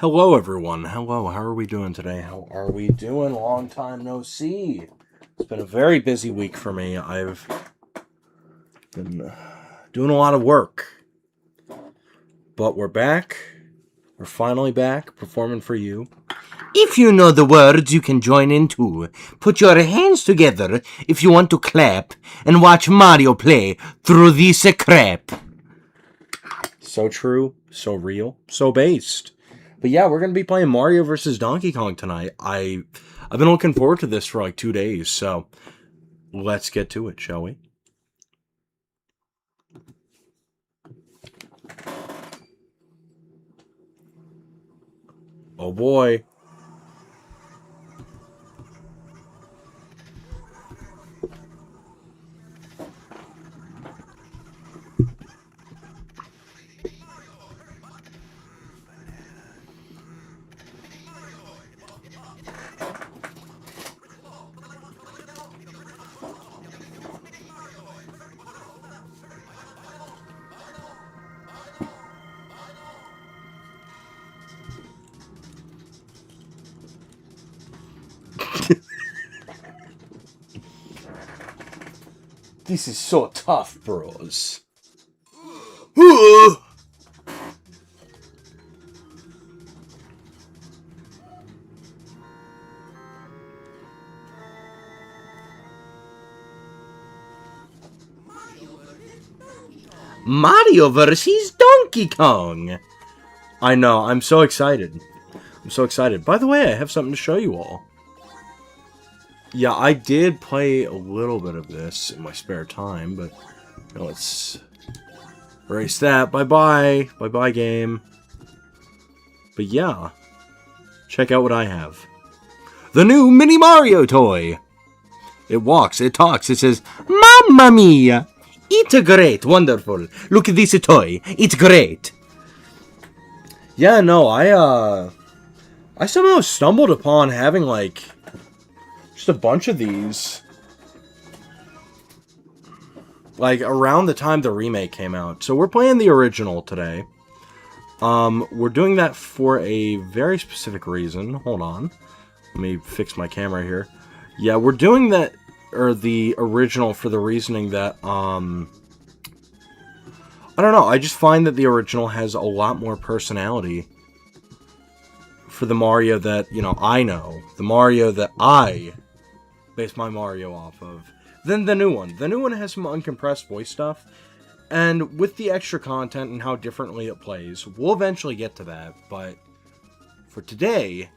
Hello, everyone. Hello. How are we doing today? How are we doing? Long time no see. It's been a very busy week for me. I've been doing a lot of work. But we're back. We're finally back, performing for you. If you know the words, you can join in too. Put your hands together if you want to clap and watch Mario play through this crap. So true, so real, so based. But yeah, we're going to be playing Mario vs. Donkey Kong tonight. I've been looking forward to this for like 2 days, so let's get to it, shall we? Oh boy. This is so tough, bros. Mario vs. Donkey Kong. I know, I'm so excited. I'm so excited. By the way, I have something to show you all. Yeah, I did play a little bit of this in my spare time, but let's erase that. Bye-bye. Bye-bye, game. But yeah, check out what I have. The new Mini Mario toy. It walks, it talks, it says, Mamma mia! It's great, wonderful. Look at this toy. It's great. Yeah, no, I somehow stumbled upon having, like, just a bunch of these. Like, around the time the remake came out. So we're playing the original today. We're doing that for a very specific reason. Hold on. Let me fix my camera here. Yeah, we're doing that, or the original, for the reasoning that, I don't know, I just find that the original has a lot more personality for the Mario that, you know, I know. The Mario that I base my Mario off of. Than the new one. The new one has some uncompressed voice stuff. And with the extra content and how differently it plays, we'll eventually get to that. But for today,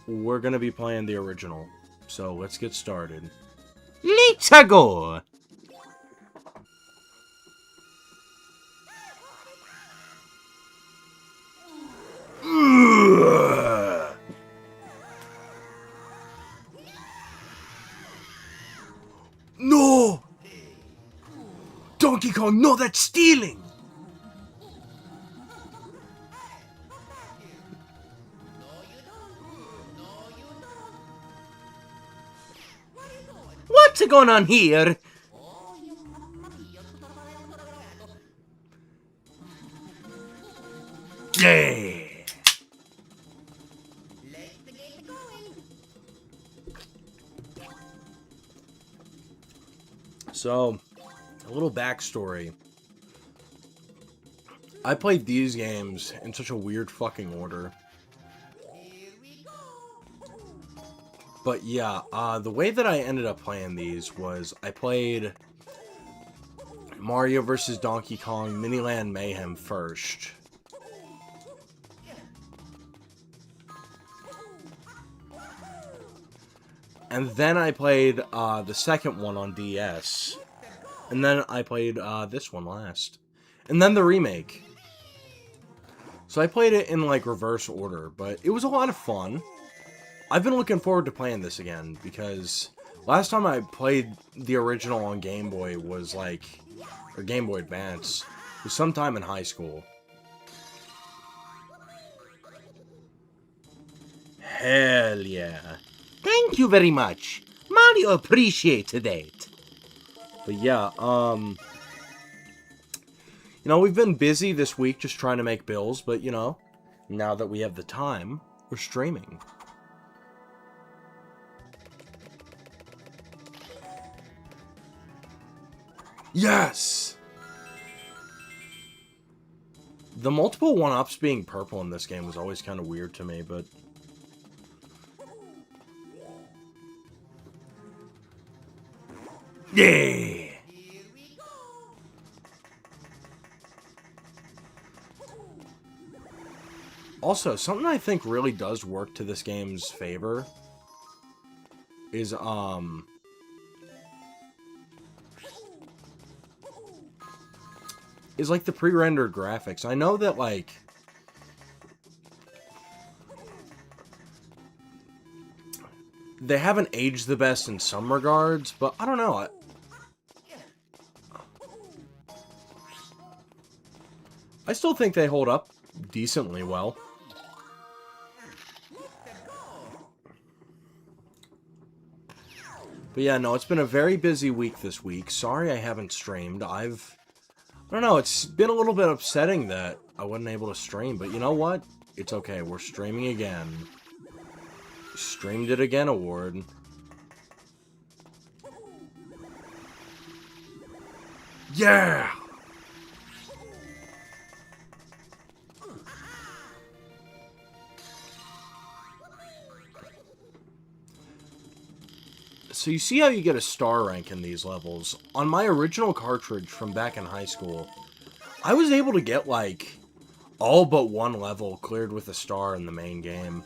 we're going to be playing the original. So let's get started. Let's go! No! Donkey Kong, no, that's stealing! What's going on here? Yeah! So, a little backstory. I played these games in such a weird fucking order. But yeah, the way that I ended up playing these was I played Mario vs. Donkey Kong Miniland Mayhem first. And then I played the second one on DS. And then I played this one last. And then the remake. So I played it in, like, reverse order. But it was a lot of fun. I've been looking forward to playing this again. Because last time I played the original on Game Boy was, like... Or Game Boy Advance. It was sometime in high school. Hell yeah. Thank you very much. Mario appreciates that. But yeah, you know, we've been busy this week just trying to make bills, but, you know, Now that we have the time, we're streaming. Yes! The multiple one-ups being purple in this game was always kind of weird to me, but... Yeah! Also, something I think really does work to this game's favor is, like, the pre-rendered graphics. I know that, like, they haven't aged the best in some regards, but I don't know. I still think they hold up decently well. But yeah, no, it's been a very busy week this week. Sorry I haven't streamed. I don't know, it's been a little bit upsetting that I wasn't able to stream, but you know what? It's okay, we're streaming again. Streamed it again award. Yeah! So you see how you get a star rank in these levels. On my original cartridge from back in high school, I was able to get, like, all but one level cleared with a star in the main game.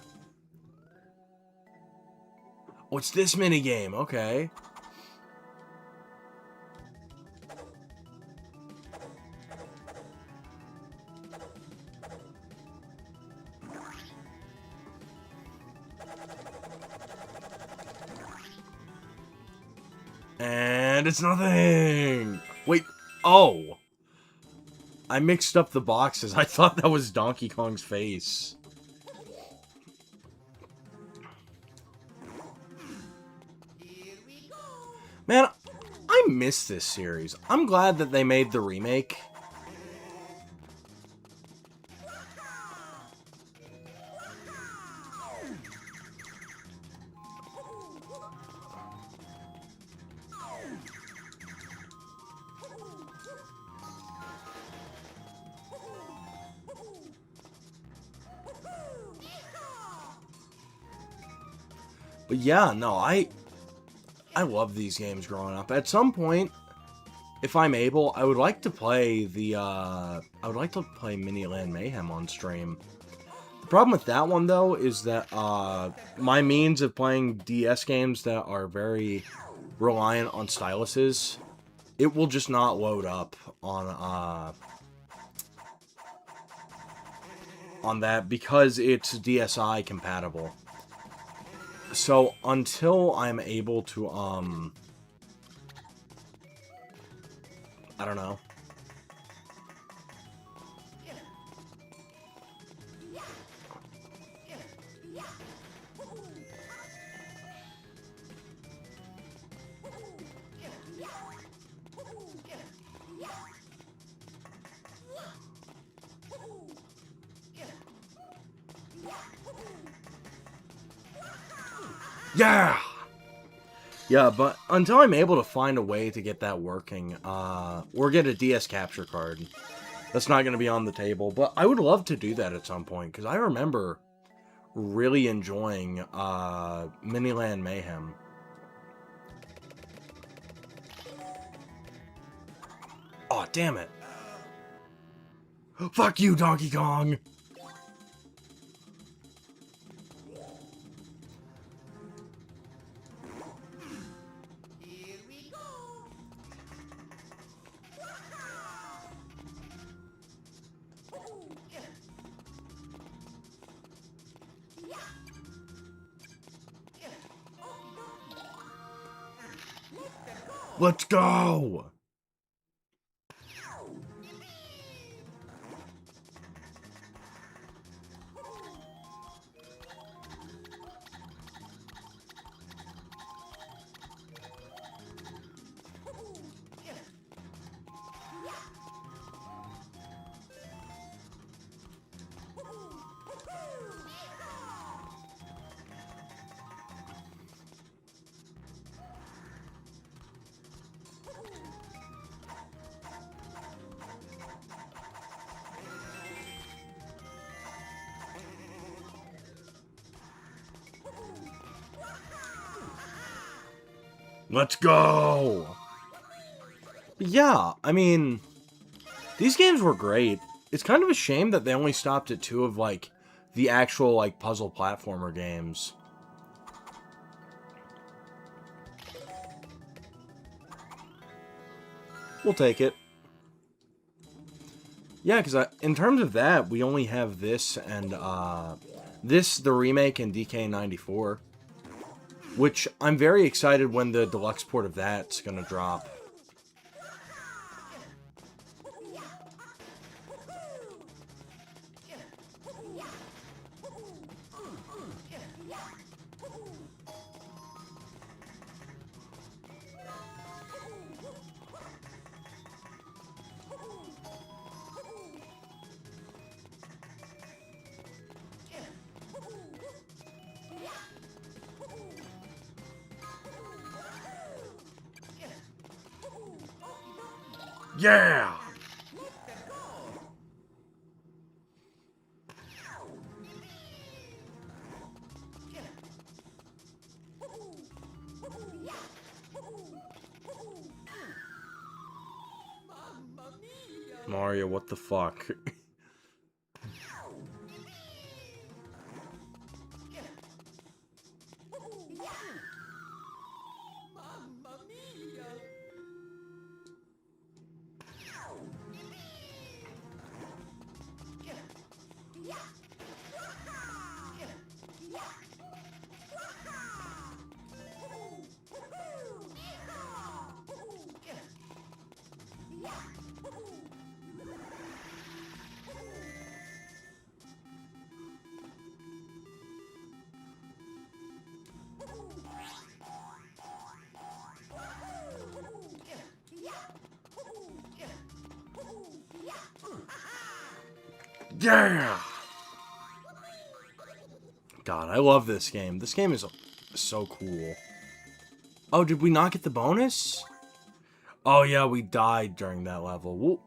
Oh, it's this minigame, okay. And it's nothing! Wait, oh! I mixed up the boxes. I thought that was Donkey Kong's face. Man, I miss this series. I'm glad that they made the remake. But yeah, no, I love these games growing up. At some point, if I'm able, I would like to play the, I would like to play Miniland Mayhem on stream. The problem with that one, though, is that, my means of playing DS games that are very reliant on styluses, it will just not load up on that because it's DSi compatible. So, until I'm able to, I don't know. Yeah! Yeah, but until I'm able to find a way to get that working, or get a DS capture card, that's not going to be on the table, but I would love to do that at some point, because I remember really enjoying, Miniland Mayhem. Aw, damn it. Fuck you, Donkey Kong! Let's go! Let's go! But yeah, I mean, these games were great. It's kind of a shame that they only stopped at 2 of, like, the actual, like, puzzle platformer games. We'll take it. Yeah, because in terms of that, we only have this and, the remake, and DK94. Which, I'm very excited when the deluxe port of that's gonna drop. Yeah! Mario, what the fuck? Yeah! God, I love this game. This game is so cool. Oh, did we not get the bonus? Oh, yeah, we died during that level. Whoop.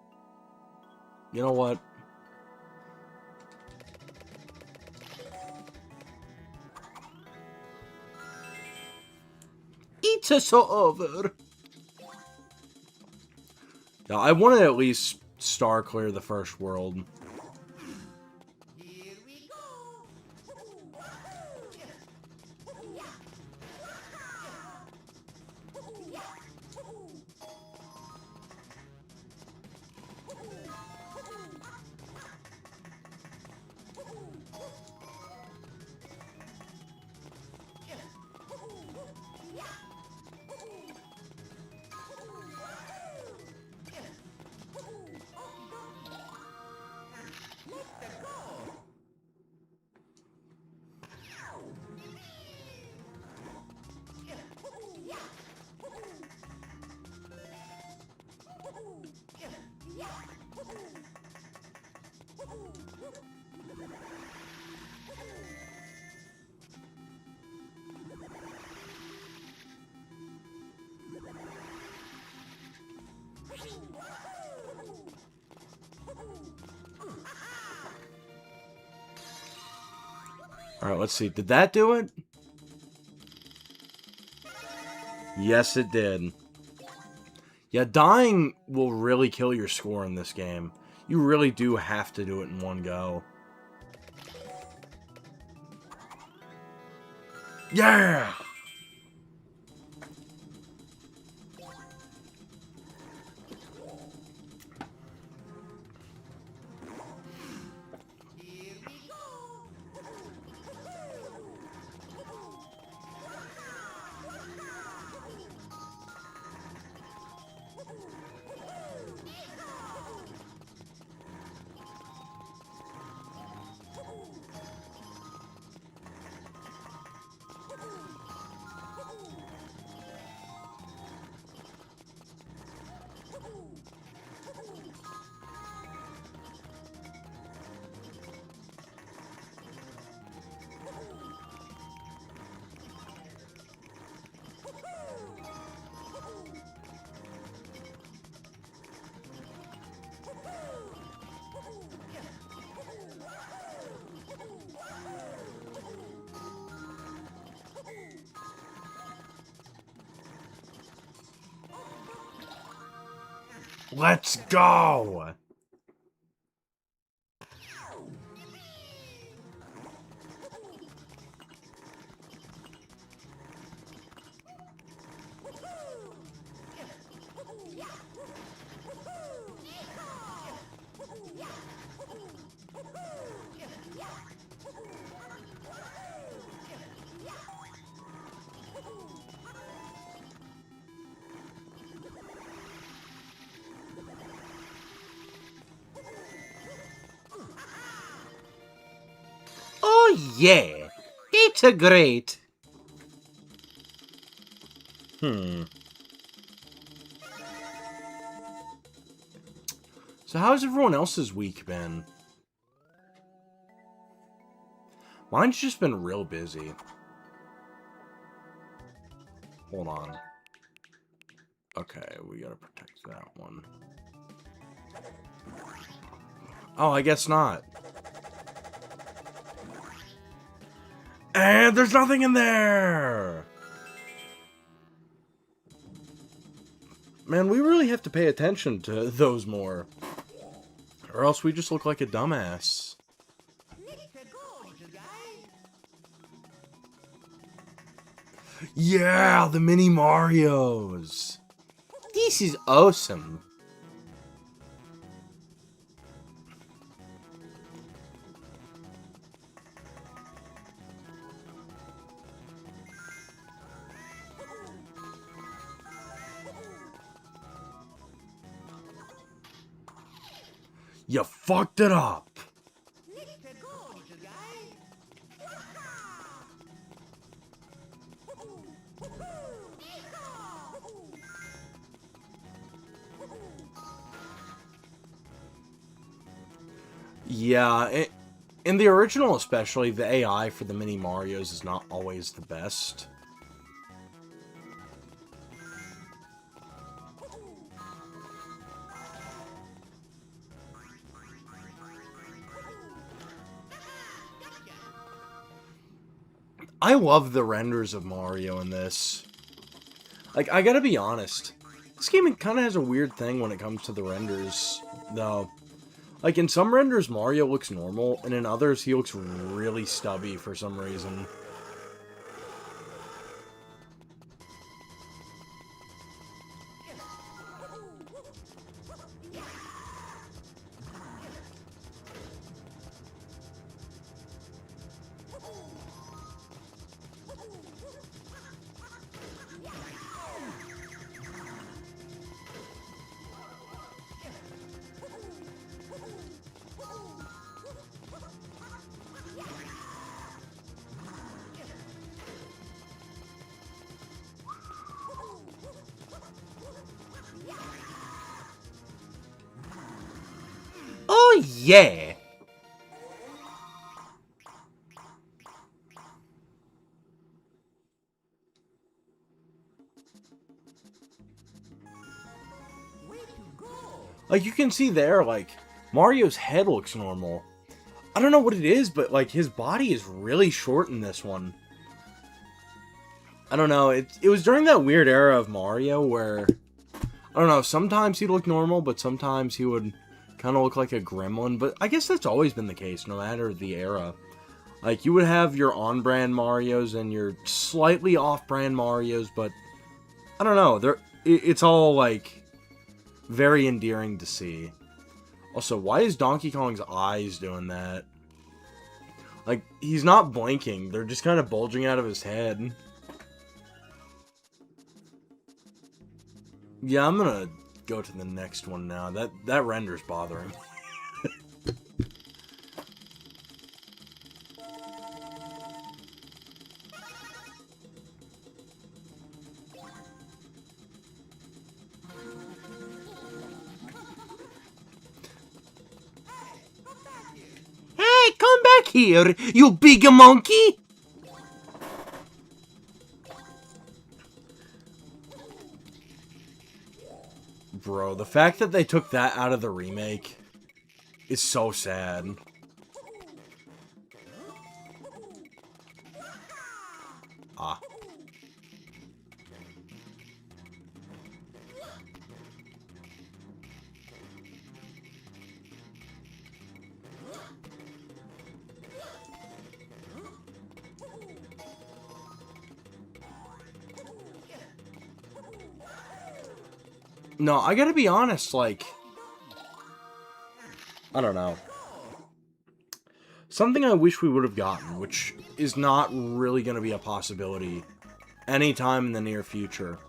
You know what? It's us over. Yeah, I want to at least star clear the first world. Alright, let's see. Did that do it? Yes, it did. Yeah, dying will really kill your score in this game. You really do have to do it in one go. Yeah! Let's go! Oh yeah! It's a great! So how's everyone else's week been? Mine's just been real busy. Hold on. Okay, we gotta protect that one. Oh, I guess not. And there's nothing in there! Man, we really have to pay attention to those more. Or else we just look like a dumbass. Yeah, the mini Marios! This is awesome. You fucked it up. Yeah, in the original especially, the AI for the mini Marios is not always the best. I love the renders of Mario in this. Like, I gotta be honest. This game kind of has a weird thing when it comes to the renders, though. Like, in some renders, Mario looks normal, and in others, he looks really stubby for some reason. Oh, yeah! Like, you can see there, like, Mario's head looks normal. I don't know what it is, but, like, his body is really short in this one. I don't know, it was during that weird era of Mario where, I don't know, sometimes he'd look normal, but sometimes he would kind of look like a gremlin. But I guess that's always been the case, no matter the era. Like, you would have your on-brand Marios and your slightly off-brand Marios, but I don't know, it's all, like, very endearing to see. Also, why is Donkey Kong's eyes doing that? Like, he's not blinking, they're just kind of bulging out of his head. Yeah, I'm gonna go to the next one now. That render's bothering. Hey, come back here, you big monkey! Bro, the fact that they took that out of the remake is so sad. Ah. No, I gotta be honest, like, I don't know. Something I wish we would have gotten, which is not really gonna be a possibility anytime in the near future,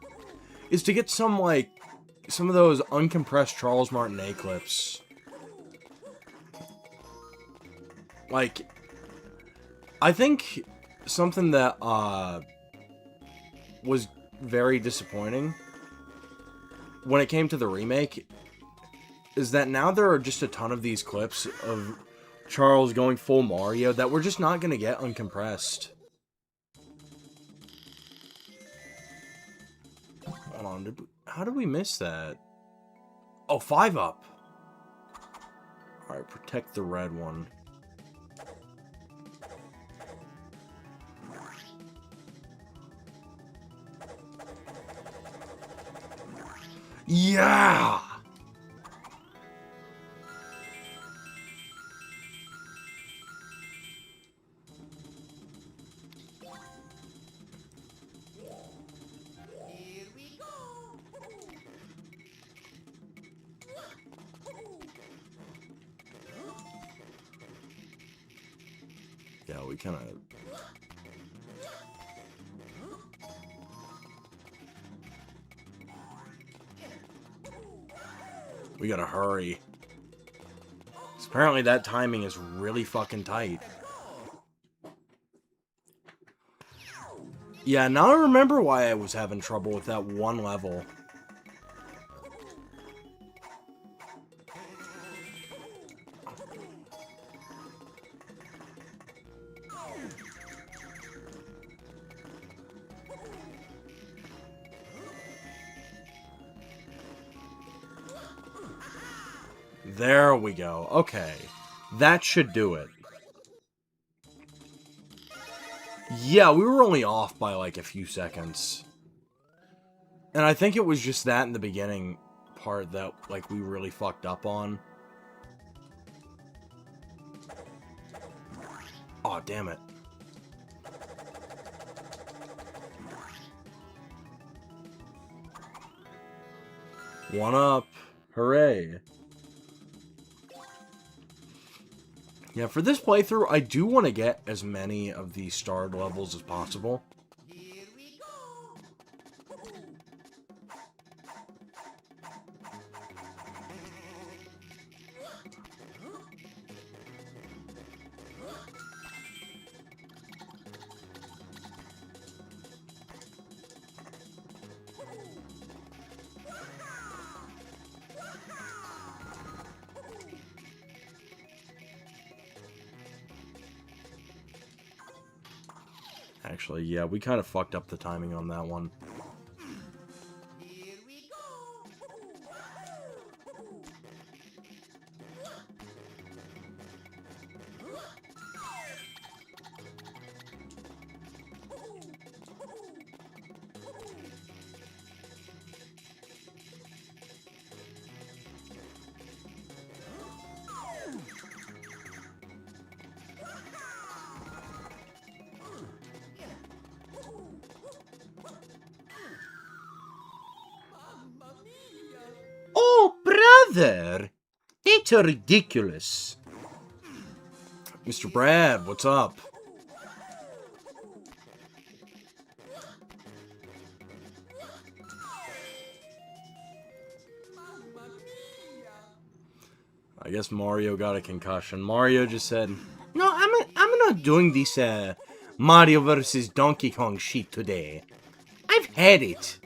is to get some, like, some of those uncompressed Charles Martinet clips. Like, I think something that, was very disappointing when it came to the remake is that now there are just a ton of these clips of Charles going full Mario that we're just not gonna get uncompressed. Hold on, how did we miss that? Oh, 5-up. Alright, protect the red one. Yeah! Yeah, we kind of... We gotta hurry. 'Cause apparently that timing is really fucking tight. Yeah, now I remember why I was having trouble with that one level. There we go. Okay. That should do it. Yeah, we were only off by like a few seconds. And I think it was just that in the beginning part that like we really fucked up on. Aw, damn it. One up. Hooray. Yeah, for this playthrough, I do want to get as many of these starred levels as possible. Actually, yeah, we kind of fucked up the timing on that one. Oh, brother! It's ridiculous. Mr. Brad, what's up? I guess Mario got a concussion. Mario just said, "No, I'm not doing this Mario versus Donkey Kong shit today. I've had it."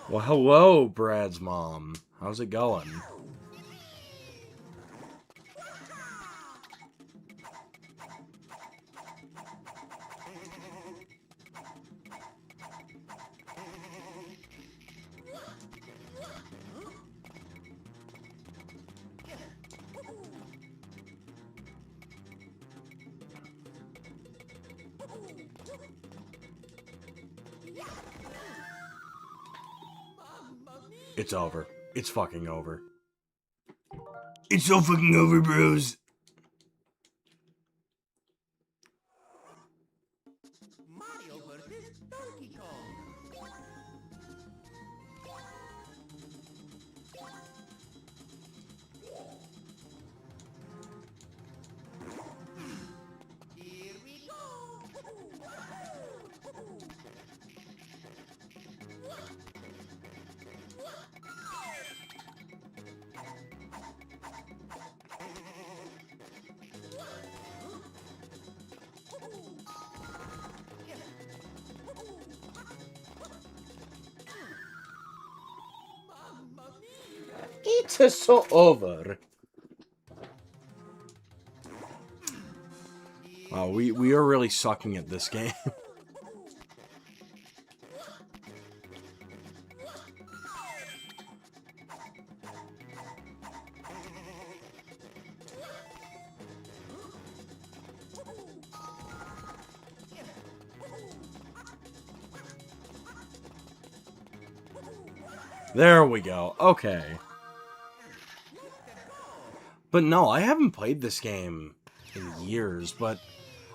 Well, hello, Brad's mom. How's it going? It's over. It's fucking over. It's so fucking over, bros. Mario versus Donkey Kong. Here we go. Mamma mia. It's so over. Wow, we are really sucking at this game. There we go. Okay. But no, I haven't played this game in years, but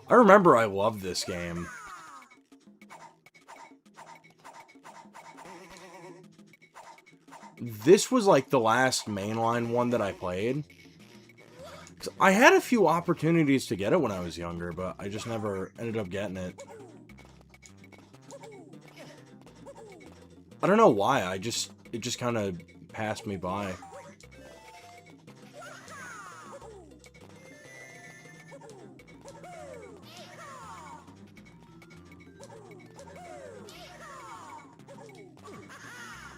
I remember I loved this game. This was like the last mainline one that I played. I had a few opportunities to get it when I was younger, but I just never ended up getting it. I don't know why, it just kind of passed me by.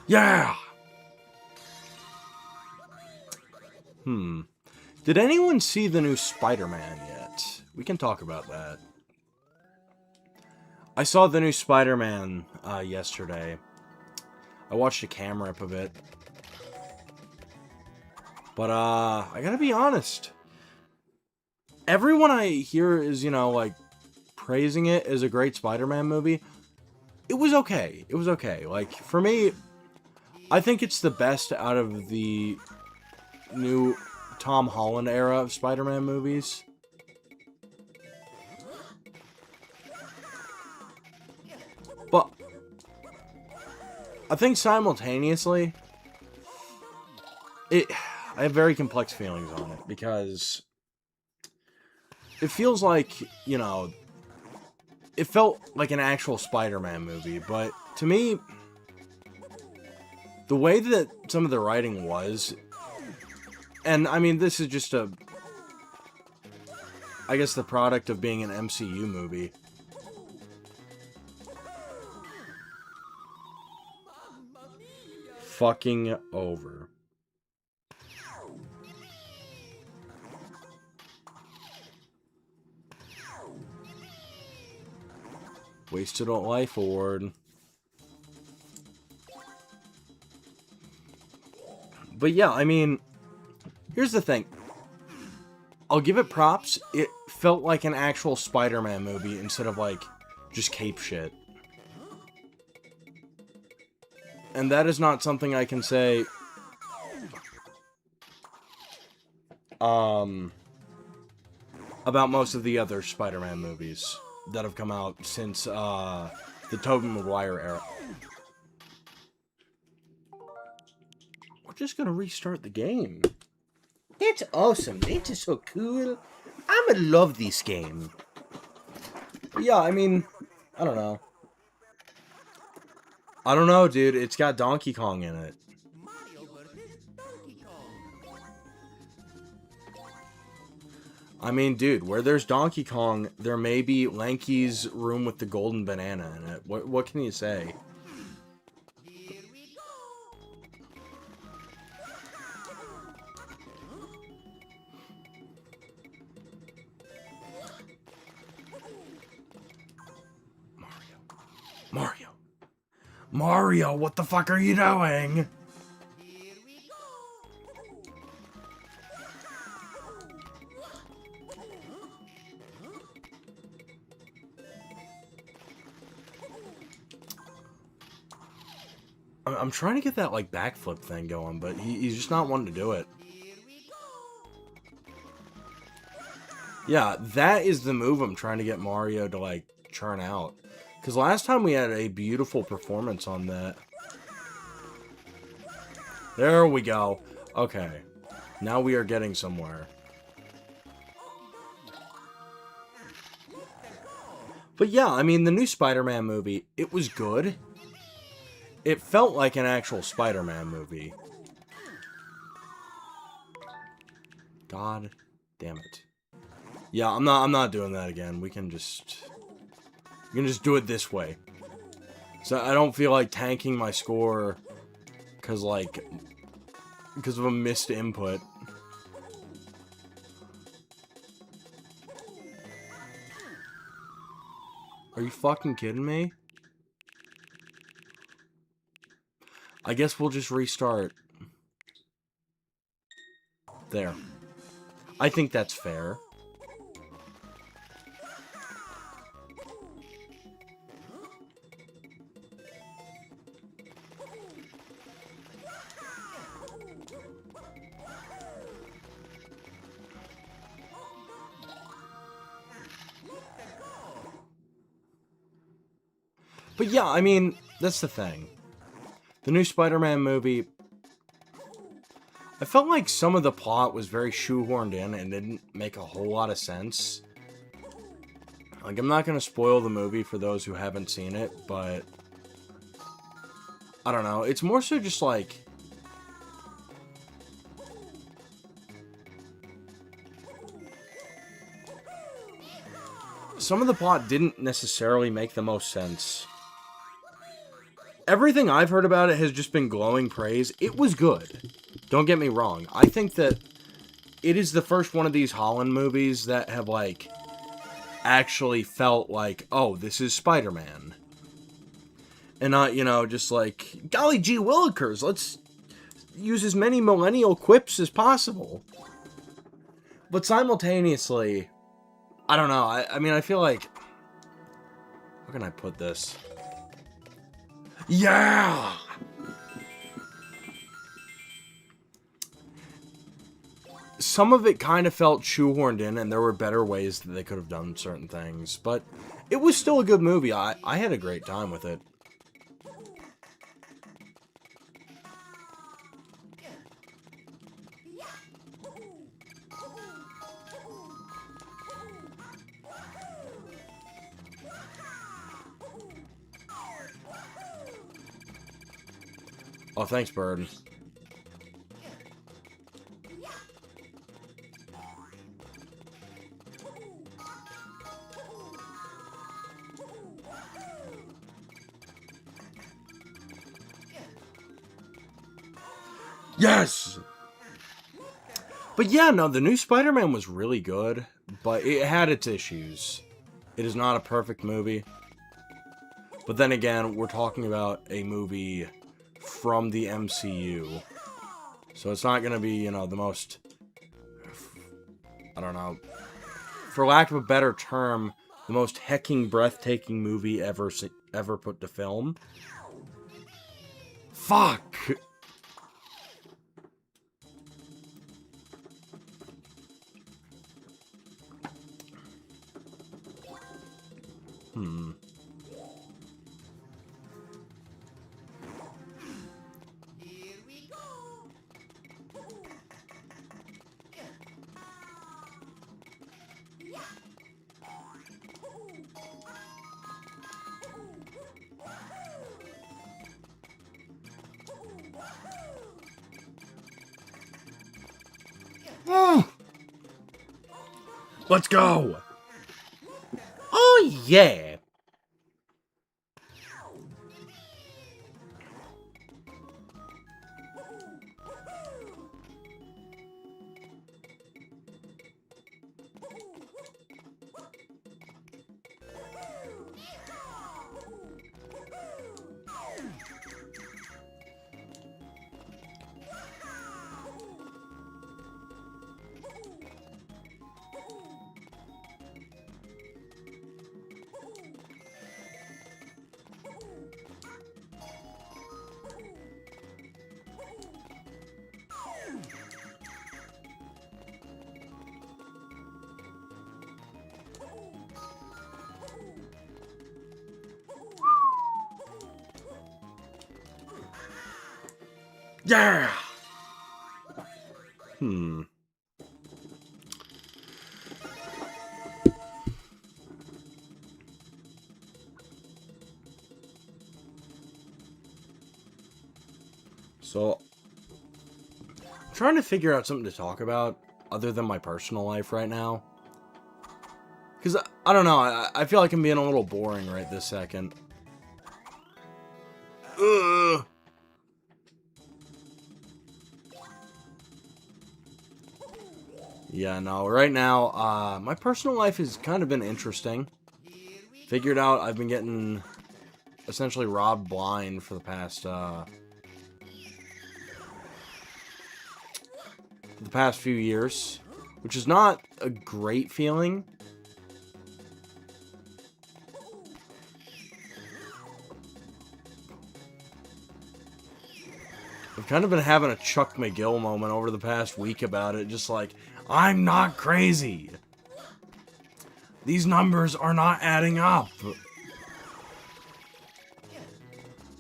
Yeah! Did anyone see the new Spider-Man yet? We can talk about that. I saw the new Spider-Man yesterday. I watched a cam rip of it. But, I gotta be honest. Everyone I hear is, you know, like, praising it as a great Spider-Man movie. It was okay. It was okay. Like, for me, I think it's the best out of the new Tom Holland era of Spider-Man movies. But I think simultaneously, I have very complex feelings on it, because it feels like, you know, it felt like an actual Spider-Man movie, but to me, the way that some of the writing was, and I mean, this is just I guess the product of being an MCU movie. Fucking over. Wasted a Life Award. But yeah, I mean, here's the thing. I'll give it props. It felt like an actual Spider-Man movie instead of, like, just cape shit. And that is not something I can say about most of the other Spider-Man movies that have come out since the Tobey Maguire era. We're just gonna restart the game. It's awesome. It's so cool. I'ma love this game. But yeah, I mean, I don't know. I don't know, dude. It's got Donkey Kong in it. Mario versus Donkey Kong. I mean, dude, where there's Donkey Kong, there may be Lanky's room with the golden banana in it. What can you say? Here we go. Mario. Mario, what the fuck are you doing? Here we go. I'm trying to get that, like, backflip thing going, but he's just not wanting to do it. Yeah, that is the move I'm trying to get Mario to, like, churn out. Because last time we had a beautiful performance on that. There we go. Okay. Now we are getting somewhere. But yeah, I mean, the new Spider-Man movie, it was good. It felt like an actual Spider-Man movie. God damn it. Yeah, I'm not doing that again. We can just do it this way. So I don't feel like tanking my score because of a missed input. Are you fucking kidding me? I guess we'll just restart. There. I think that's fair. But yeah, I mean, that's the thing. The new Spider-Man movie, I felt like some of the plot was very shoehorned in and didn't make a whole lot of sense. Like, I'm not going to spoil the movie for those who haven't seen it, but I don't know. It's more so just like, some of the plot didn't necessarily make the most sense. Everything I've heard about it has just been glowing praise. It was good. Don't get me wrong. I think that it is the first one of these Holland movies that have, like, actually felt like, oh, this is Spider-Man. And not, you know, just like, golly gee willikers, let's use as many millennial quips as possible. But simultaneously, I don't know, I mean, I feel like, how can I put this? Yeah! Some of it kind of felt shoehorned in, and there were better ways that they could have done certain things. But it was still a good movie. I had a great time with it. Oh, thanks, Bird. Yes! But yeah, no, the new Spider-Man was really good, but it had its issues. It is not a perfect movie. But then again, we're talking about a movie from the MCU. So it's not going to be, you know, the most, I don't know, for lack of a better term, the most hecking, breathtaking movie ever put to film. Fuck! Here we go. Let's go! Oh, yeah! Yeah! Hmm. So, I'm trying to figure out something to talk about other than my personal life right now. Because, I don't know, I feel like I'm being a little boring right this second. Ugh. Yeah, no, right now, my personal life has kind of been interesting. Figured out I've been getting essentially robbed blind for the past few years, which is not a great feeling. I've kind of been having a Chuck McGill moment over the past week about it, just like, I'm not crazy. These numbers are not adding up.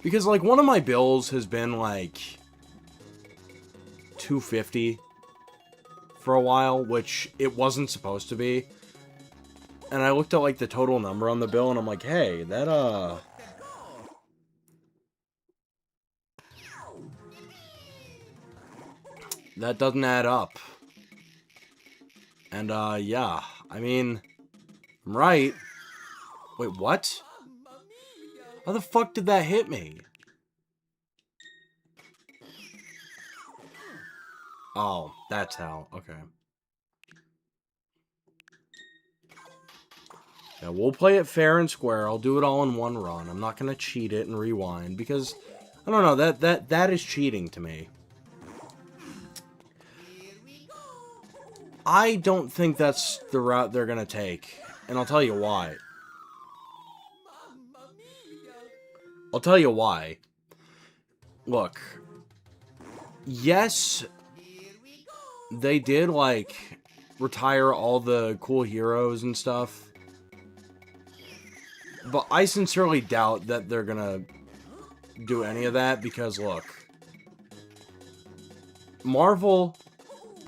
Because, like, one of my bills has been, like, $250 for a while, which it wasn't supposed to be. And I looked at, like, the total number on the bill, and I'm like, hey, that doesn't add up. And, yeah. I mean, I'm right. Wait, what? How the fuck did that hit me? Oh, that's how. Okay. Yeah, we'll play it fair and square. I'll do it all in one run. I'm not gonna cheat it and rewind because I don't know, that is cheating to me. I don't think that's the route they're gonna take, and I'll tell you why. I'll tell you why. Look, yes, they did, like, retire all the cool heroes and stuff, but I sincerely doubt that they're gonna do any of that because, look, Marvel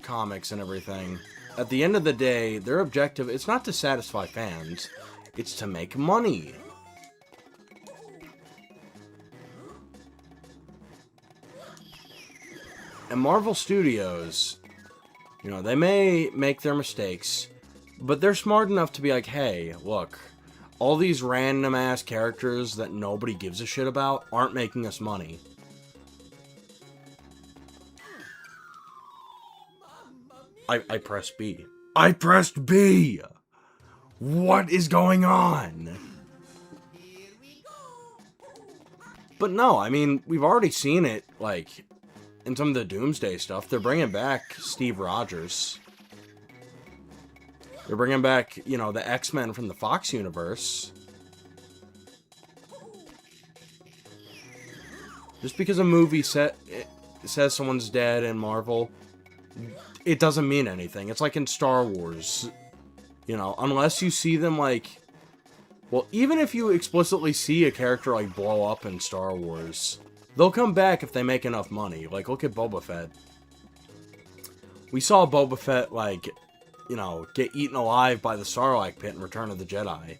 Comics and everything, at the end of the day, their objective, it's not to satisfy fans, it's to make money. And Marvel Studios, you know, they may make their mistakes, but they're smart enough to be like, hey, look, all these random-ass characters that nobody gives a shit about aren't making us money. I pressed B. I pressed B! What is going on? But no, I mean, we've already seen it, like, in some of the Doomsday stuff. They're bringing back Steve Rogers. They're bringing back, you know, the X-Men from the Fox universe. Just because a movie says someone's dead in Marvel, it doesn't mean anything. It's like in Star Wars. You know, unless you see them, like... Well, even if you explicitly see a character, like, blow up in Star Wars, they'll come back if they make enough money. Like, look at Boba Fett. We saw Boba Fett, like, you know, get eaten alive by the Sarlacc pit in Return of the Jedi.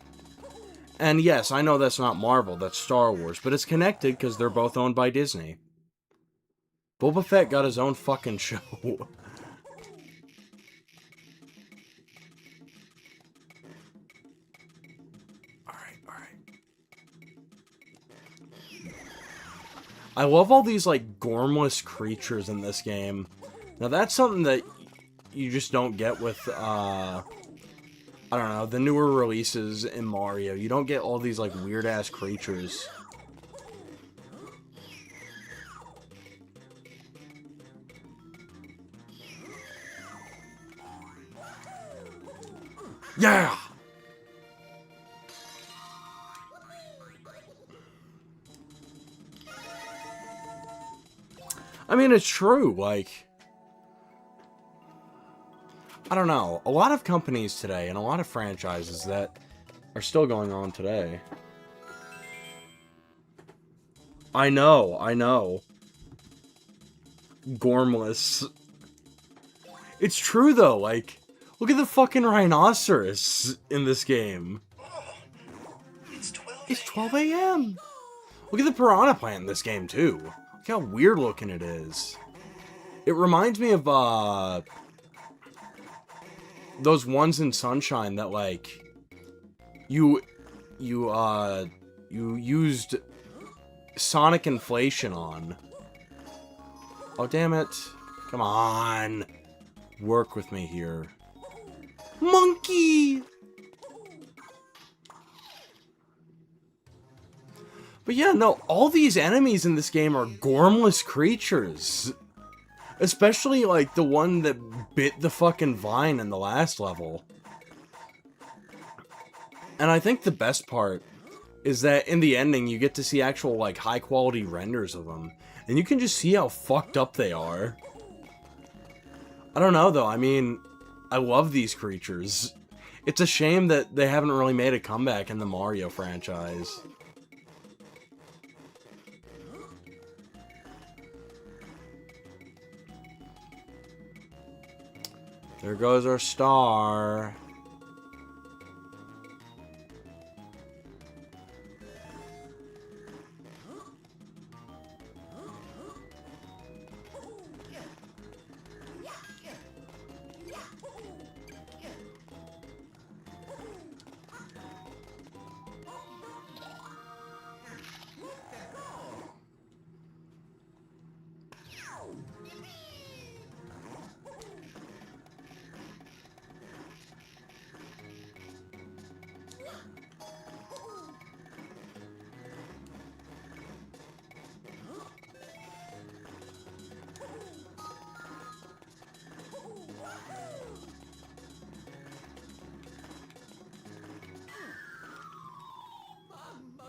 And yes, I know that's not Marvel, that's Star Wars, but it's connected because they're both owned by Disney. Boba Fett got his own fucking show. I love all these, like, gormless creatures in this game. Now, that's something that you just don't get with, I don't know, the newer releases in Mario. You don't get all these, like, weird-ass creatures. Yeah! I mean, it's true, like... I don't know. A lot of companies today, and a lot of franchises that are still going on today. I know, I know. Gormless. It's true, though. Like, look at the fucking rhinoceros in this game. It's 12 a.m. Look at the piranha plant in this game, too. Look how weird looking it is. It reminds me of, those ones in Sunshine that, like, you used sonic inflation on. Oh, damn it. Come on. Work with me here. Monkey! But yeah, no, all these enemies in this game are gormless creatures. Especially, like, the one that bit the fucking vine in the last level. And I think the best part is that in the ending, you get to see actual, like, high-quality renders of them. And you can just see how fucked up they are. I don't know, though. I mean, I love these creatures. It's a shame that they haven't really made a comeback in the Mario franchise. There goes our star.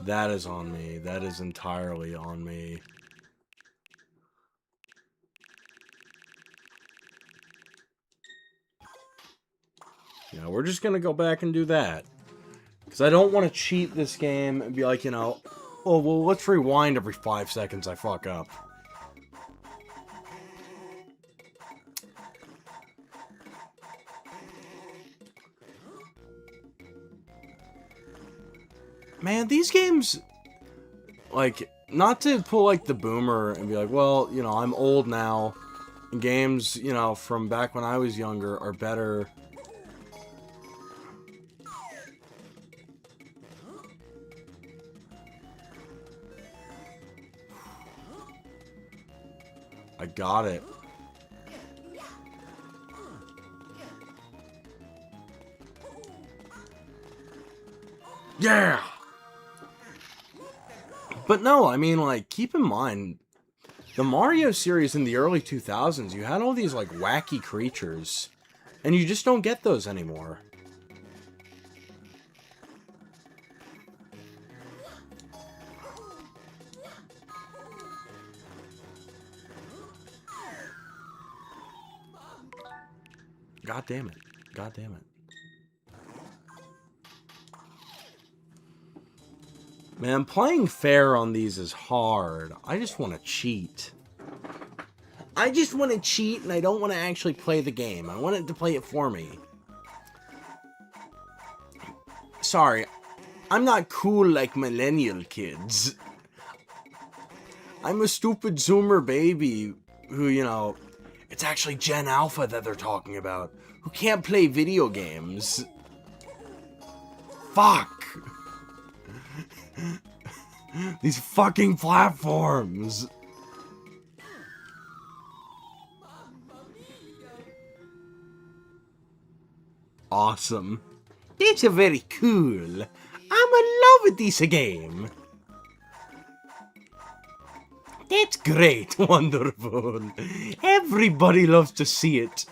That is on me. That is entirely on me. Yeah, we're just gonna go back and do that. Because I don't want to cheat this game and be like, you know, oh, well, let's rewind every 5 seconds I fuck up. Man, these games, like, not to pull, like, the boomer and be like, well, you know, I'm old now, and games, you know, from back when I was younger are better. I got it. Yeah! But no, I mean, like, keep in mind, the Mario series in the early 2000s, you had all these, like, wacky creatures, and you just don't get those anymore. God damn it. God damn it. Man, playing fair on these is hard. I just want to cheat. I just want to cheat, and I don't want to actually play the game. I want it to play it for me. Sorry, I'm not cool like millennial kids. I'm a stupid Zoomer baby who, you know, it's actually Gen Alpha that they're talking about, who can't play video games. Fuck! These fucking platforms! Awesome. That's a very cool. I'm in love with this game. That's great, wonderful. Everybody loves to see it.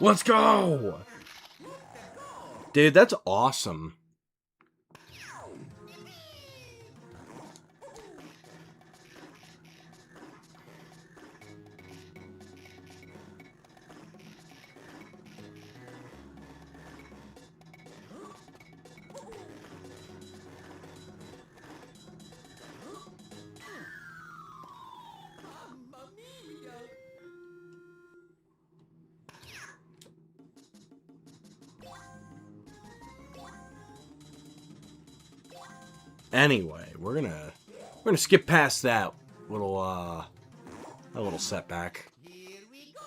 Let's go! Dude, that's awesome. Anyway, we're gonna skip past that little setback. Here we go.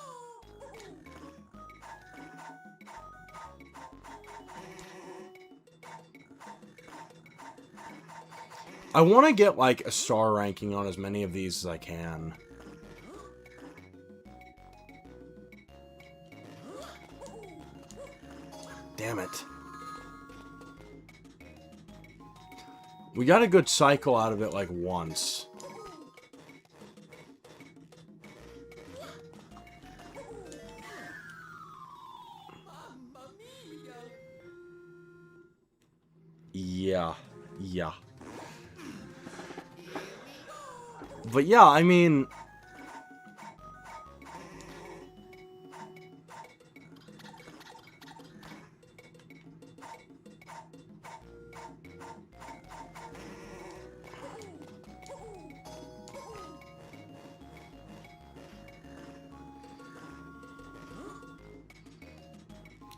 I want to get like a star ranking on as many of these as I can. Damn it. We got a good cycle out of it like once. Yeah. Yeah. But yeah, I mean...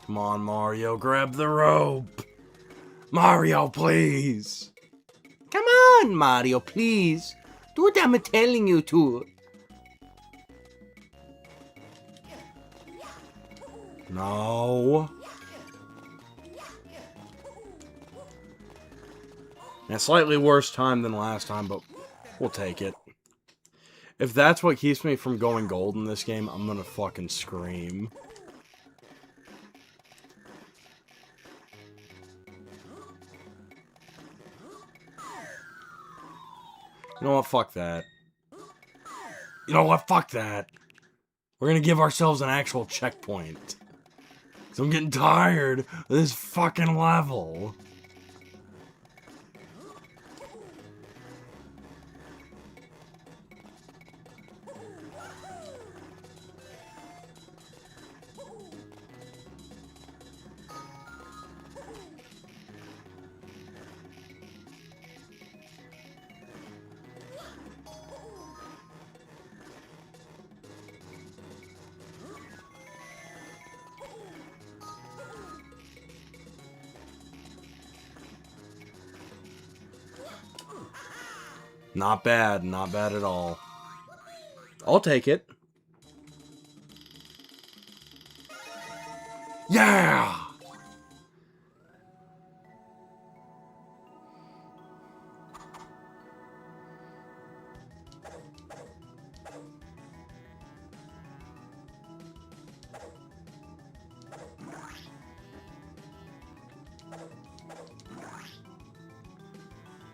Come on, Mario, grab the rope! Mario, please! Come on, Mario, please! Do what I'm telling you to! No! A slightly worse time than last time, but we'll take it. If that's what keeps me from going gold in this game, I'm gonna fucking scream. You know what? Fuck that. You know what? Fuck that. We're gonna give ourselves an actual checkpoint. So I'm getting tired of this fucking level. Not bad. Not bad at all. I'll take it. Yeah!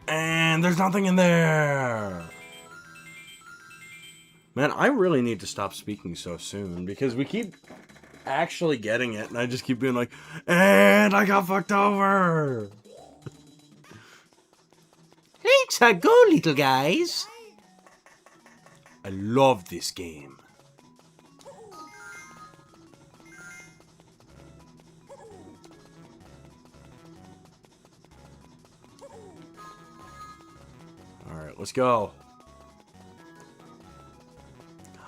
And there's nothing in there. Man, I really need to stop speaking so soon because we keep actually getting it and I just keep being like, and I got fucked over. Let's go, little guys. I love this game. Alright, let's go.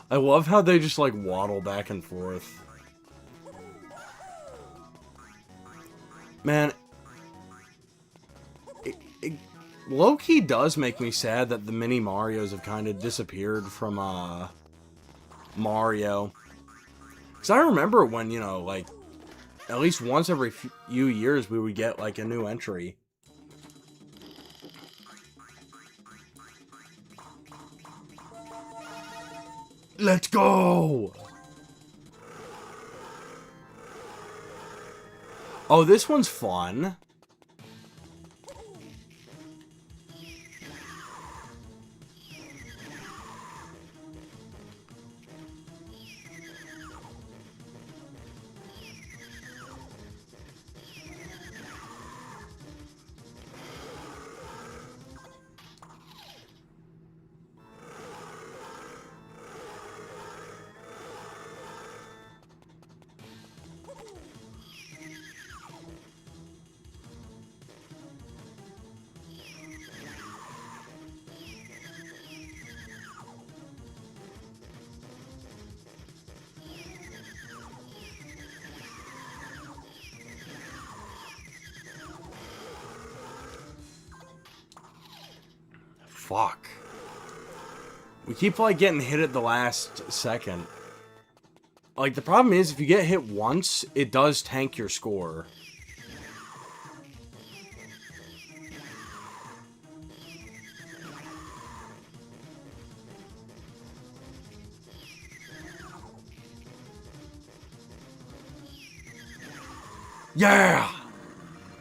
I love how they just like waddle back and forth. Man, it low-key does make me sad that the mini Marios have kind of disappeared from Mario. Because I remember when, you know, like, at least once every few years we would get like a new entry. Let's go! Oh, this one's fun. fuck. We keep, like, getting hit at the last second. Like, the problem is, if you get hit once, it does tank your score. Yeah!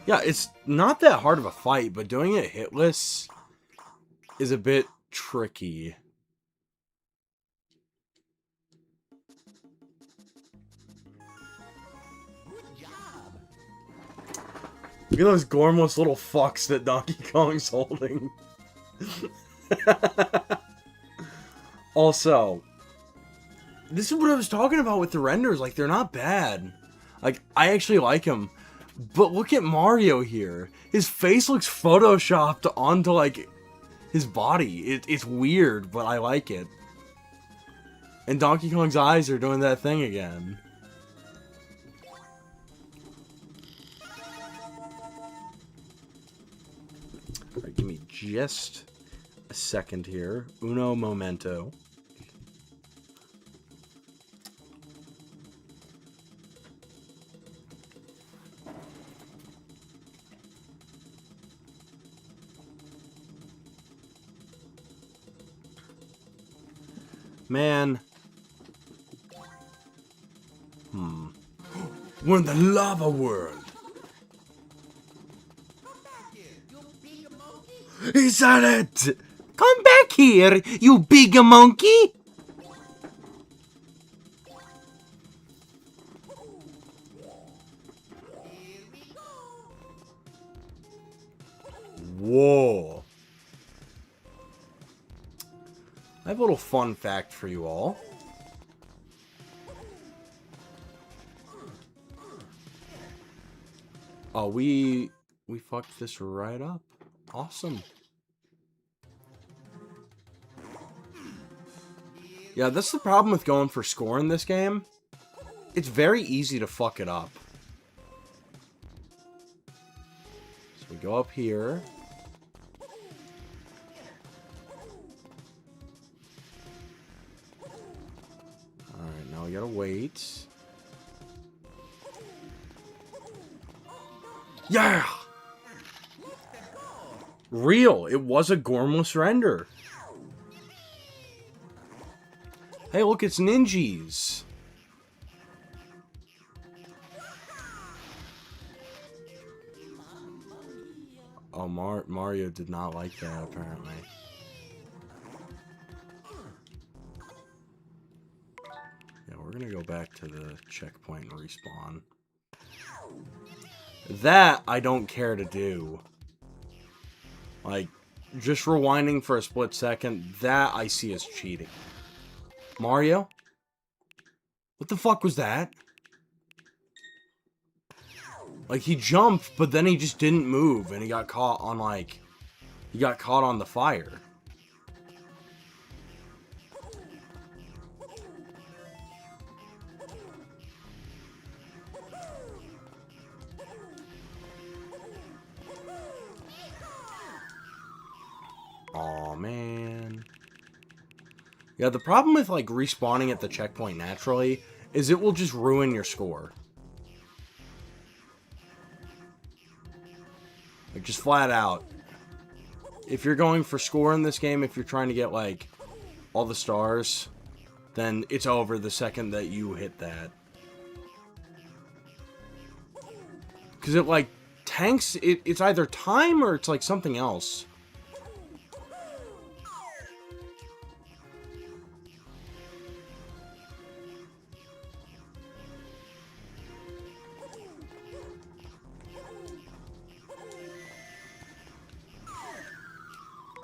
Yeah, it's not that hard of a fight, but doing it hitless is a bit tricky. Good job. Look at those gormless little fucks that Donkey Kong's holding. Also, this is what I was talking about with the renders. Like, they're not bad. Like, I actually like them. But look at Mario here. His face looks photoshopped onto, like, his body. It's weird, but I like it. And Donkey Kong's eyes are doing that thing again. Alright, give me just a second here. Uno momento. Man. We're in the lava world. Come back here, you big monkey. He said it! Come back here, you big monkey! Here we go. Whoa. I have a little fun fact for you all. Oh, we fucked this right up. Awesome. Yeah, that's the problem with going for score in this game. It's very easy to fuck it up. So we go up here. Alright, now we gotta wait. Yeah! Real! It was a gormless render. Hey, look, it's ninjas. Oh, Mario did not like that, apparently. Yeah, we're gonna go back to the checkpoint and respawn. That I don't care to do. Like, just rewinding for a split second, that I see as cheating. Mario? What the fuck was that? Like, he jumped, but then he just didn't move, and he got caught on, like... He got caught on the fire. Aw, man. Yeah, the problem with, like, respawning at the checkpoint naturally is it will just ruin your score. Like, just flat out. If you're going for score in this game, if you're trying to get, like, all the stars, then it's over the second that you hit that. Because it, like, tanks... It's either time or it's, like, something else.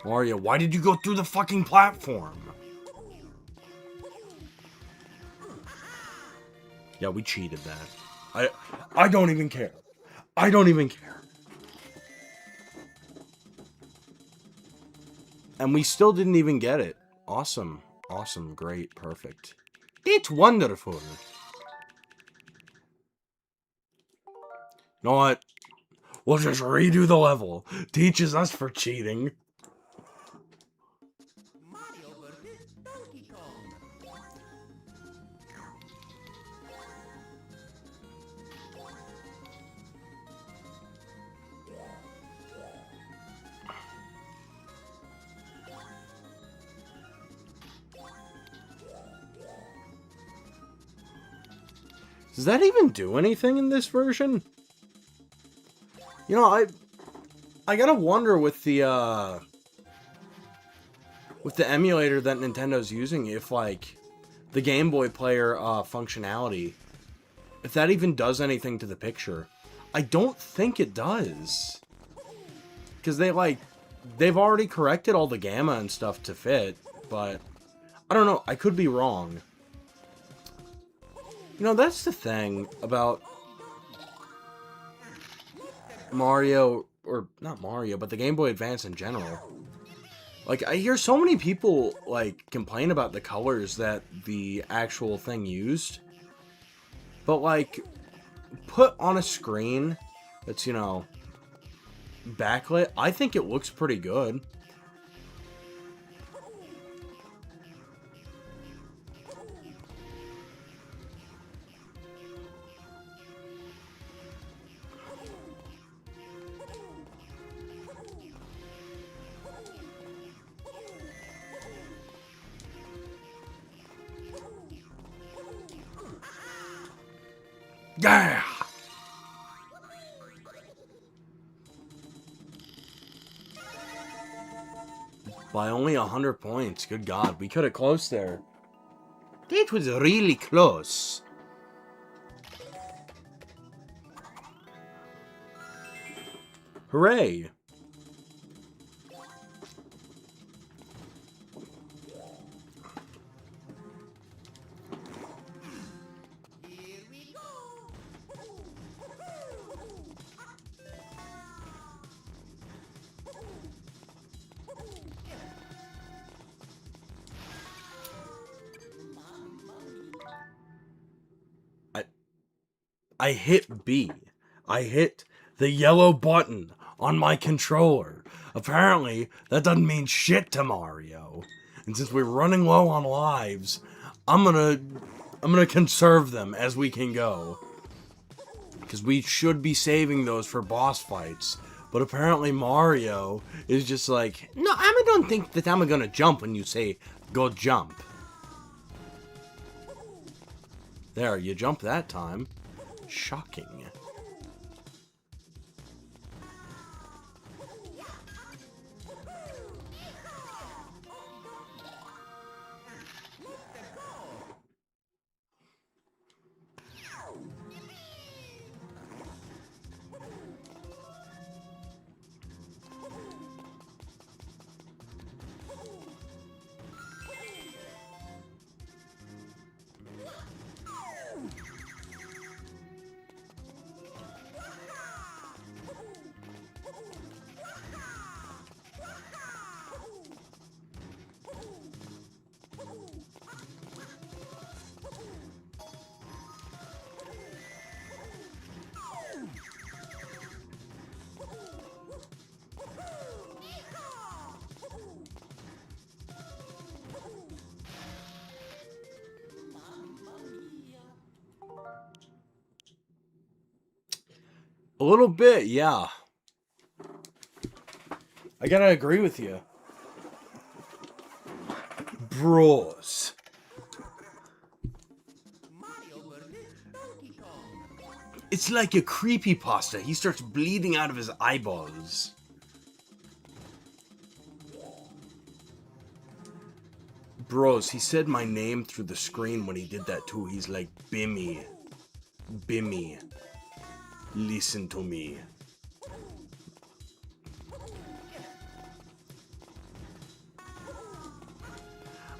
Mario, why did you go through the fucking platform? Yeah, we cheated that. I don't even care. I don't even care. And we still didn't even get it. Awesome. Awesome. Great. Perfect. It's wonderful. You know what? We'll just redo the level. Teaches us for cheating. Kong. Does that even do anything in this version? You know, I gotta wonder with the emulator that Nintendo's using, if like the Game Boy player functionality, if that even does anything to the picture. I don't think it does, because they've already corrected all the gamma and stuff to fit, but I don't know, I could be wrong. You know, that's the thing about Mario, or not Mario, but the Game Boy Advance in general. Like, I hear so many people, like, complain about the colors that the actual thing used. But, like, put on a screen that's, you know, backlit, I think it looks pretty good. Yeah! By only 100 points. Good God, we could have closed there. That was really close. Hooray! Here we go. I hit B. I hit the yellow button on my controller. Apparently, that doesn't mean shit to Mario. And since we're running low on lives, I'm gonna conserve them as we can go. Because we should be saving those for boss fights. But apparently Mario is just like, no, I don't think that I'm gonna jump when you say, go jump. There, you jump that time. Shocking. A little bit, yeah. I gotta agree with you. Bros. Mario versus Donkey Kong. It's like a creepypasta. He starts bleeding out of his eyeballs. Bros, he said my name through the screen when he did that too. He's like, Bimmy. Bimmy. Listen to me.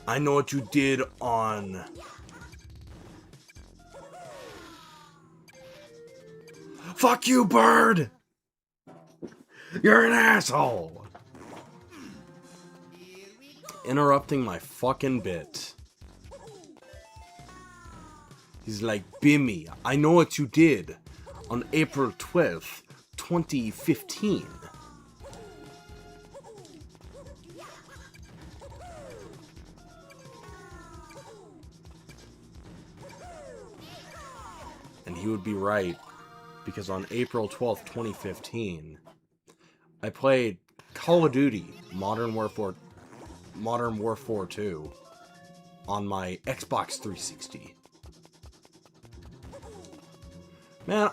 I know what you did on... Fuck you, bird! You're an asshole! Here we go. Interrupting my fucking bit. He's like, Bimmy, I know what you did on April 12th, 2015. he would be right. Because on April 12th, 2015, I played Call of Duty Modern Warfare 2 on my Xbox 360. Man,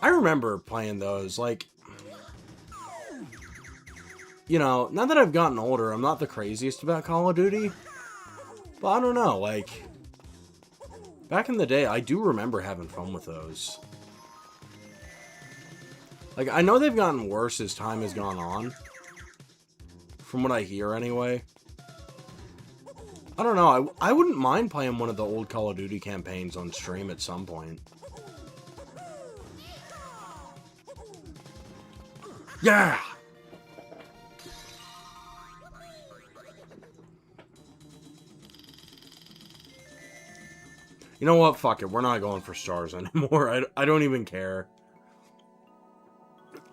I remember playing those, like, you know, now that I've gotten older, I'm not the craziest about Call of Duty, but I don't know, like, back in the day, I do remember having fun with those. Like, I know they've gotten worse as time has gone on, from what I hear anyway. I don't know, I wouldn't mind playing one of the old Call of Duty campaigns on stream at some point. Yeah! You know what? Fuck it. We're not going for stars anymore. I don't even care.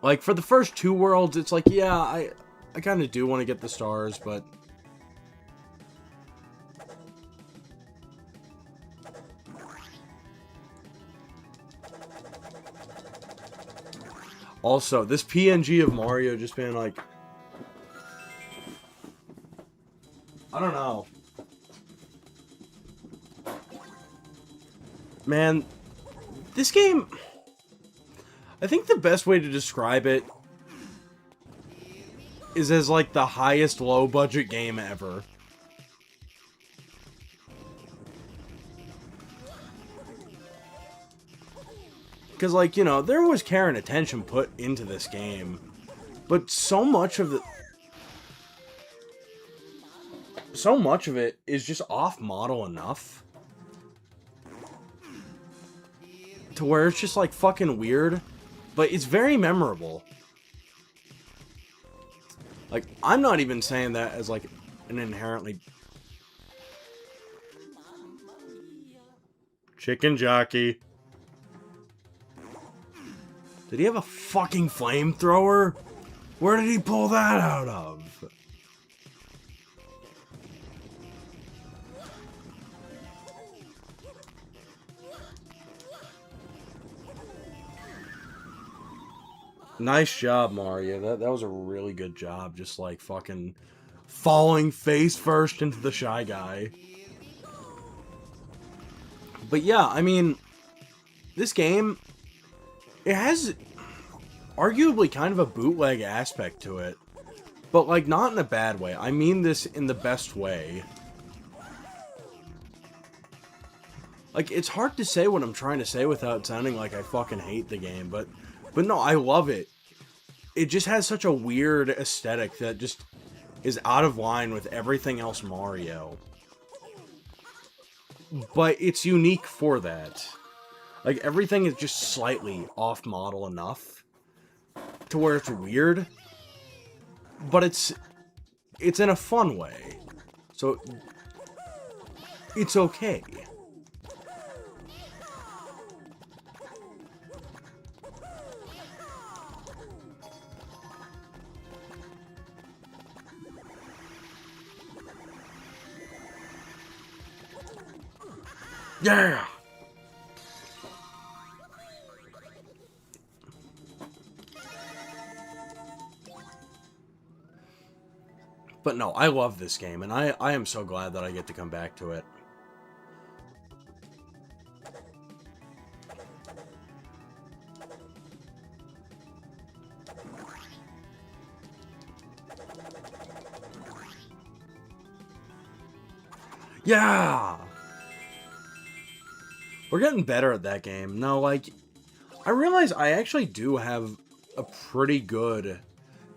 Like, for the first 2 worlds, it's like, yeah, I kind of do want to get the stars, but... Also, this PNG of Mario just being like... I don't know. Man, this game... I think the best way to describe it is as, like, the highest low-budget game ever. Because, like, you know, there was care and attention put into this game. But so much of it is just off-model enough. To where it's just, like, fucking weird. But it's very memorable. Like, I'm not even saying that as, like, an inherently... Chicken jockey. Did he have a fucking flamethrower? Where did he pull that out of? Nice job, Mario. That was a really good job. Just, like, fucking falling face first into the Shy Guy. But yeah, I mean, this game... It has arguably kind of a bootleg aspect to it. But, like, not in a bad way. I mean this in the best way. Like, it's hard to say what I'm trying to say without sounding like I fucking hate the game, but no, I love it. It just has such a weird aesthetic that just is out of line with everything else Mario. But it's unique for that. Like, everything is just slightly off-model enough to where it's weird, but it's in a fun way. So, it's okay. Yeah! But no, I love this game, and I am so glad that I get to come back to it. Yeah! We're getting better at that game. No, like, I realize I actually do have a pretty good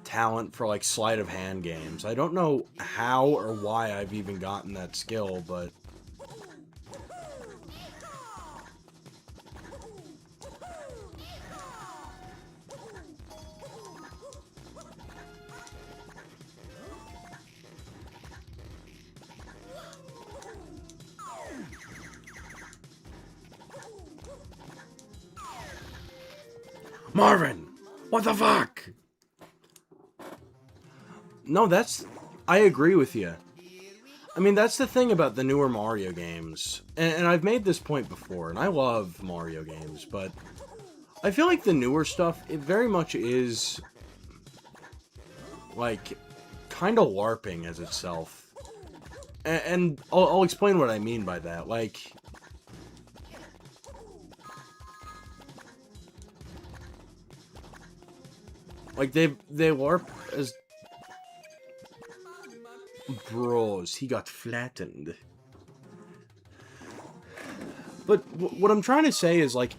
talent for, like, sleight of hand games. I don't know how or why I've even gotten that skill, but... Marvin! What the fuck? No, I agree with you. I mean, that's the thing about the newer Mario games. And I've made this point before, and I love Mario games, but I feel like the newer stuff, it very much is, like, kind of LARPing as itself. And I'll explain what I mean by that. Like, they LARP as... Bros, he got flattened. But what I'm trying to say is, like,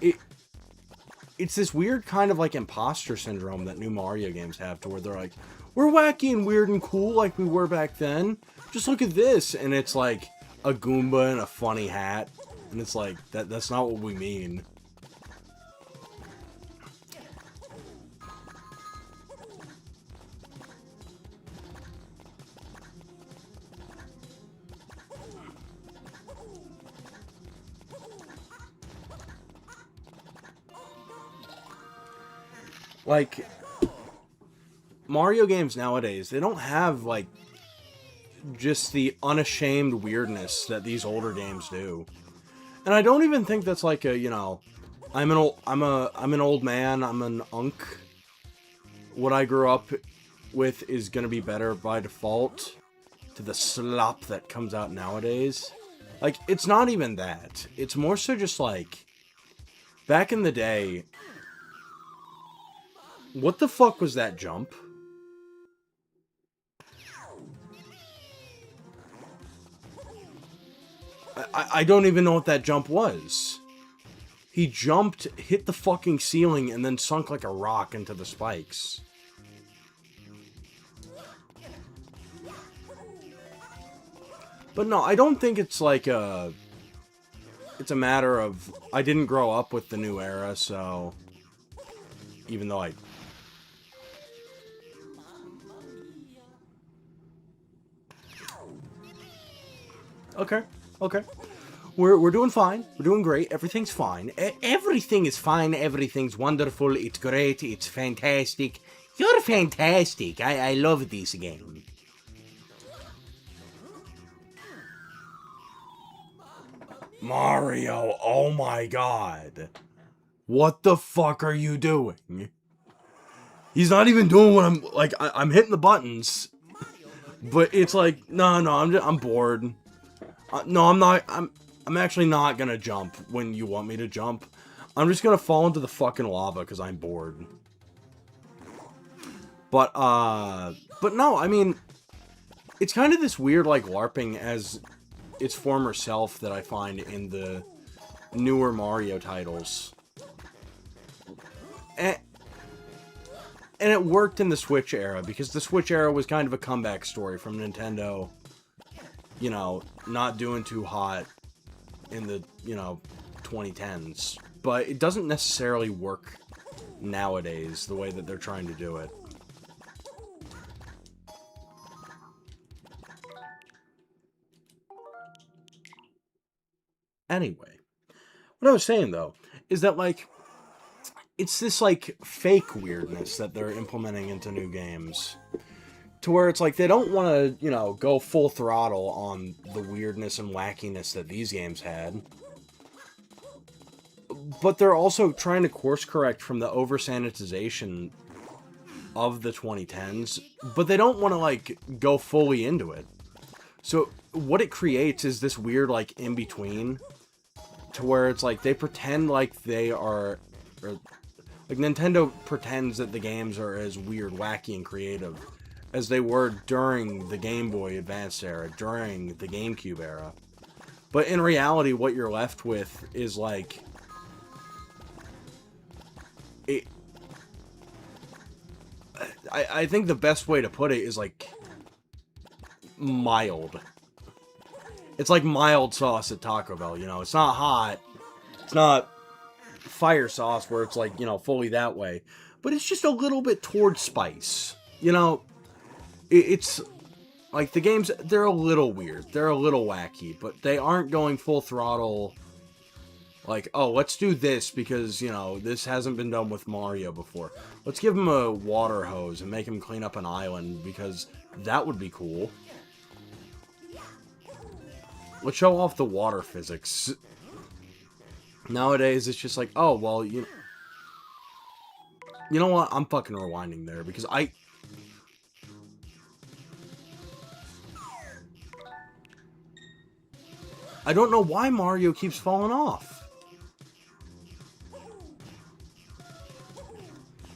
it's this weird kind of, like, imposter syndrome that new Mario games have, to where they're like, we're wacky and weird and cool like we were back then. Just look at this. And it's, like, a Goomba and a funny hat. And it's like, that's not what we mean. Like, Mario games nowadays, they don't have, like, just the unashamed weirdness that these older games do. And I don't even think that's like a, you know, I'm an old man, I'm an unk. What I grew up with is gonna be better by default to the slop that comes out nowadays. Like, it's not even that. It's more so just like, back in the day, what the fuck was that jump? I don't even know what that jump was. He jumped, hit the fucking ceiling, and then sunk like a rock into the spikes. But no, I don't think it's like a... It's a matter of, I didn't grow up with the new era, so... Even though I... Okay, okay. We're doing fine. We're doing great. Everything's fine. Everything is fine. Everything's wonderful. It's great. It's fantastic. You're fantastic. I love this game. Mario, oh my god. What the fuck are you doing? He's not even doing what I'm... Like, I'm hitting the buttons. But it's like, no, I'm bored. No, I'm not... I'm actually not gonna jump when you want me to jump. I'm just gonna fall into the fucking lava because I'm bored. But no, I mean... It's kind of this weird, like, LARPing as its former self that I find in the newer Mario titles. And it worked in the Switch era, because the Switch era was kind of a comeback story from Nintendo, you know, not doing too hot in the, you know, 2010s. But it doesn't necessarily work nowadays, the way that they're trying to do it. Anyway, what I was saying, though, is that, like, it's this, like, fake weirdness that they're implementing into new games. To where it's like, they don't want to, you know, go full throttle on the weirdness and wackiness that these games had. But they're also trying to course correct from the over-sanitization of the 2010s. But they don't want to, like, go fully into it. So, what it creates is this weird, like, in-between. To where it's like, they pretend like they are... Like, Nintendo pretends that the games are as weird, wacky, and creative as they were during the Game Boy Advance era, during the GameCube era. But in reality, what you're left with is, like... I think the best way to put it is, like... mild. It's like mild sauce at Taco Bell, you know? It's not hot. It's not fire sauce where it's like, you know, fully that way. But it's just a little bit towards spice. You know, it's like the games, they're a little weird. They're a little wacky, but they aren't going full throttle. Like, oh, let's do this because, you know, this hasn't been done with Mario before. Let's give him a water hose and make him clean up an island because that would be cool. Let's show off the water physics. Nowadays, it's just like, oh, well, you know what? I'm fucking rewinding there because I don't know why Mario keeps falling off.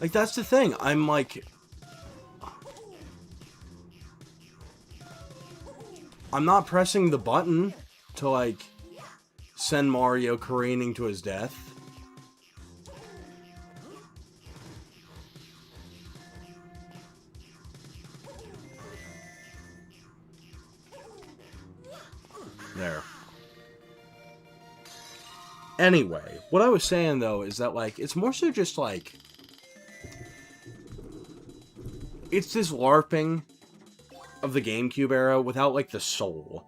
Like, that's the thing. I'm like, I'm not pressing the button to, like, send Mario careening to his death. There. Anyway, what I was saying, though, is that, like, it's more so just, like, it's this LARPing of the GameCube era without, like, the soul.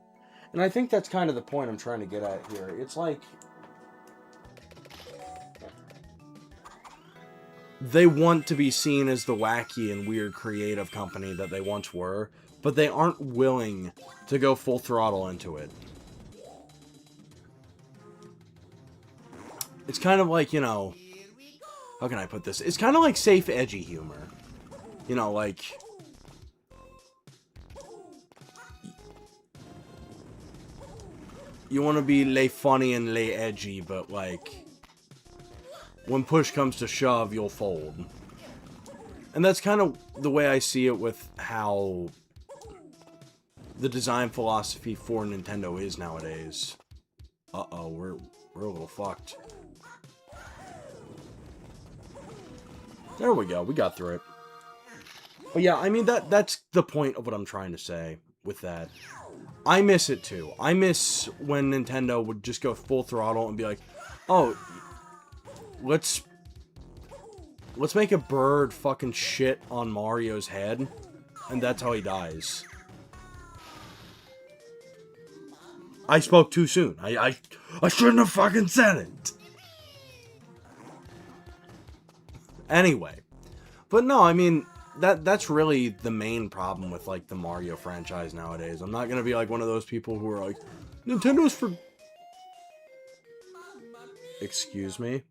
And I think that's kind of the point I'm trying to get at here. It's like, they want to be seen as the wacky and weird creative company that they once were, but they aren't willing to go full throttle into it. It's kind of like, you know, how can I put this? It's kind of like safe, edgy humor. You know, like, you want to be lay funny and lay edgy, but, like, when push comes to shove, you'll fold. And that's kind of the way I see it with how the design philosophy for Nintendo is nowadays. Uh-oh, we're a little fucked. There we go, we got through it. But yeah, I mean, that's the point of what I'm trying to say with that. I miss it too. I miss when Nintendo would just go full throttle and be like, oh, let's make a bird fucking shit on Mario's head, and that's how he dies. I spoke too soon. I shouldn't have fucking said it. Anyway. But no, I mean, that's really the main problem with, like, the Mario franchise nowadays. I'm not gonna be, like, one of those people who are like, Nintendo's for... Excuse me?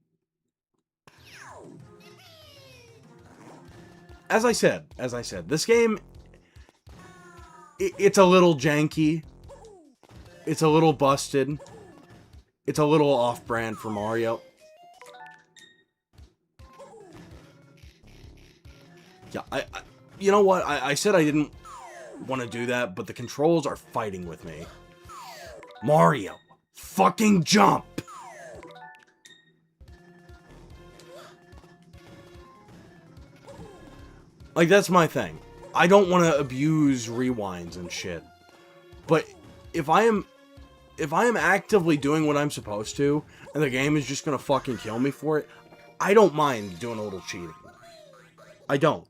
As I said, this game, it's a little janky. It's a little busted. It's a little off-brand for Mario. Yeah, you know what? I said I didn't want to do that, but the controls are fighting with me. Mario, fucking jump! Like, that's my thing. I don't want to abuse rewinds and shit. But if I am actively doing what I'm supposed to, and the game is just gonna fucking kill me for it, I don't mind doing a little cheating. I don't.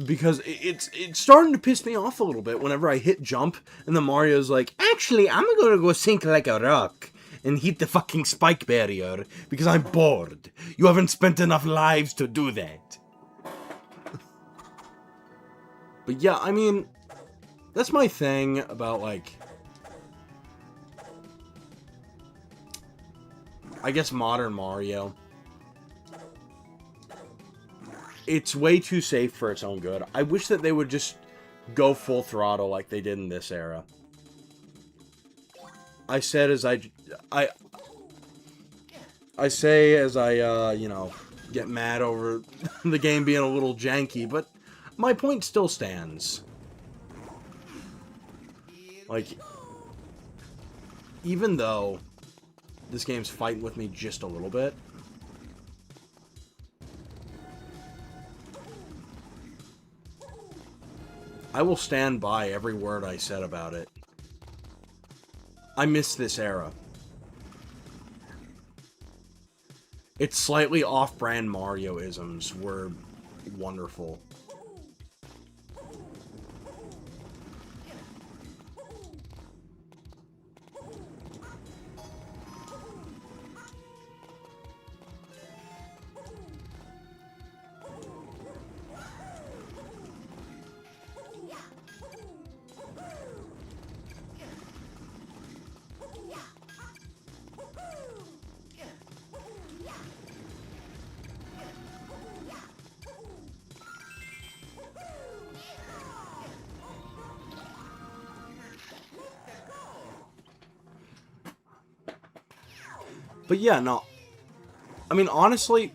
Because it's starting to piss me off a little bit whenever I hit jump, and the Mario's like, actually, I'm gonna go sink like a rock and hit the fucking spike barrier because I'm bored. You haven't spent enough lives to do that. But yeah, I mean, that's my thing about, like, I guess modern Mario. It's way too safe for its own good. I wish that they would just go full throttle like they did in this era. I said as I say as I, you know, get mad over the game being a little janky, but my point still stands. Like, even though this game's fighting with me just a little bit, I will stand by every word I said about it. I miss this era. Its slightly off-brand Mario-isms were wonderful. But yeah, no. I mean, honestly,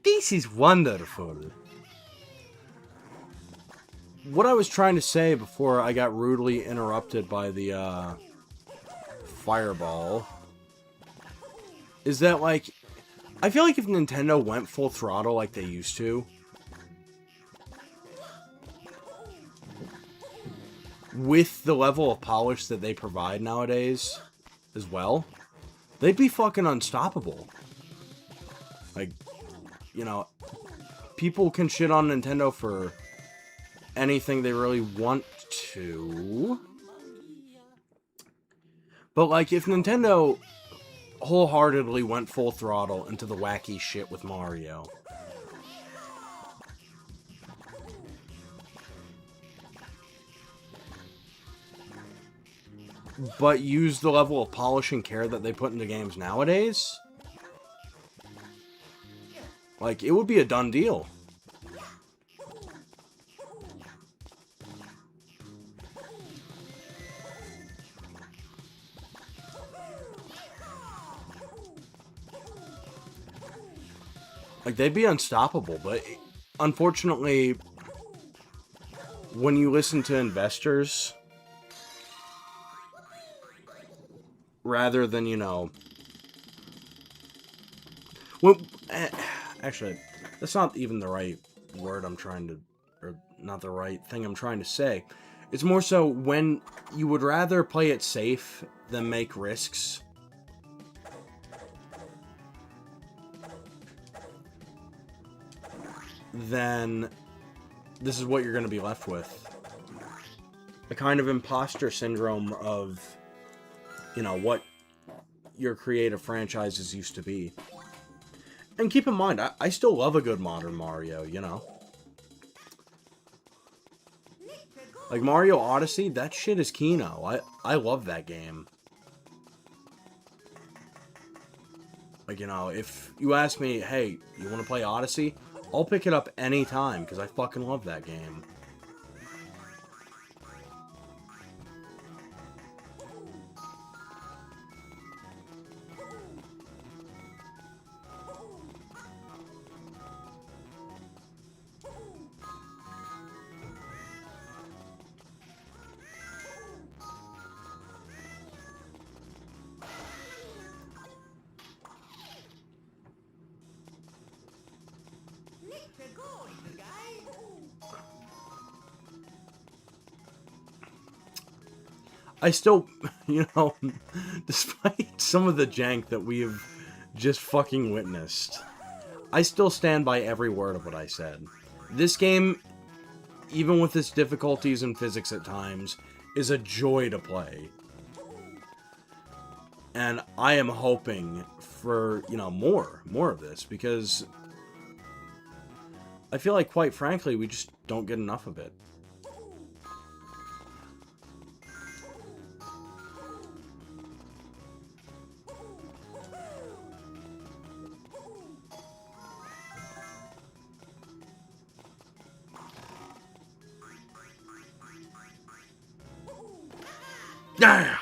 this is wonderful. What I was trying to say before I got rudely interrupted by the fireball is that, like, I feel like if Nintendo went full throttle like they used to, with the level of polish that they provide nowadays as well, they'd be fucking unstoppable. Like, you know, people can shit on Nintendo for anything they really want to. But, like, if Nintendo wholeheartedly went full throttle into the wacky shit with Mario, but use the level of polish and care that they put into games nowadays, like, it would be a done deal. Like, they'd be unstoppable, but unfortunately, when you listen to investors, rather than, you know... Well, actually, that's not even the right word I'm trying to... Or not the right thing I'm trying to say. It's more so when you would rather play it safe than make risks. Then this is what you're going to be left with. A kind of imposter syndrome of, you know, what your creative franchises used to be. And keep in mind, I still love a good modern Mario, you know? Like, Mario Odyssey, that shit is Kino. I love that game. Like, you know, if you ask me, hey, you want to play Odyssey? I'll pick it up anytime, because I fucking love that game. I still, you know, despite some of the jank that we have just fucking witnessed, I still stand by every word of what I said. This game, even with its difficulties and physics at times, is a joy to play. And I am hoping for, you know, more of this, because I feel like, quite frankly, we just don't get enough of it. Yeah!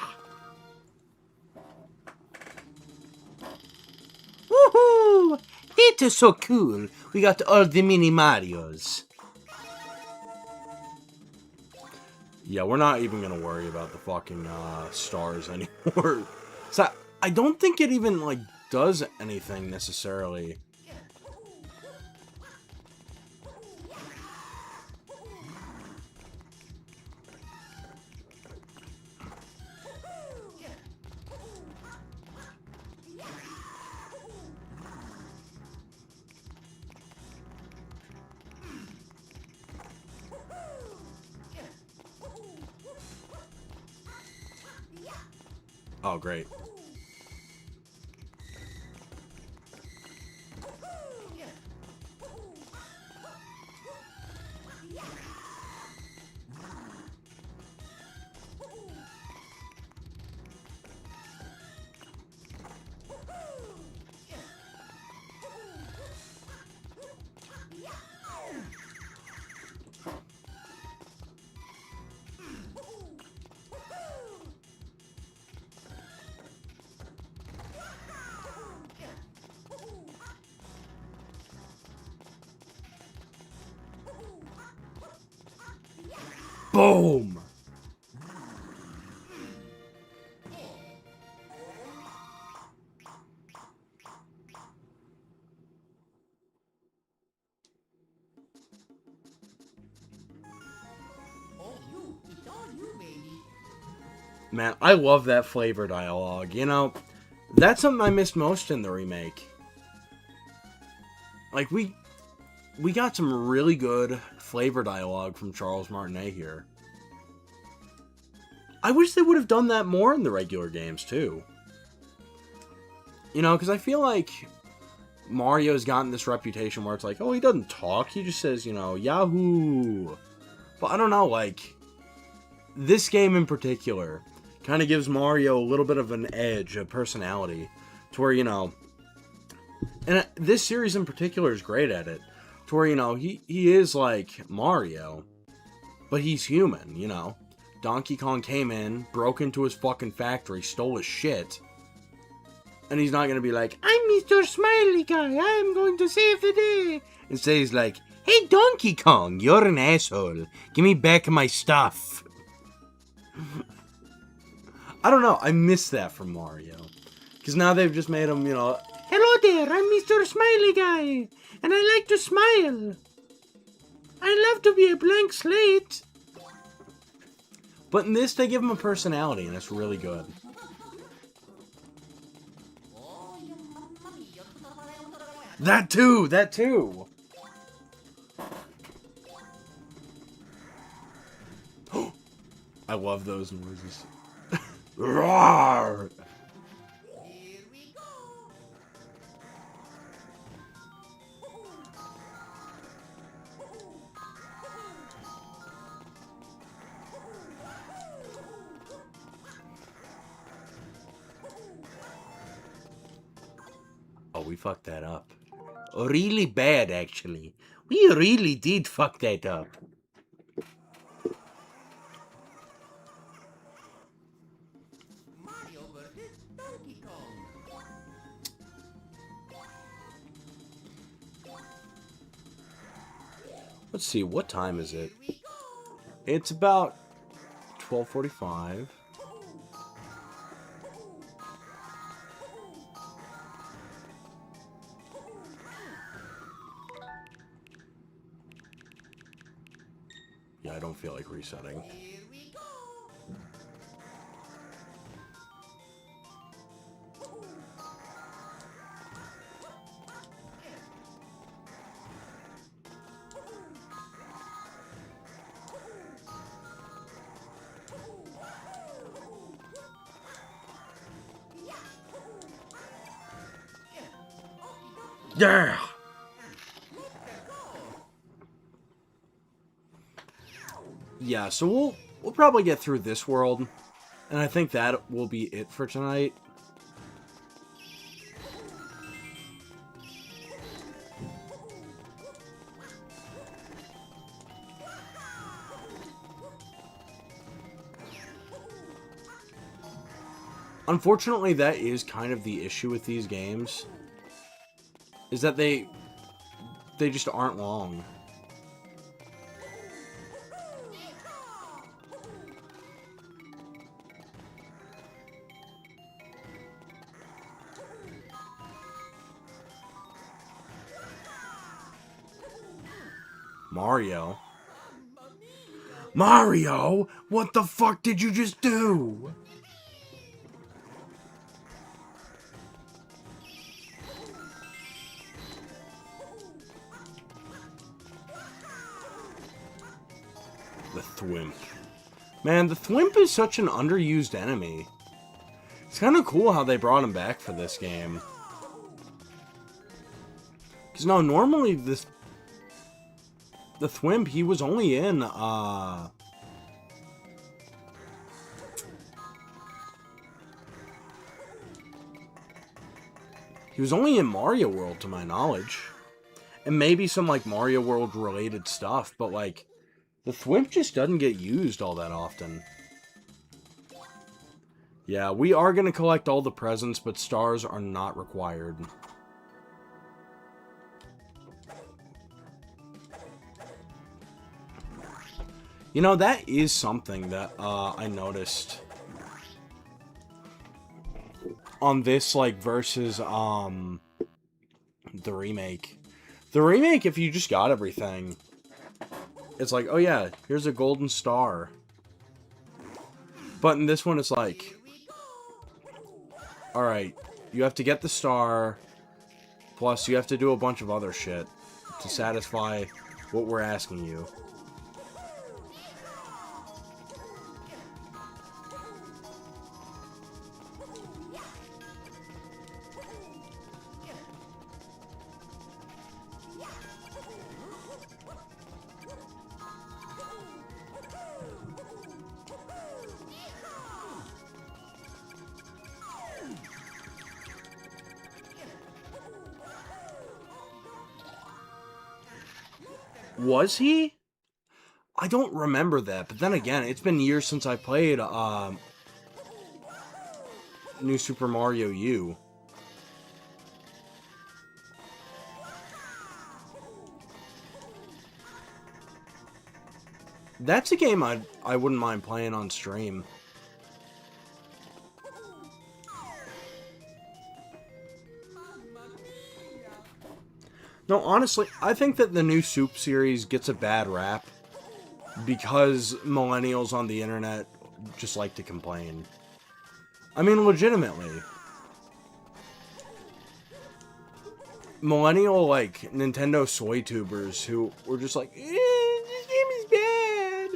Woohoo! It is so cool. We got all the mini Marios. Yeah, we're not even gonna worry about the fucking stars anymore. So I don't think it even, like, does anything necessarily. Oh, great. Boom! All you. It's all you, baby. Man, I love that flavor dialogue. You know, that's something I missed most in the remake. Like, we got some really good flavor dialogue from Charles Martinet here. I wish they would have done that more in the regular games, too. You know, because I feel like Mario's gotten this reputation where it's like, oh, he doesn't talk. He just says, you know, Yahoo! But I don't know, like, this game in particular kind of gives Mario a little bit of an edge, a personality, to where, you know, and this series in particular is great at it, to where, you know, he is like Mario, but he's human, you know. Donkey Kong came in, broke into his fucking factory, stole his shit, and he's not gonna be like, I'm Mr. Smiley Guy, I'm going to save the day. Instead, he's like, hey, Donkey Kong, you're an asshole. Give me back my stuff. I don't know, I miss that from Mario. Because now they've just made him, you know, hello there, I'm Mr. Smiley Guy, and I like to smile. I love to be a blank slate. But in this, they give him a personality, and it's really good. That too! That too! I love those noises. Roar! Here we go. Oh, we fucked that up. Really bad, actually. We really did fuck that up. Mario versus Donkey Kong. Let's see, what time is it? Here we go. It's about 12:45. Yeah, I don't feel like resetting. Here we go. Yeah! Yeah, so we'll probably get through this world, and I think that will be it for tonight. Unfortunately, that is kind of the issue with these games, is that they just aren't long. Mario? Mario? What the fuck did you just do? The Thwimp. Man, the Thwimp is such an underused enemy. It's kind of cool how they brought him back for this game. Because no, normally the Thwimp, he was only in, he was only in Mario World, to my knowledge. And maybe some, like, Mario World-related stuff, but, like, the Thwimp just doesn't get used all that often. Yeah, we are going to collect all the presents, but stars are not required. You know, that is something that I noticed on this, like, versus the remake. The remake, if you just got everything, it's like, oh yeah, here's a golden star. But in this one, it's like, alright, you have to get the star, plus you have to do a bunch of other shit to satisfy what we're asking you. Was he? I don't remember that, but then again, it's been years since I played New Super Mario U. That's a game I wouldn't mind playing on stream. No, honestly, I think that the new Soup series gets a bad rap because millennials on the internet just like to complain. I mean, legitimately. Millennial, like, Nintendo soy tubers who were just like, this game is bad.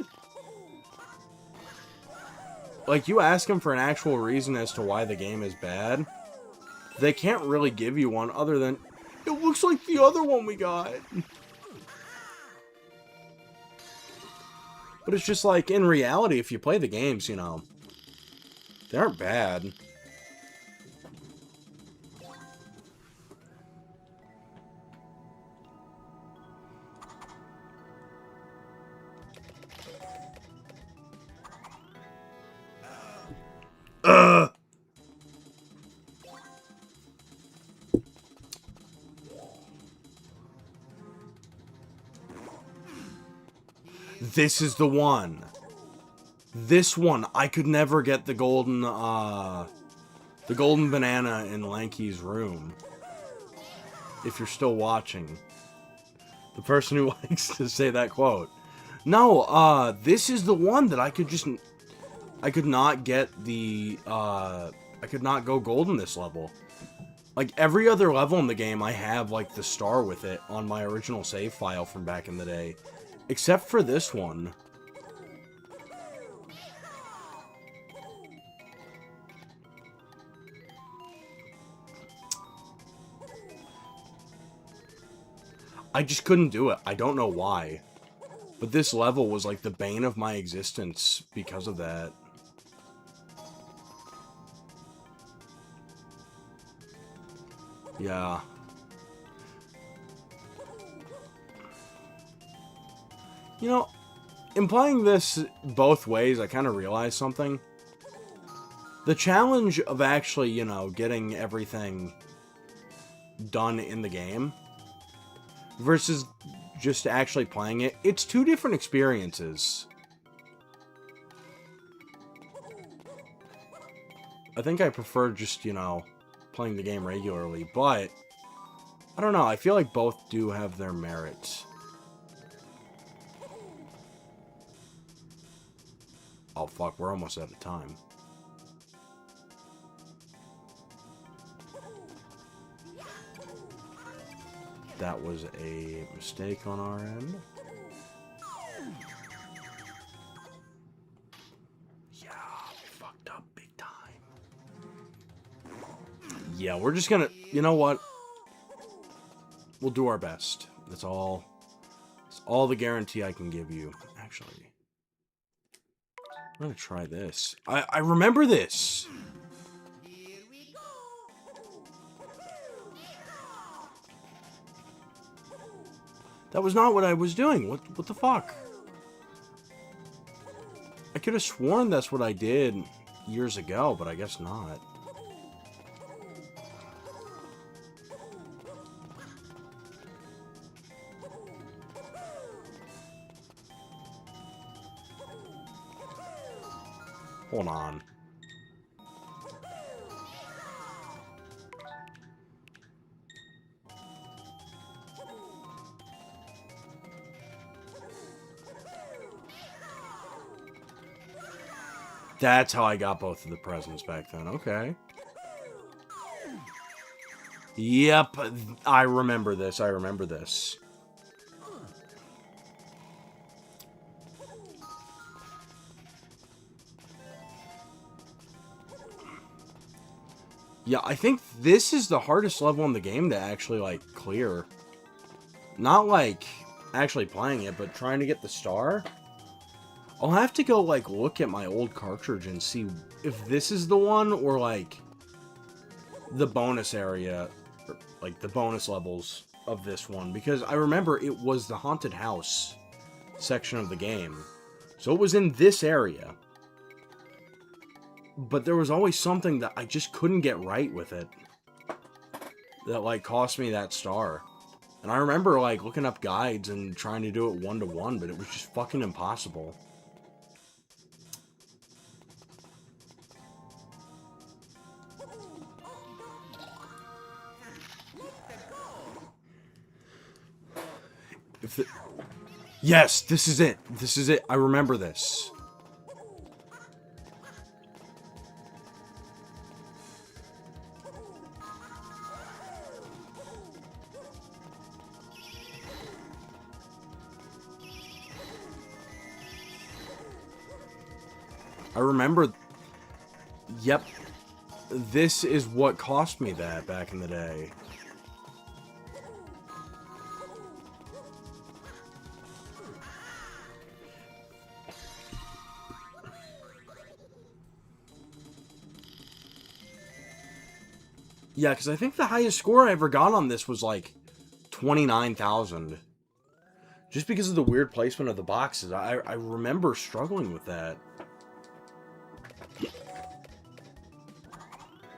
Like, you ask them for an actual reason as to why the game is bad, they can't really give you one other than, it looks like the other one we got. But it's just like, in reality, if you play the games, you know, they aren't bad. This is the one. This one, I could never get the golden banana in Lanky's room. If you're still watching. The person who likes to say that quote. No, this is the one that I could not get the, I could not go gold in this level. Like, every other level in the game, I have, like, the star with it on my original save file from back in the day. Except for this one. I just couldn't do it. I don't know why. But this level was like the bane of my existence because of that. Yeah. You know, in playing this both ways, I kind of realized something. The challenge of actually, you know, getting everything done in the game versus just actually playing it, it's two different experiences. I think I prefer just, you know, playing the game regularly, but I don't know, I feel like both do have their merits. Oh fuck, we're almost out of time. That was a mistake on our end. Yeah, we fucked up big time. Yeah, we're just gonna... You know what? We'll do our best. That's all. That's all the guarantee I can give you. Actually, I'm gonna try this. I remember this. Here we go. That was not what I was doing. What the fuck? I could have sworn that's what I did years ago, but I guess not. Hold on. That's how I got both of the presents back then. Okay. Yep, I remember this. I remember this. Yeah, I think this is the hardest level in the game to actually, like, clear. Not, like, actually playing it, but trying to get the star. I'll have to go, like, look at my old cartridge and see if this is the one or, like, the bonus area, or, like, the bonus levels of this one. Because I remember it was the haunted house section of the game. So it was in this area. But there was always something that I just couldn't get right with it. That, like, cost me that star. And I remember, like, looking up guides and trying to do it one-to-one, but it was just fucking impossible. Yes, this is it. This is it. I remember this. I remember... Yep. This is what cost me that back in the day. Yeah, because I think the highest score I ever got on this was like 29,000. Just because of the weird placement of the boxes. I remember struggling with that.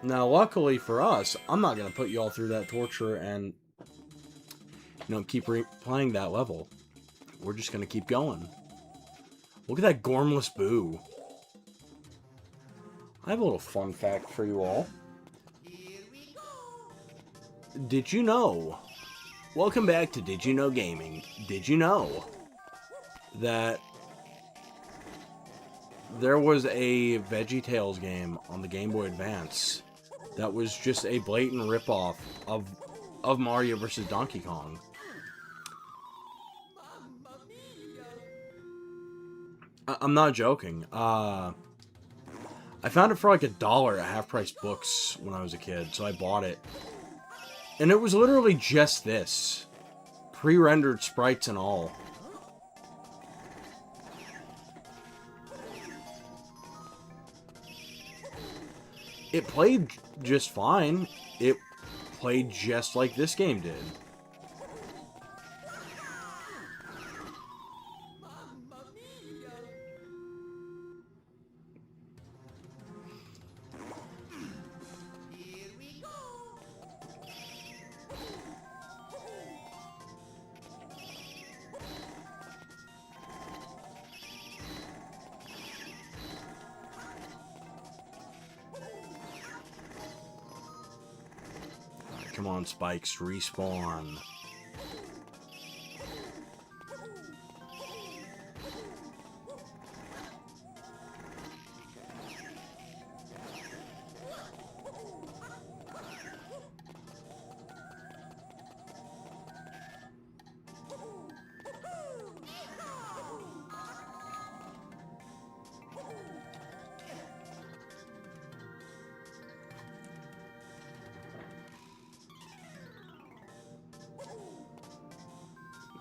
Now, luckily for us, I'm not going to put you all through that torture and, you know, keep replaying that level. We're just going to keep going. Look at that gormless boo. I have a little fun fact for you all. Did you know? Welcome back to Did You Know Gaming. Did you know that there was a VeggieTales game on the Game Boy Advance that was just a blatant ripoff of Mario vs. Donkey Kong? I'm not joking. I found it for like $1 at half-price books when I was a kid, so I bought it. And it was literally just this. Pre-rendered sprites and all. It played just fine. It played just like this game did. Come on, Spikes, respawn.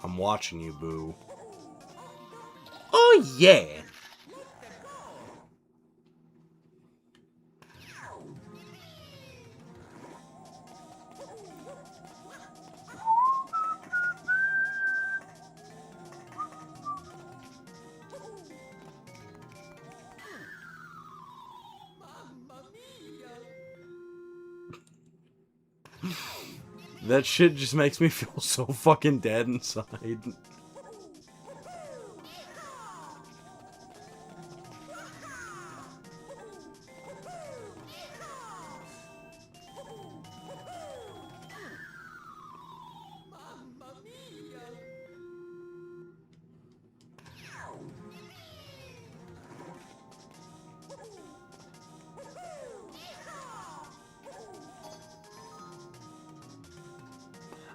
I'm watching you, boo. Oh, yeah! That shit just makes me feel so fucking dead inside.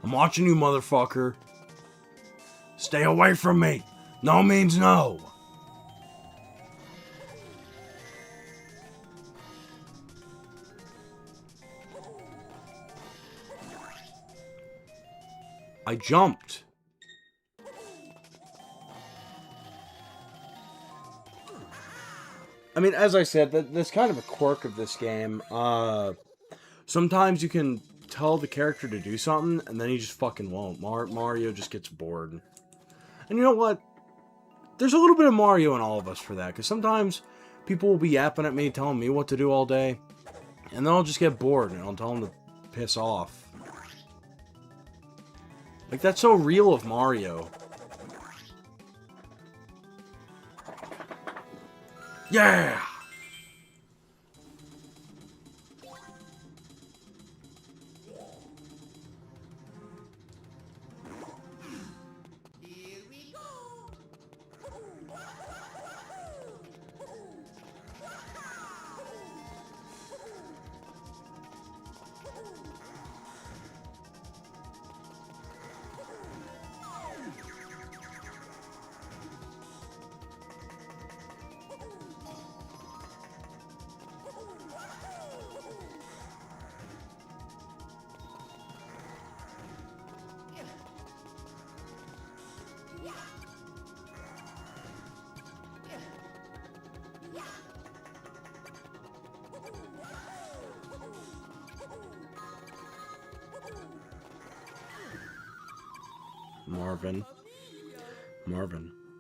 I'm watching you, motherfucker. Stay away from me. No means no. I jumped. I mean, as I said, that's kind of a quirk of this game. Sometimes you can tell the character to do something, and then he just fucking won't. Mario just gets bored. And you know what? There's a little bit of Mario in all of us for that, because sometimes people will be yapping at me, telling me what to do all day, and then I'll just get bored, and I'll tell them to piss off. Like, that's so real of Mario. Yeah! Here we go.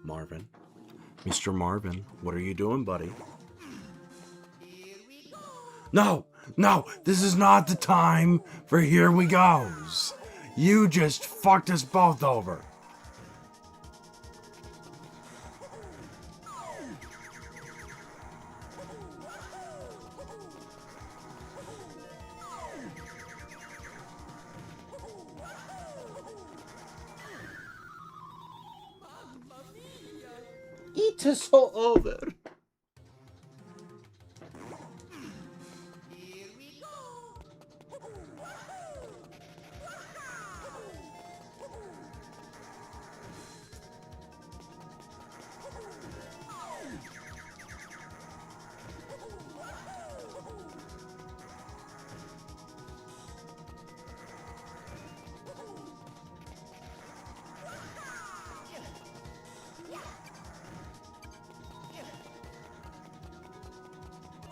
Marvin. Mr. Marvin, what are you doing, buddy? Here we go. No, this is not the time for here we goes. You just fucked us both over. It is all over. Here we go.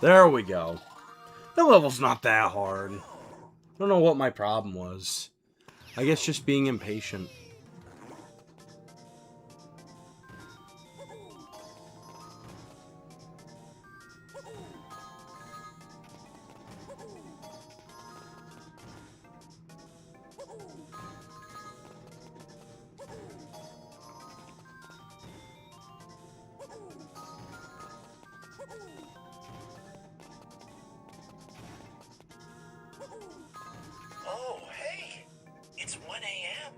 There we go. The level's not that hard. I don't know what my problem was. I guess just being impatient. Oh, hey! It's 1 a.m.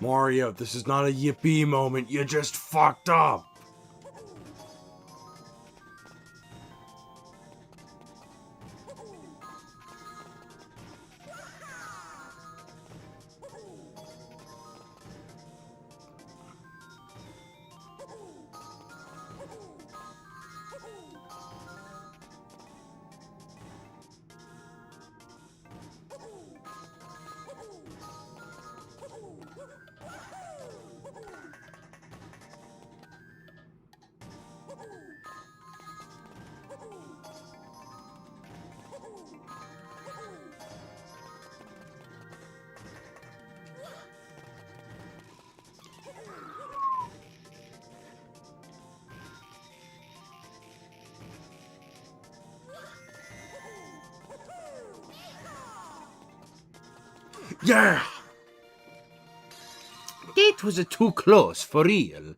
Mario, this is not a yippee moment. You just fucked up. Yeah! That was a too close, for real.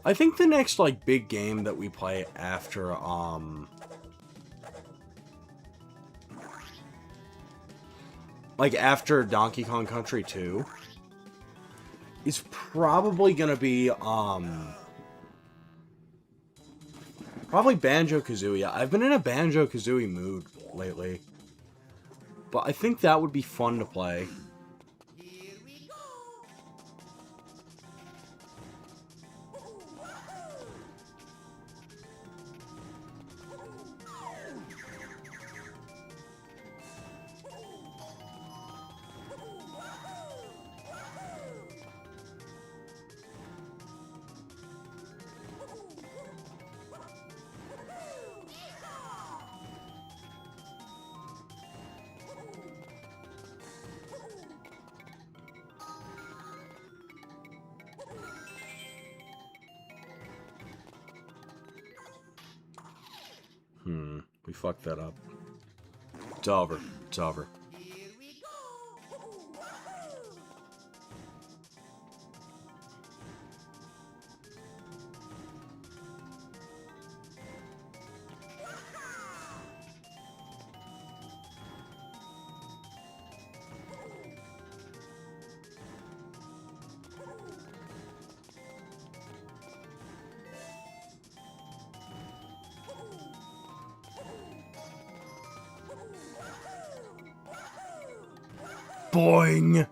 I think the next, like, big game that we play after, like, after Donkey Kong Country 2 is probably gonna be, probably Banjo-Kazooie. I've been in a Banjo-Kazooie mood lately. But I think that would be fun to play. Here we go. We fucked that up. It's over. It's over. Here we go. Boing!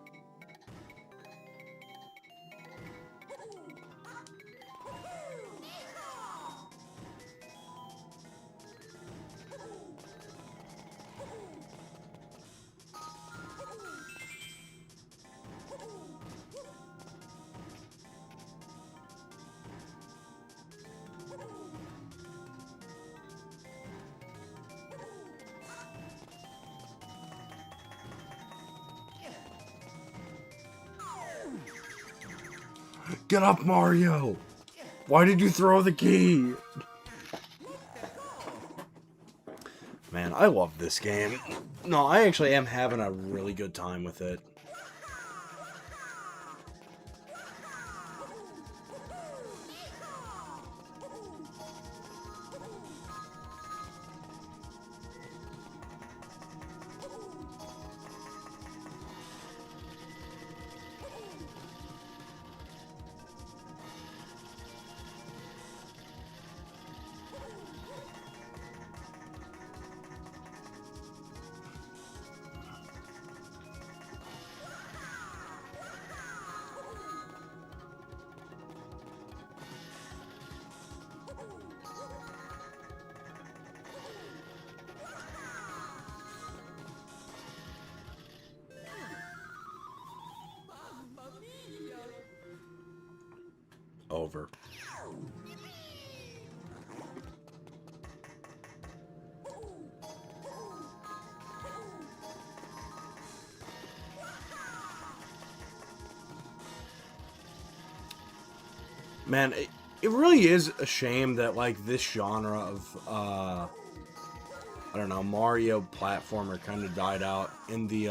Get up, Mario! Why did you throw the key? Man, I love this game. No, I actually am having a really good time with it. Mamma mia. Over. Man, it really is a shame that, like, this genre of, I don't know, Mario platformer kind of died out in the,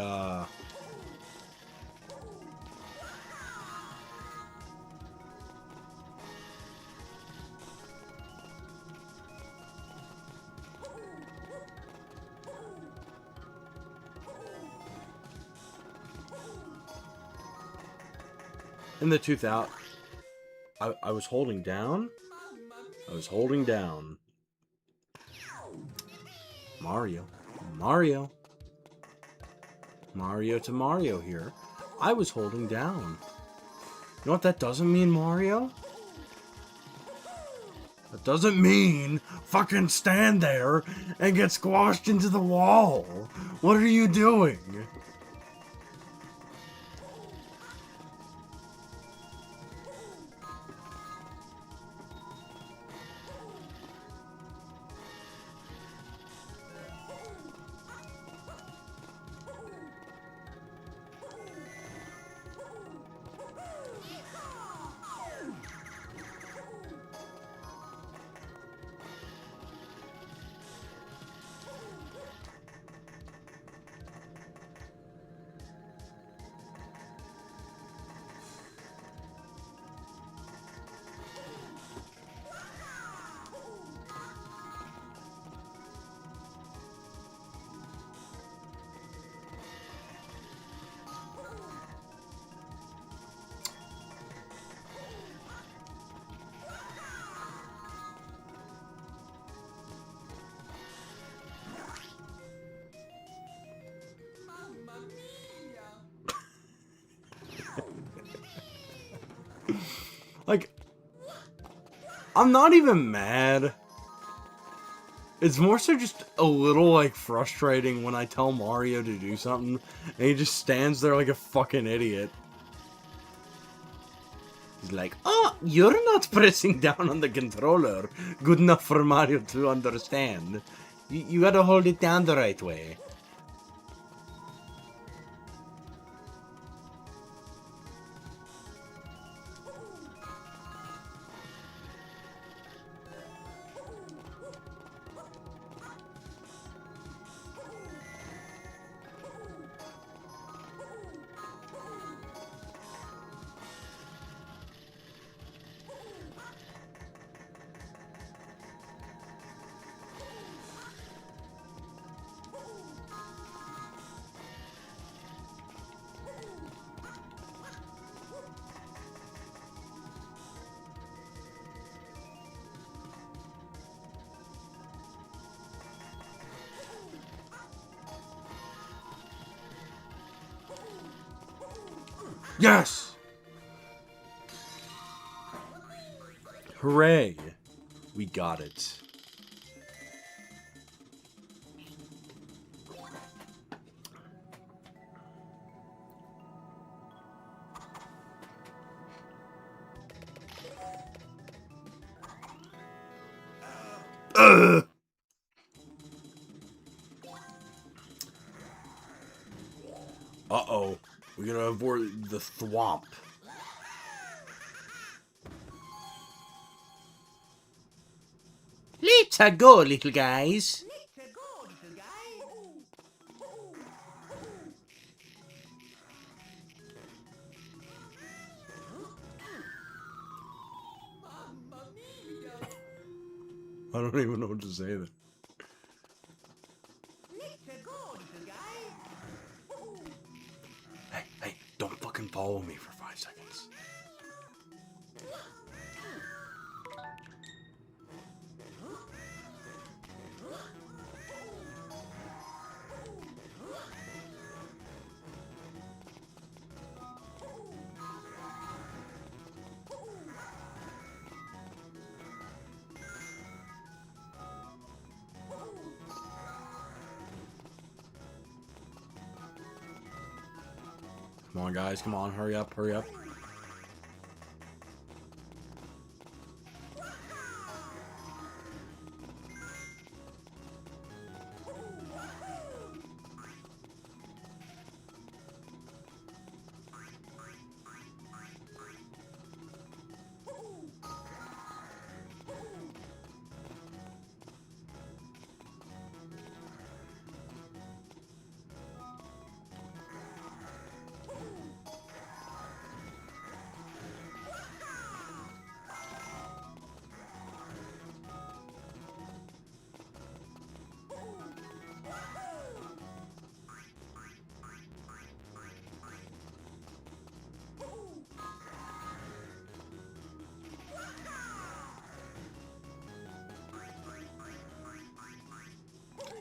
in the 2000. I was holding down? I was holding down. Mario. Mario. Mario to Mario here. I was holding down. You know what that doesn't mean, Mario? That doesn't mean fucking stand there and get squashed into the wall. What are you doing? Like, I'm not even mad. It's more so just a little, like, frustrating when I tell Mario to do something, and he just stands there like a fucking idiot. He's like, oh, you're not pressing down on the controller good enough for Mario to understand. You gotta hold it down the right way. Yes! Hooray! We got it. Uh-oh. We're gonna avoid the thwomp. Let's go, little guys. Let's go, little guy. Mamma mia. I don't even know what to say there. Let's go, little guy. Hey, don't fucking follow me for 5 seconds. Come on, guys. Come on. Hurry up. Hurry up.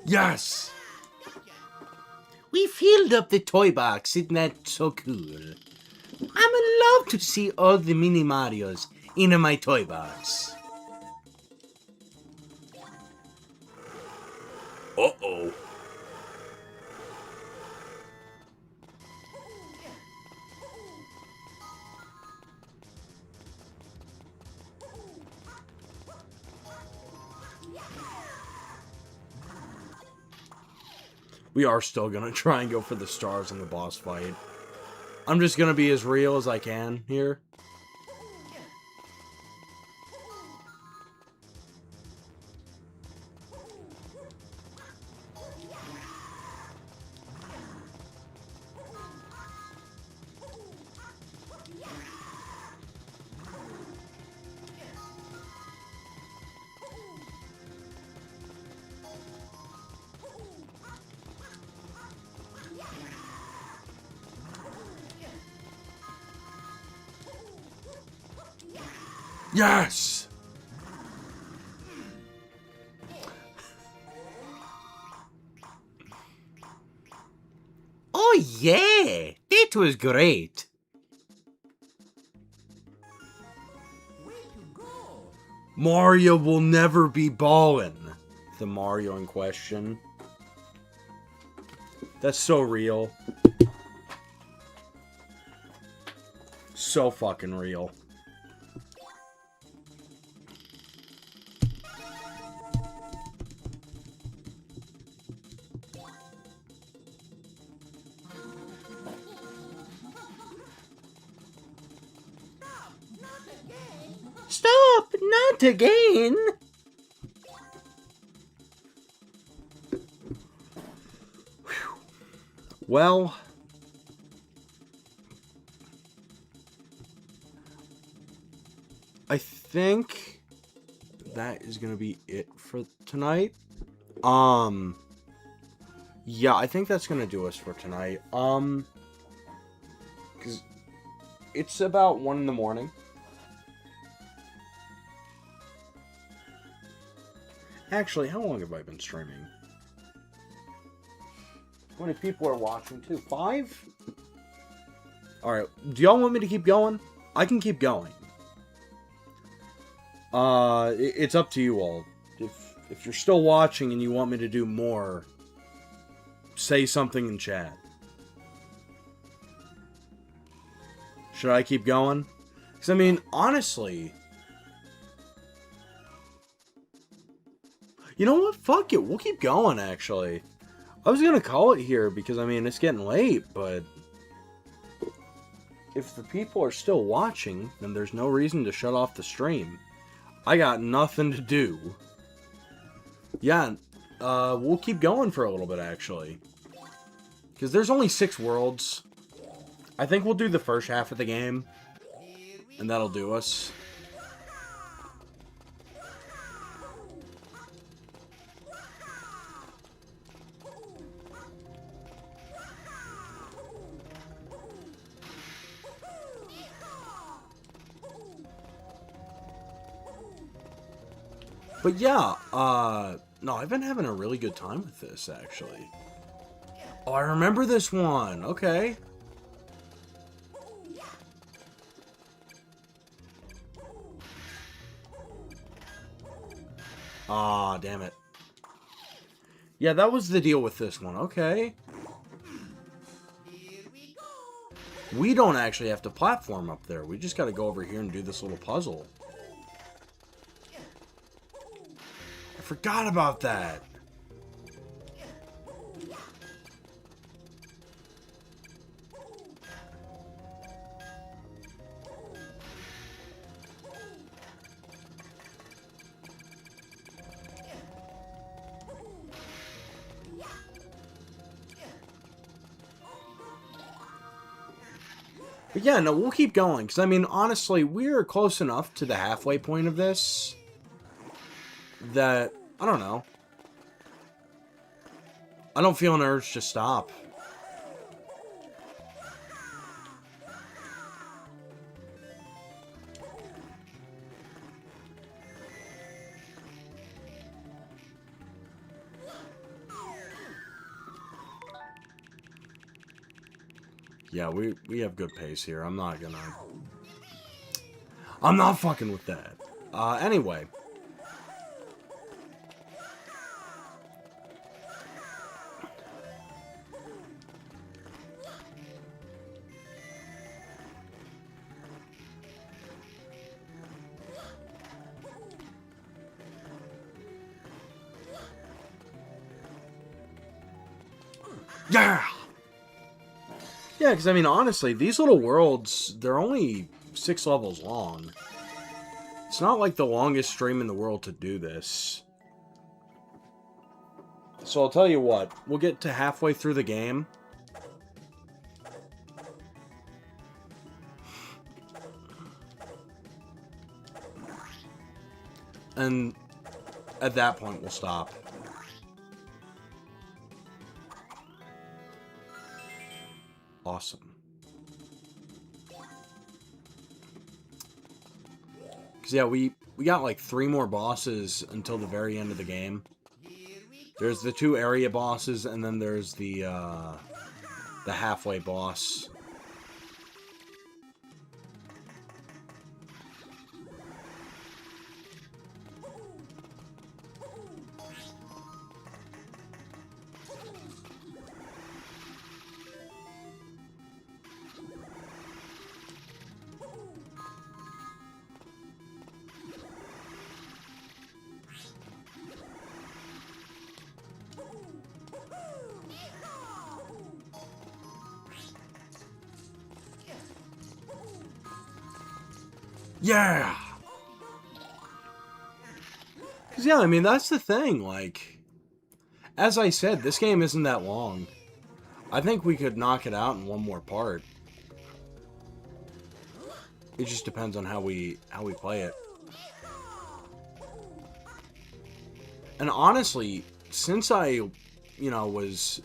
Yes! We filled up the toy box. Isn't that so cool? I would love to see all the mini Marios in my toy box. Uh-oh. We are still gonna try and go for the stars in the boss fight. I'm just gonna be as real as I can here. Yes! Oh yeah! It was great! Mario will never be ballin'. The Mario in question. That's so real. So fucking real. Stop! Not again! Whew. Well... I think that is gonna be it for tonight. Yeah, I think that's gonna do us for tonight. Because it's about 1 in the morning. Actually, how long have I been streaming? How many people are watching too? 5? Alright, do y'all want me to keep going? I can keep going. It's up to you all. If you're still watching and you want me to do more, say something in chat. Should I keep going? Because, I mean, honestly... You know what? Fuck it. We'll keep going, actually. I was going to call it here because, I mean, it's getting late, but... If the people are still watching, then there's no reason to shut off the stream. I got nothing to do. Yeah, we'll keep going for a little bit, actually. Because there's only 6 worlds. I think we'll do the first half of the game. And that'll do us. But yeah, no, I've been having a really good time with this, actually. Oh, I remember this one. Okay. Ah, damn it. Yeah, that was the deal with this one. Okay. We don't actually have to platform up there. We just got to go over here and do this little puzzle. I forgot about that. But yeah, no, we'll keep going. Because, I mean, honestly, we're close enough to the halfway point of this that, I don't know. I don't feel an urge to stop. Yeah, we have good pace here. I'm not fucking with that. Anyway. Yeah! Yeah, because, I mean, honestly, these little worlds, they're only 6 levels long. It's not like the longest stream in the world to do this. So I'll tell you what, we'll get to halfway through the game. And at that point, we'll stop. Awesome. Because, yeah, we got like 3 more bosses until the very end of the game. There's the 2 area bosses, and then there's the halfway boss. Yeah! Because, yeah, I mean, that's the thing. Like, as I said, this game isn't that long. I think we could knock it out in one more part. It just depends on how we play it. And honestly, since I, you know, was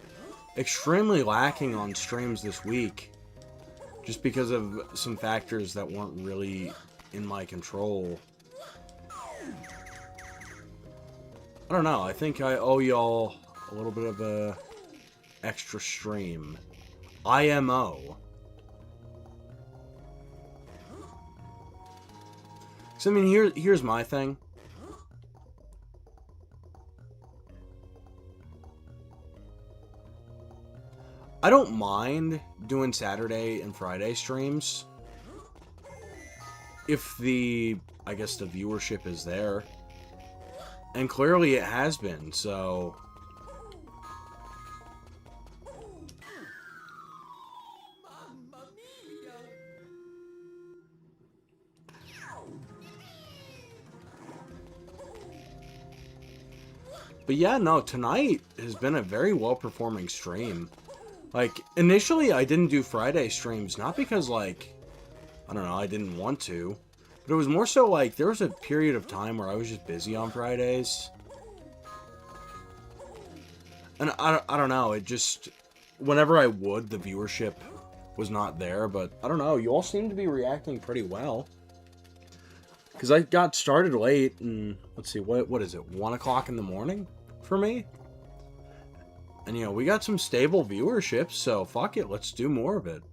extremely lacking on streams this week, just because of some factors that weren't really in my control, I don't know, I think I owe y'all a little bit of a extra stream. IMO. So, I mean, here's my thing. I don't mind doing Saturday and Friday streams if I guess the viewership is there. And clearly it has been, so... Mamma mia! But yeah, no, tonight has been a very well-performing stream. Like, initially I didn't do Friday streams, not because, like, I don't know, I didn't want to. But it was more so, like, there was a period of time where I was just busy on Fridays. And I don't know, it just... Whenever I would, the viewership was not there. But, I don't know, you all seem to be reacting pretty well. Because I got started late, and... Let's see, what is it? 1 o'clock in the morning for me? And, you know, we got some stable viewership, so fuck it, let's do more of it.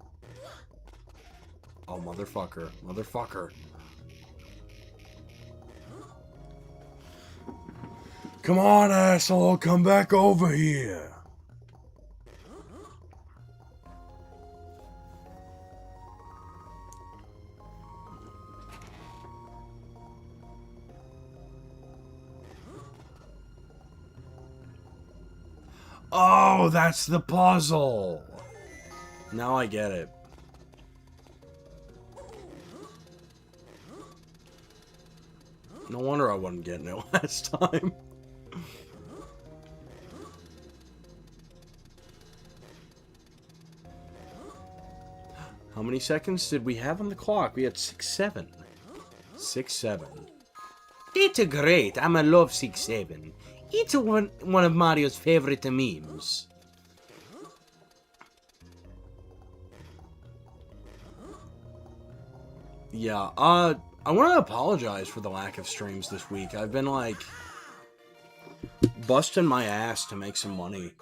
Oh, motherfucker. Motherfucker. Come on, asshole, come back over here. Oh, that's the puzzle. Now I get it. No wonder I wasn't getting it last time. How many seconds did we have on the clock? We had 6-7. 6-7. It's great. I'm a love 6-7. It's one of Mario's favorite memes. Yeah, I want to apologize for the lack of streams this week. I've been, like, busting my ass to make some money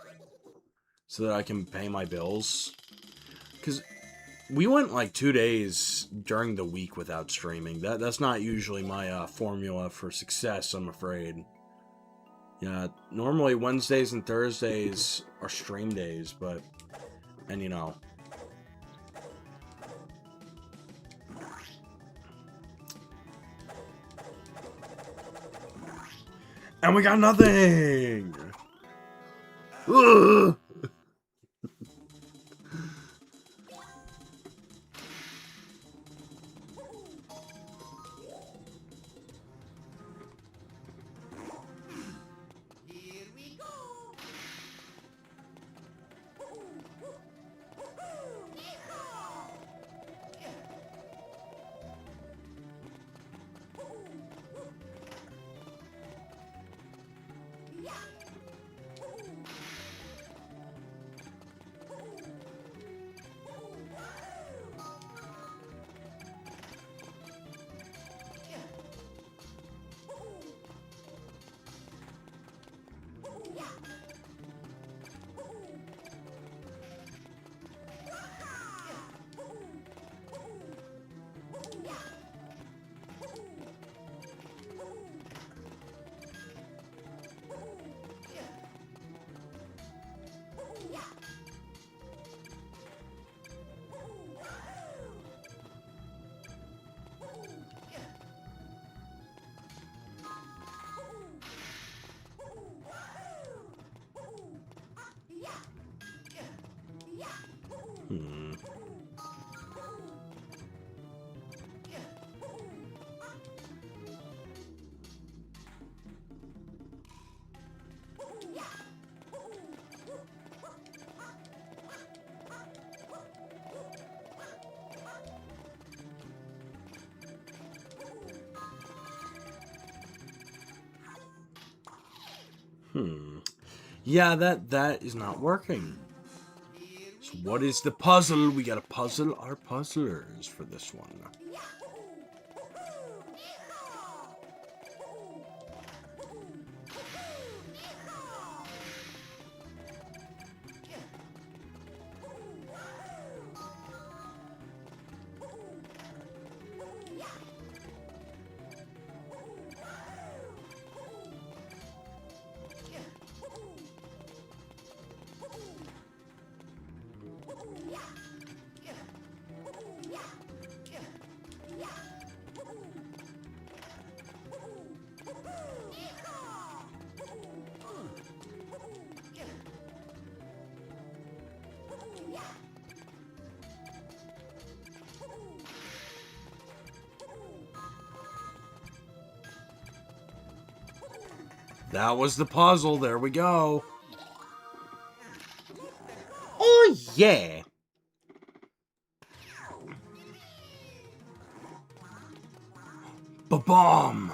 so that I can pay my bills. Because we went, like, 2 days during the week without streaming. That's not usually my formula for success, I'm afraid. Yeah, normally Wednesdays and Thursdays are stream days, but... And, you know... And we got nothing! Ugh! Here we go! Yeah, that is not working. So what is the puzzle? We gotta puzzle our puzzlers for this one. That was the puzzle. There we go. Oh, yeah. Ba-bomb.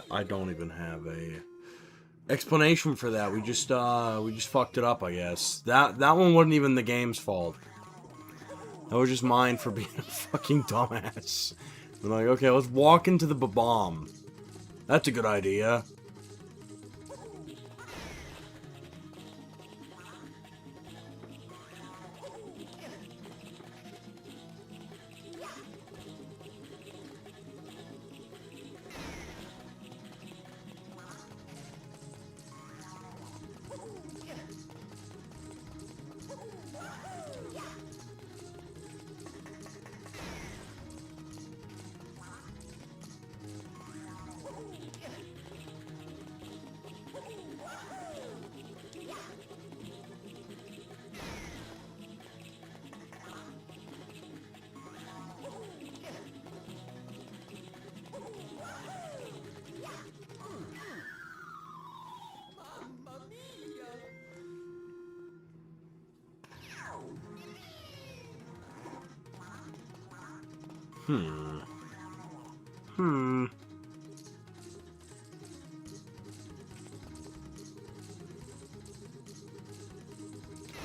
I don't even have a explanation for that. We just fucked it up, I guess. That one wasn't even the game's fault. That was just mine for being a fucking dumbass. We're like, okay, let's walk into the bomb. That's a good idea.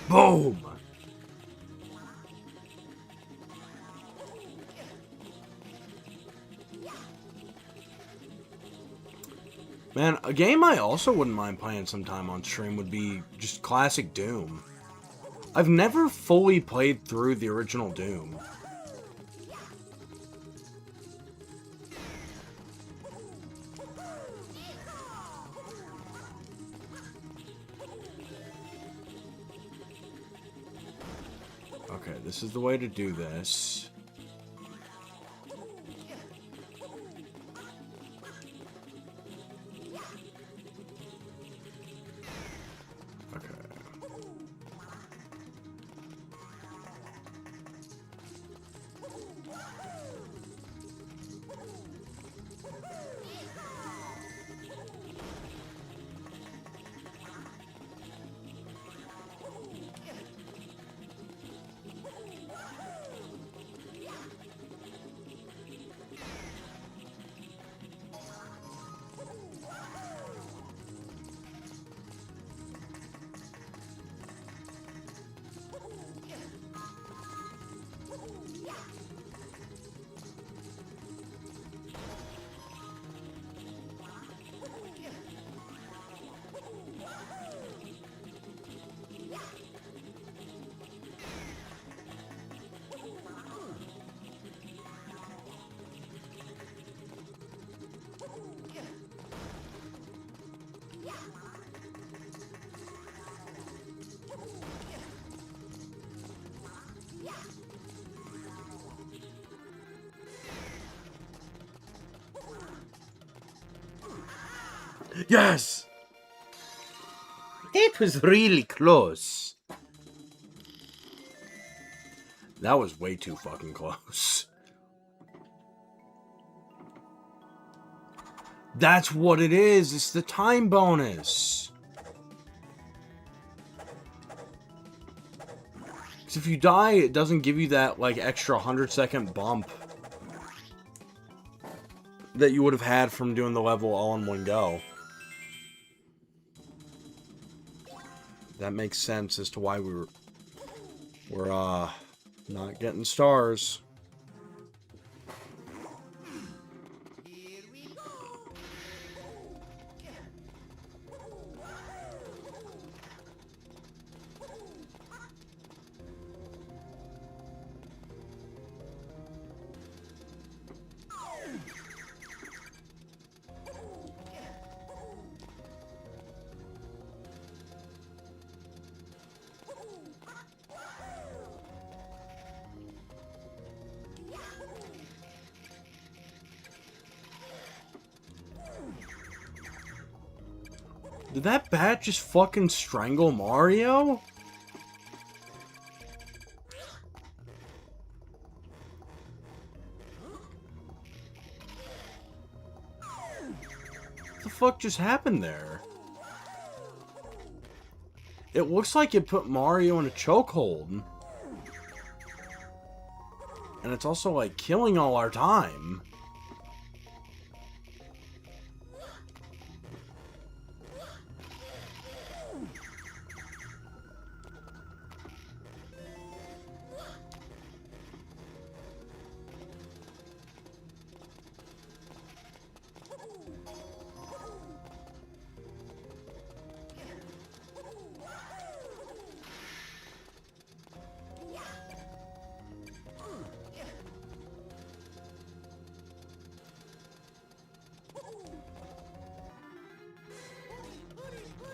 Boom! Man, a game I also wouldn't mind playing sometime on stream would be just classic Doom. I've never fully played through the original Doom. Okay, this is the way to do this. Okay. Yes! that was really close. That was way too fucking close. That's what it is. It's the time bonus. Because if you die, it doesn't give you that, like, extra 100-second bump that you would have had from doing the level all in one go. That makes sense as to why we're not getting stars. Here we go. Did that bat just fucking strangle Mario? What the fuck just happened there? It looks like it put Mario in a chokehold. And it's also like killing all our time.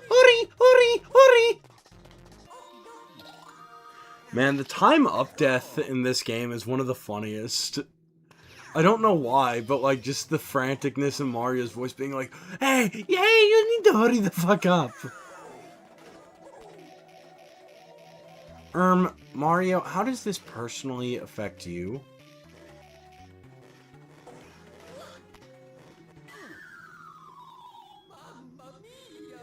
Hurry, hurry, hurry! Man, the time up death in this game is one of the funniest. I don't know why, but like just the franticness in Mario's voice being like, hey, you need to hurry the fuck up. Mario, how does this personally affect you? Mamma mia.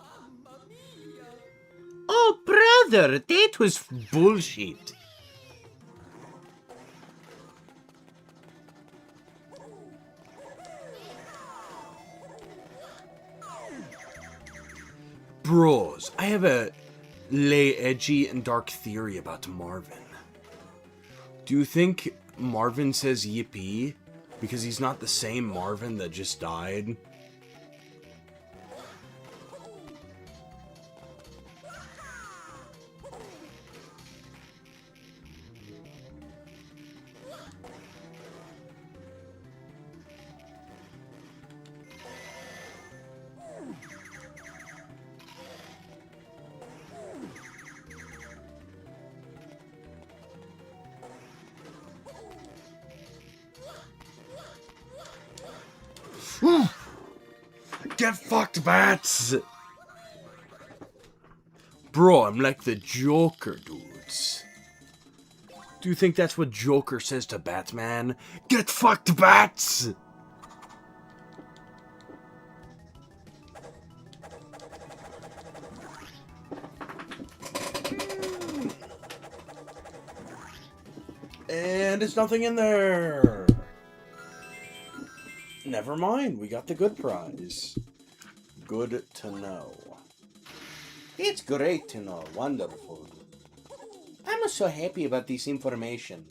Mamma mia. Oh, brother, that was bullshit. Bros, I have a lay edgy and dark theory about Marvin. Do you think Marvin says yippee because he's not the same Marvin that just died? Get fucked, bats! Bro, I'm like the Joker, dudes. Do you think that's what Joker says to Batman? Get fucked, bats! And there's nothing in there. Never mind, we got the good prize. Good to know. It's great to know. Wonderful. I'm so happy about this information.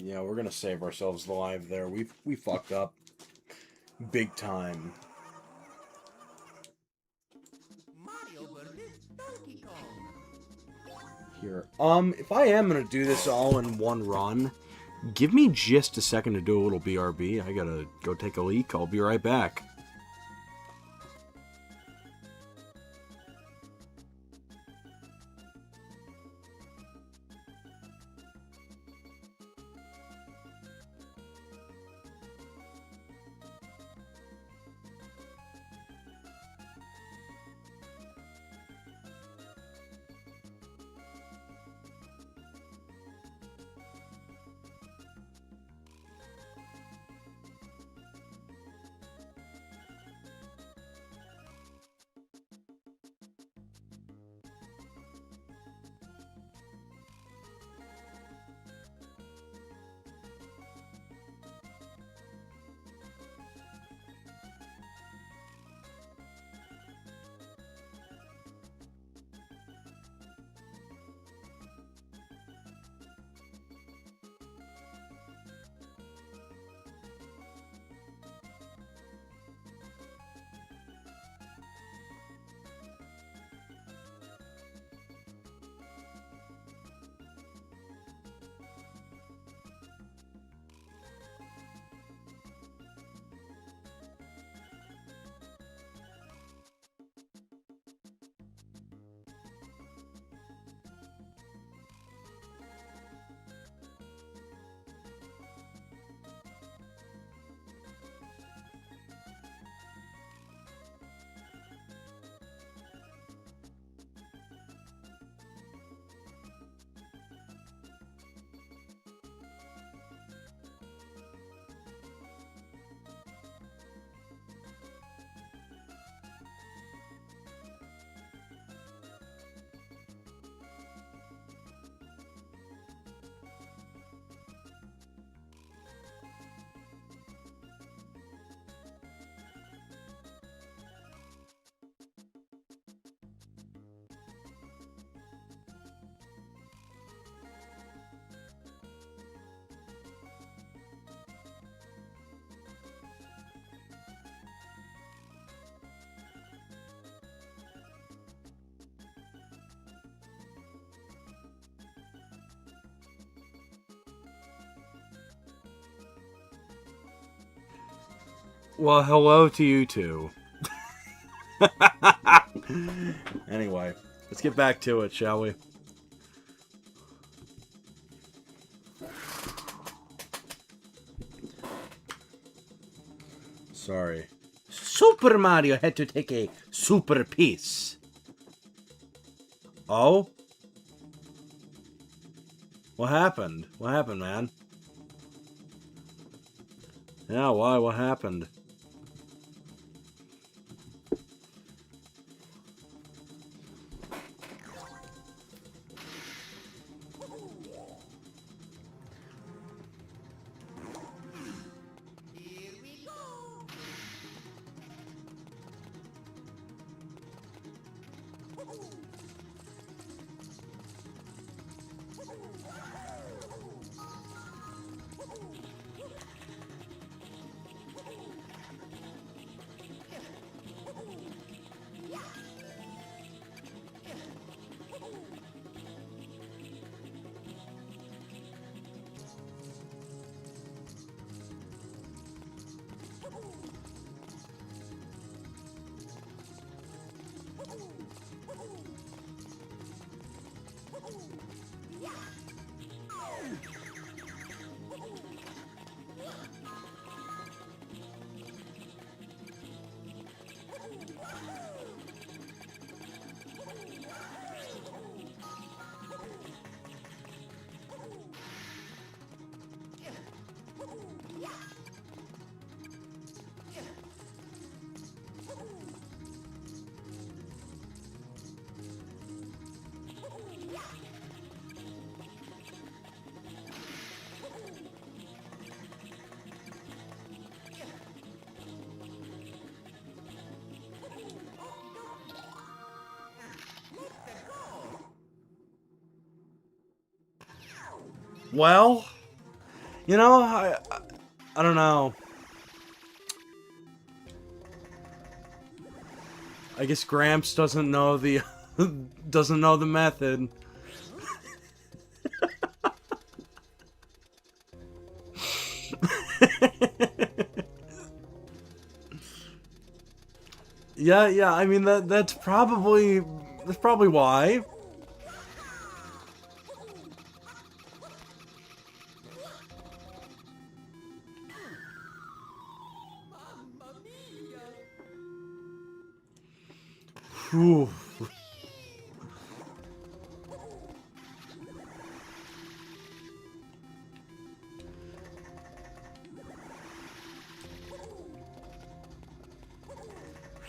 Yeah, we're gonna save ourselves the life there. We fucked up big time. Mario versus Donkey Kong. Here, if I am gonna do this all in one run, give me just a second to do a little BRB. I gotta go take a leak. I'll be right back. Well, hello to you too. Anyway, let's get back to it, shall we? Sorry. Super Mario had to take a super piece. Oh? What happened? What happened, man? Yeah, why? What happened? Here we go. Well, you know, I don't know. I guess Gramps doesn't know the doesn't know the method. Yeah, I mean that's probably why. Whew.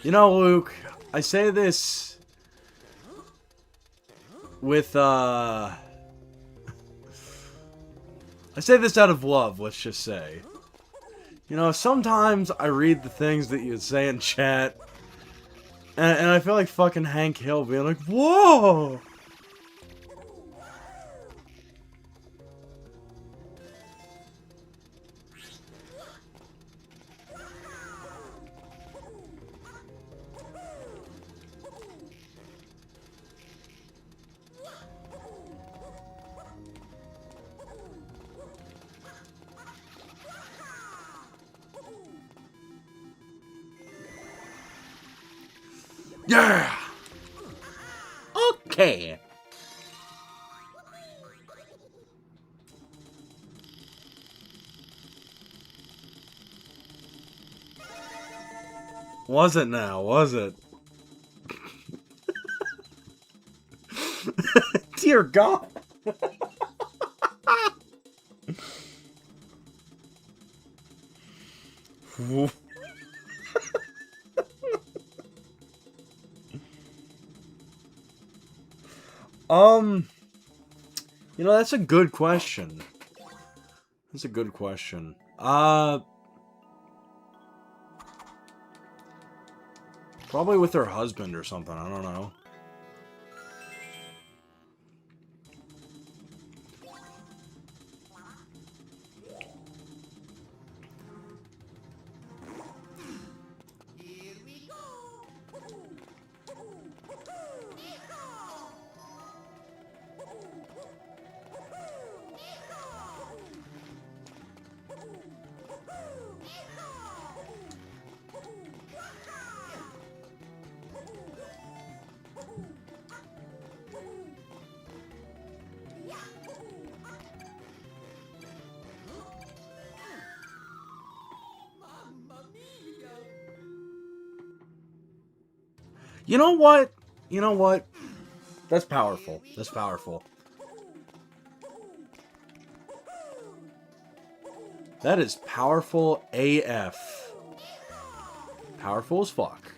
You know, Luke, I say this with I say this out of love, let's just say. You know, sometimes I read the things that you say in chat, and I feel like fucking Hank Hill being like, whoa! Yeah! Okay. Was it now, was it? Dear God. You know, that's a good question. That's a good question. Probably with her husband or something, I don't know. Here we go. Mamma mia. You know what? You know what? That's powerful. That's powerful. That is powerful AF. Powerful as fuck.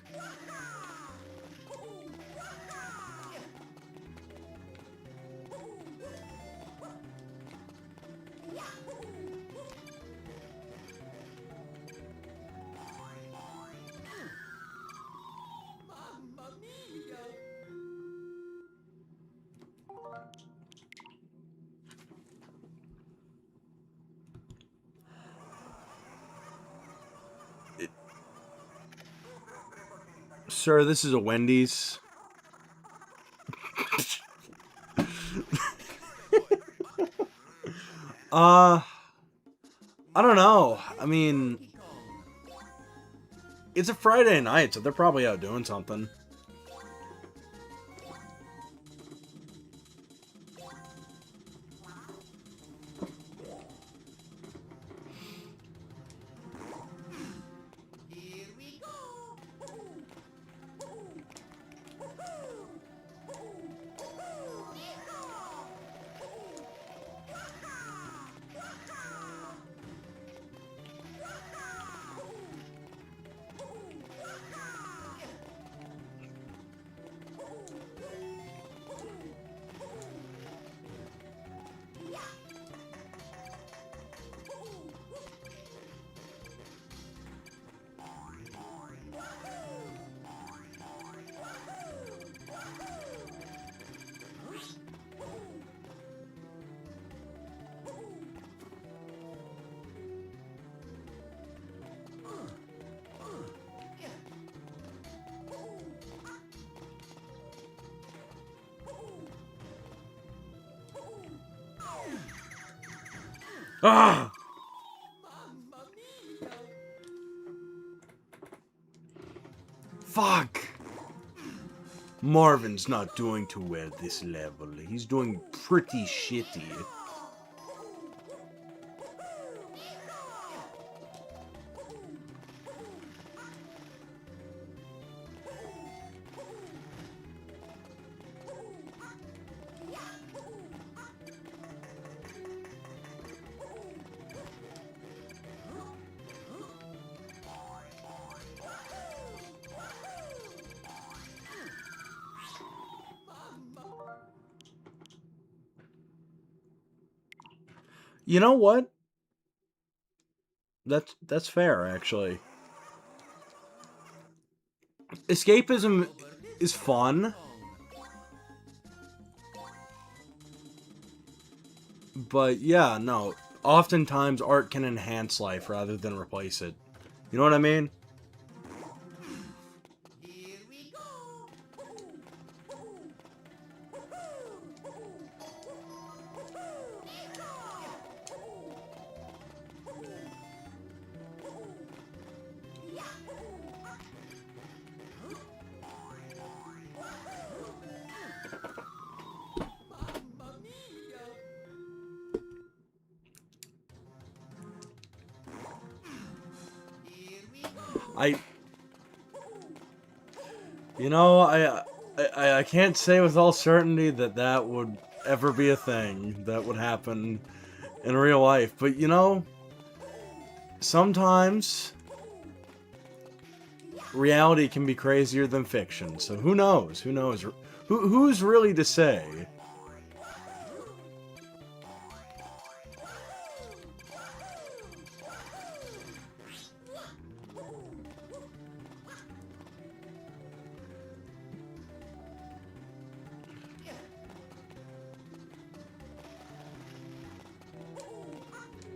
Mamma mia. Sir, this is a Wendy's. I don't know. I mean, it's a Friday night, so they're probably out doing something. Here we go. Ah! Mamma mia! Fuck! Marvin's not doing too well this level. He's doing pretty shitty. You know what? That's fair, actually. Escapism is fun, but yeah, no. Oftentimes, art can enhance life rather than replace it. You know what I mean? Here we go! Mamma mia! Here we go! You know, I can't say with all certainty that that would ever be a thing that would happen in real life, but you know, sometimes reality can be crazier than fiction. So who knows? Who knows? Who's really to say?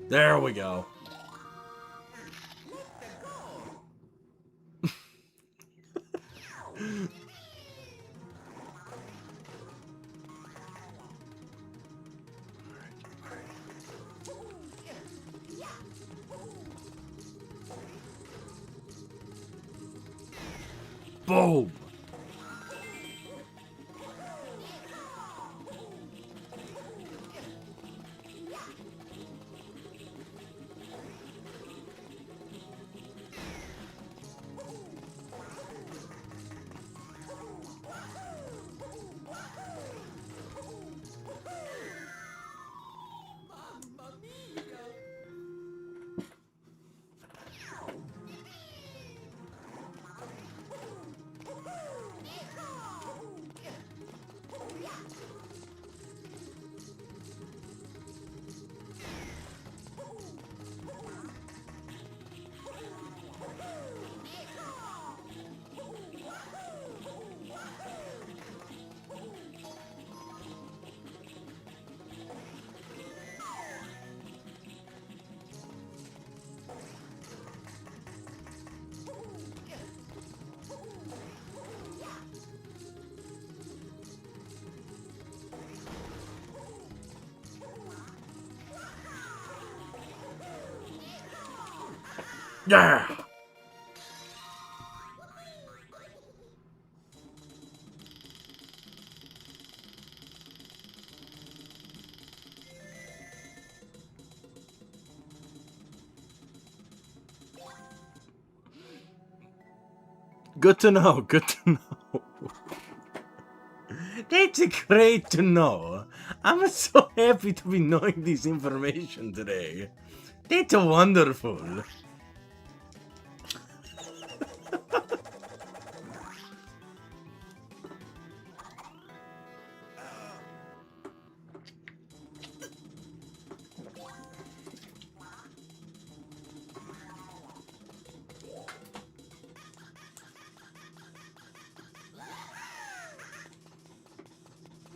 There we go. Boom. Mamma mia! Yeah. Good to know. Good to know. That's great to know. I'm so happy to be knowing this information today. That's wonderful.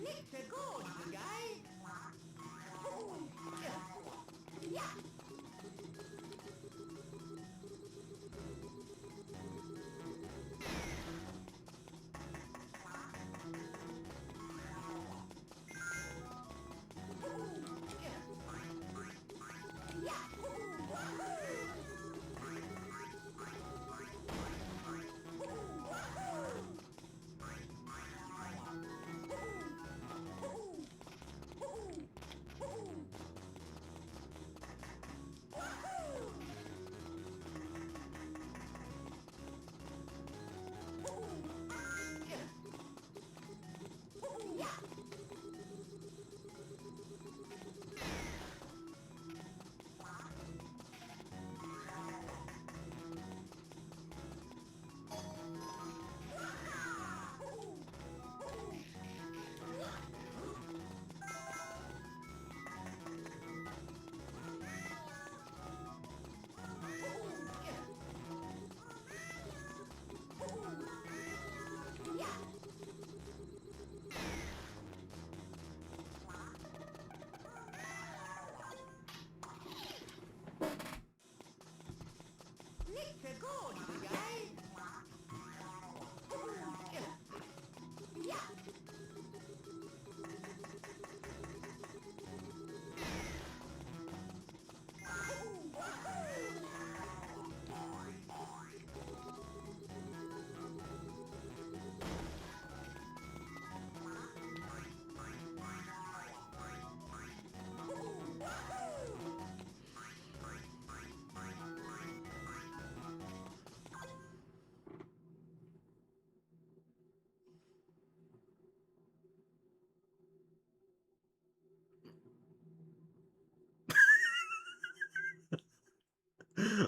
Let's go, you guys!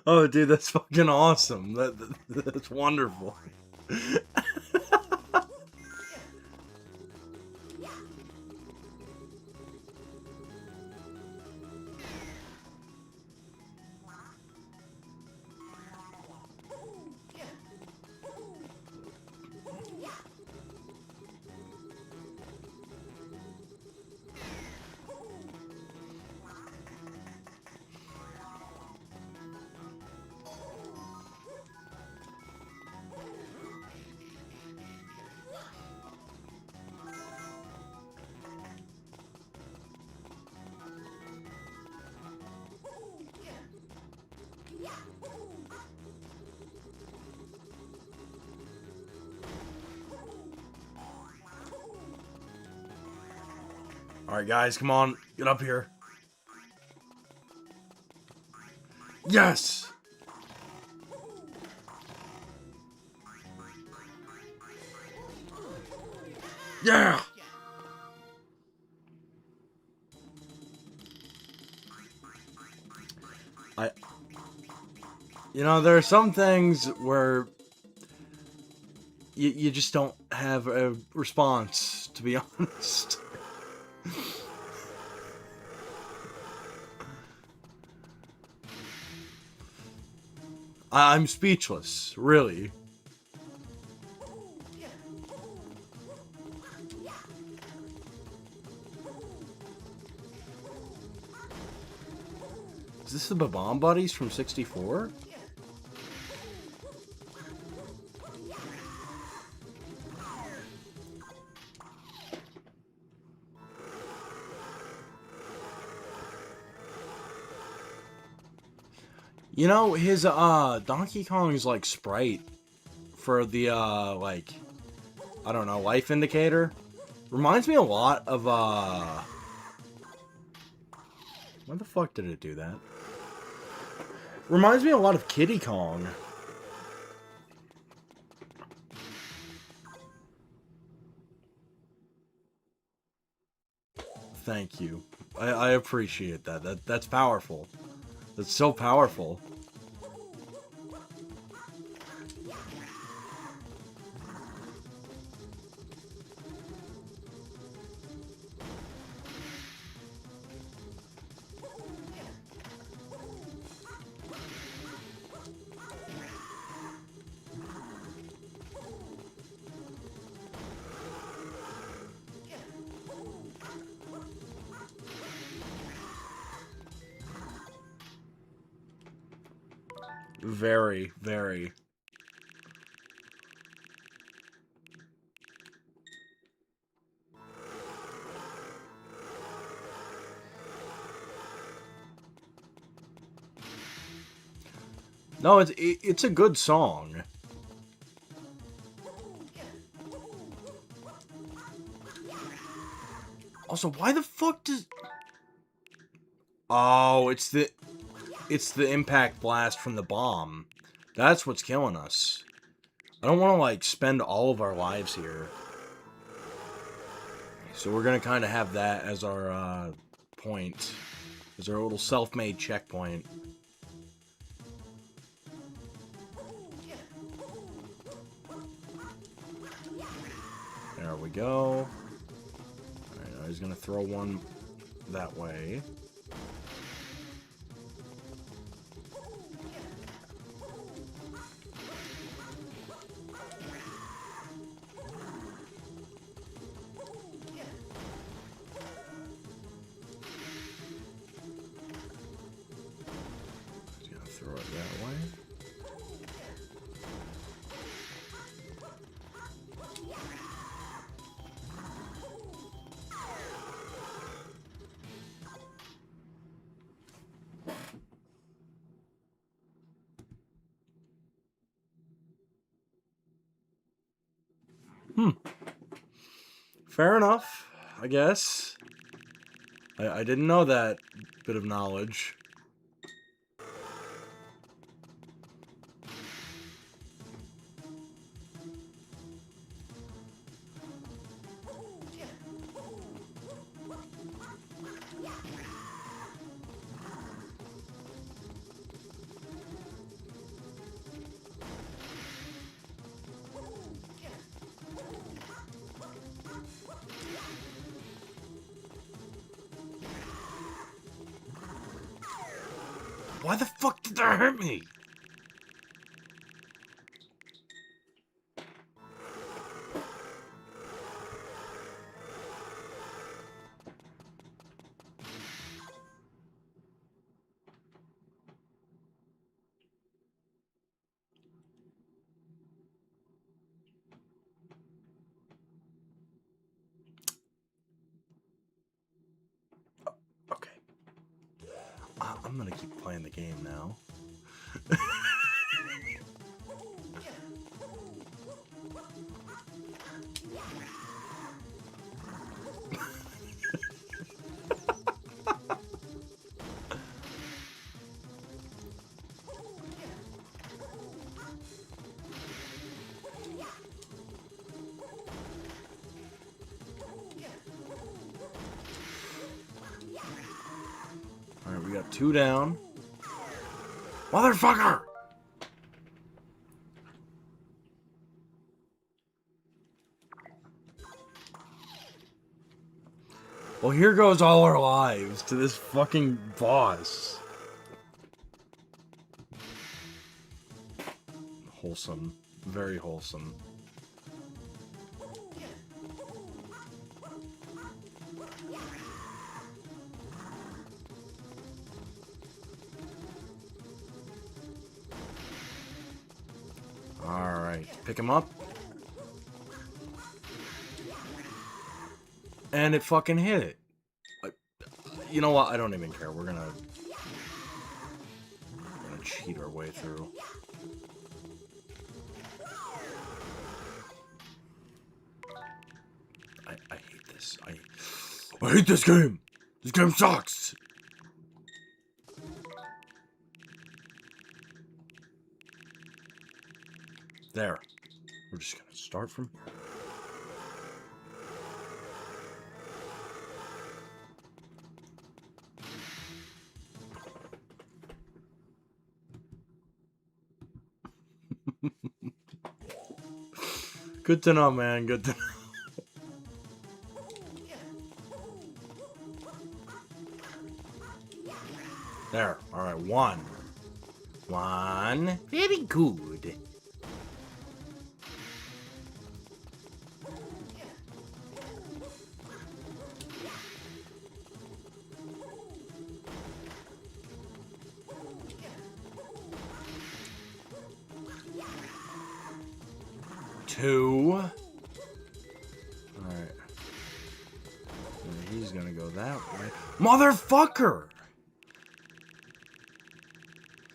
Oh, dude, that's fucking awesome. That's wonderful. Alright, guys, come on. Get up here. Yes! Yeah! You know, there are some things where you just don't have a response, to be honest. I'm speechless, really. Is this the Babam Buddies from 64? You know, his, Donkey Kong's, like, sprite for the, like, I don't know, life indicator reminds me a lot of, why the fuck did it do that? Reminds me a lot of Kiddy Kong. Thank you. I appreciate that. That's powerful. That's so powerful. Very, very. No, it's a good song. Also, why the fuck does... Oh, it's the impact blast from the bomb. That's what's killing us. I don't want to, like, spend all of our lives here. So we're gonna kind of have that as our, point. As our little self-made checkpoint. There we go. Alright, now he's gonna throw one that way. He's gonna throw it that way. Fair enough, I guess. I didn't know that bit of knowledge. Why the fuck did that hurt me? Okay. I'm gonna keep playing the game now. Alright, we got 2 down. Motherfucker! Well, here goes all our lives to this fucking boss. Wholesome. Very wholesome. Alright, pick him up. And it fucking hit it. You know what? I don't even care. We're gonna cheat our way through. I hate this. I hate this game. This game sucks. There. We're just gonna start from here. Good to know, man. Good to know. There. Alright, 1. 1. Very good. Two. Alright. He's gonna go that way. Motherfucker!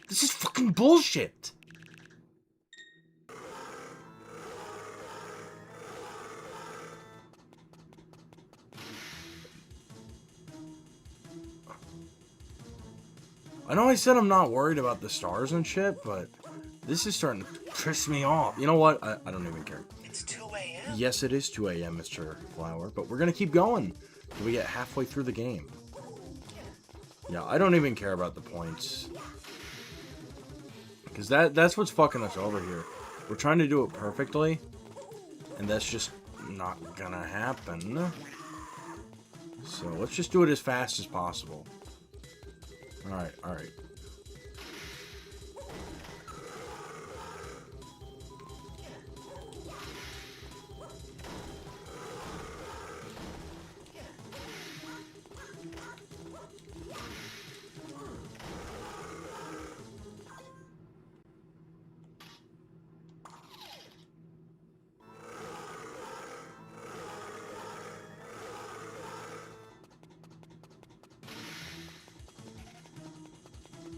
This is fucking bullshit! I know I said I'm not worried about the stars and shit, but this is starting to piss me off. You know what? I don't even care. It's 2 a.m. Yes, it is 2 a.m., Mr. Flower, but we're gonna keep going till we get halfway through the game. Yeah, I don't even care about the points. Because that's what's fucking us over here. We're trying to do it perfectly, and that's just not gonna happen. So let's just do it as fast as possible. Alright, alright.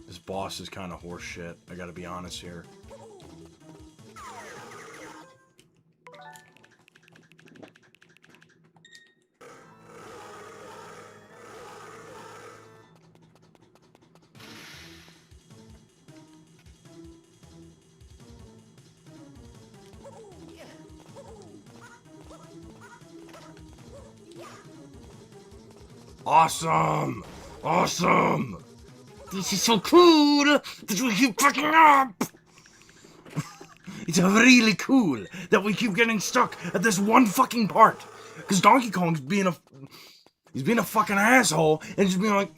This boss is kind of horseshit. I gotta be honest here. Awesome! Awesome! This is so cool that we keep fucking up! It's really cool that we keep getting stuck at this one fucking part. Because Donkey Kong's being a... He's being a fucking asshole and just being like...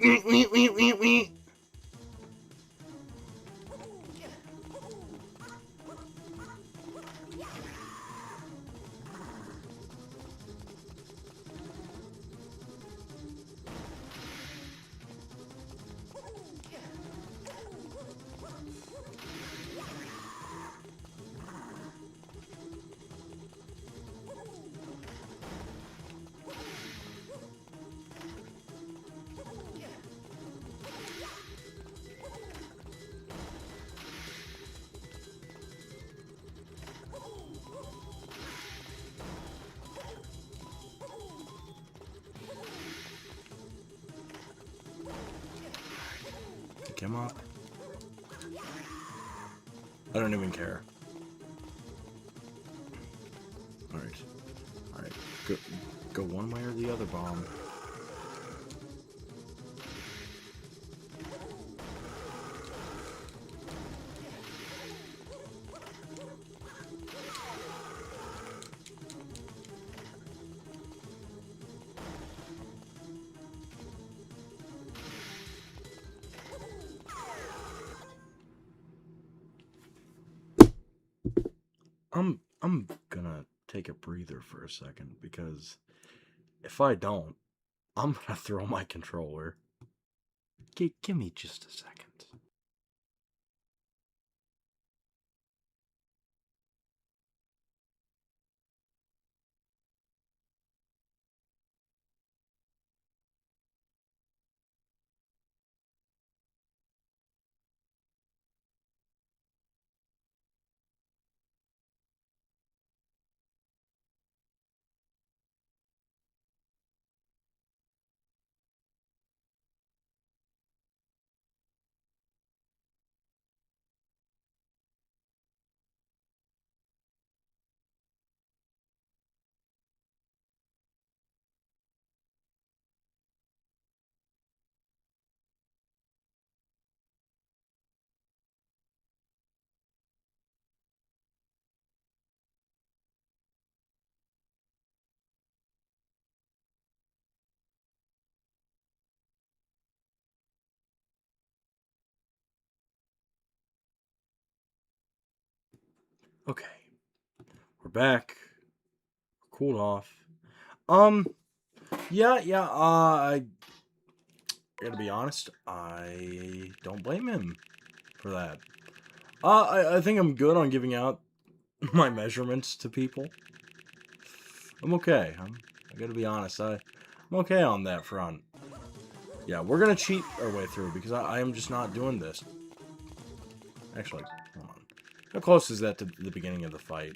him up. I don't even care. Alright. Alright. Go one way or the other, bomb. I'm gonna take a breather for a second, because if I don't, I'm gonna throw my controller. Give me just a second. Okay. We're back. We're cooled off. Yeah, I gotta be honest, I don't blame him for that. I think I'm good on giving out my measurements to people. I'm okay. I gotta be honest, I'm okay on that front. Yeah, we're gonna cheat our way through, because I am just not doing this. Actually, hold on. How close is that to the beginning of the fight?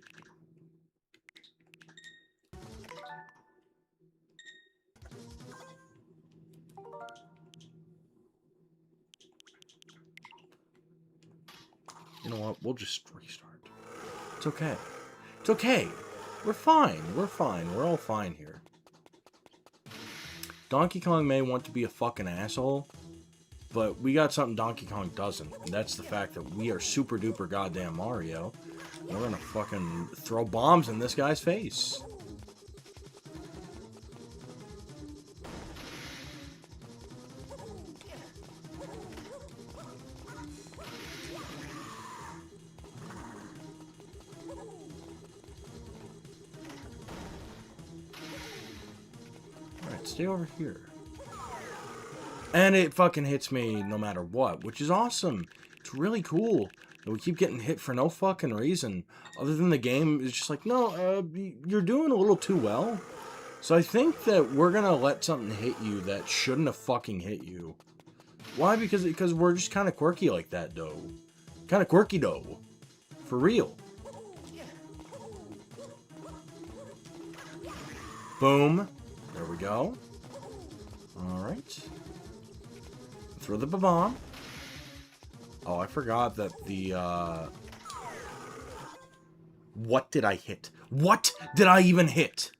You know what? We'll just restart. It's okay. It's okay. We're fine. We're fine. We're all fine here. Donkey Kong may want to be a fucking asshole, but we got something Donkey Kong doesn't, and that's the fact that we are super duper goddamn Mario. We're gonna fucking throw bombs in this guy's face. Alright, stay over here. And it fucking hits me no matter what, which is awesome. It's really cool. We keep getting hit for no fucking reason, other than the game is just like, no, you're doing a little too well. So I think that we're gonna let something hit you that shouldn't have fucking hit you. Why? Because we're just kind of quirky like that, though. Kind of quirky, though. For real. Boom. There we go. Alright. Throw the bomb. Oh, I forgot that the, What did I hit? What did I even hit?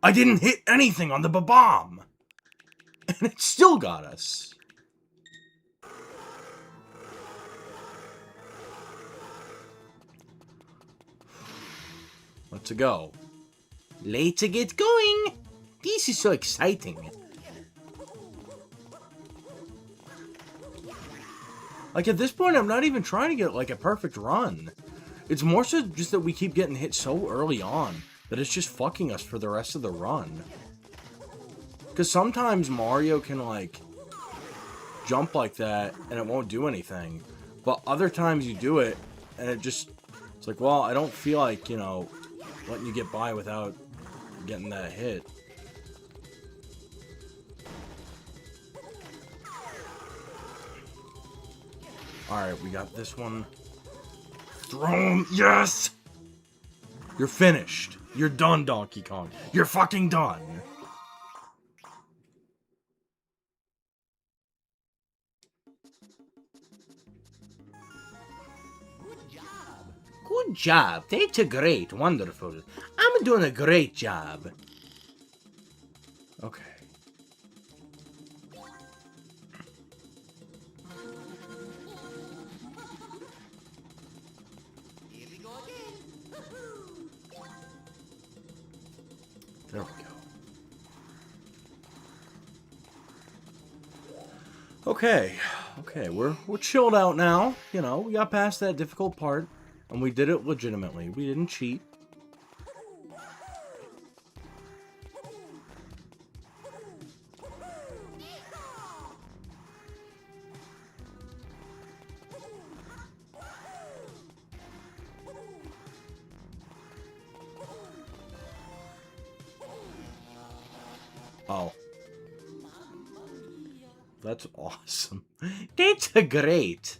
I didn't hit anything on the bomb! And it still got us. Let's go. Let's get going! This is so exciting. Like, at this point, I'm not even trying to get, like, a perfect run. It's more so just that we keep getting hit so early on that it's just fucking us for the rest of the run. Because sometimes Mario can, like, jump like that and it won't do anything. But other times you do it and it's like, well, I don't feel like, you know, letting you get by without getting that hit. Alright, we got this one. Throw him! Yes! You're finished. You're done, Donkey Kong. You're fucking done. Good job. That's a great. Wonderful. I'm doing a great job. Okay. There we go. Okay. Okay, we're chilled out now. You know, we got past that difficult part. And we did it legitimately. We didn't cheat. Oh. That's awesome. That's great.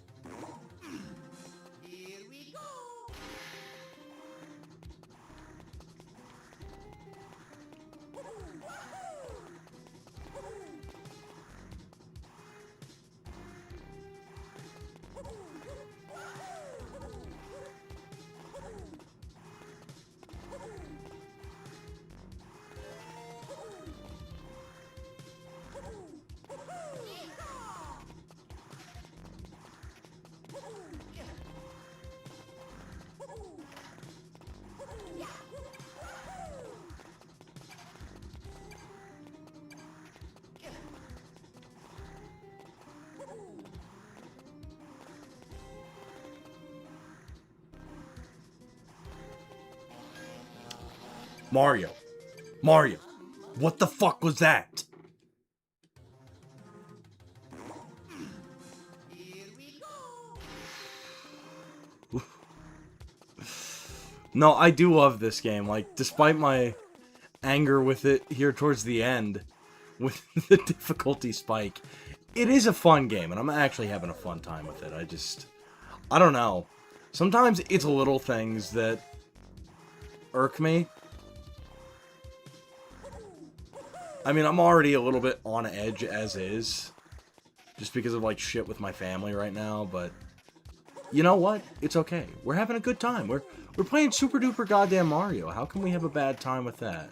Mario. Mario. What the fuck was that? No, I do love this game. Like, despite my anger with it here towards the end, with the difficulty spike, it is a fun game, and I'm actually having a fun time with it. I don't know. Sometimes it's little things that irk me. I mean, I'm already a little bit on edge as is, just because of, like, shit with my family right now, but you know what? It's okay. We're having a good time. We're playing super duper goddamn Mario. How can we have a bad time with that?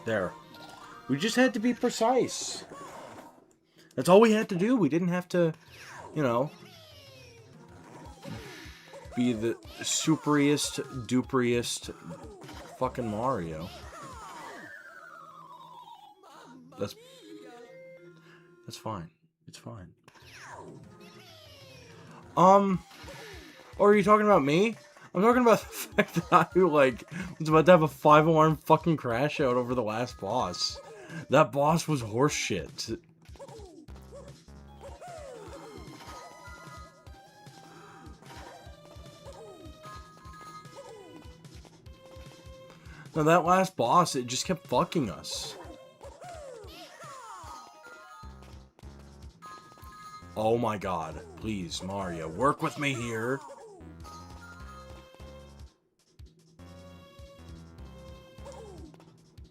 There. We just had to be precise. That's all we had to do. We didn't have to, you know, be the superiest, duperiest fucking Mario. That's fine. It's fine. Or are you talking about me? I'm talking about the fact that I, like, was about to have a 5-alarm fucking crash out over the last boss. That boss was horseshit. No, that last boss, it just kept fucking us. Oh my god. Please, Mario, work with me here.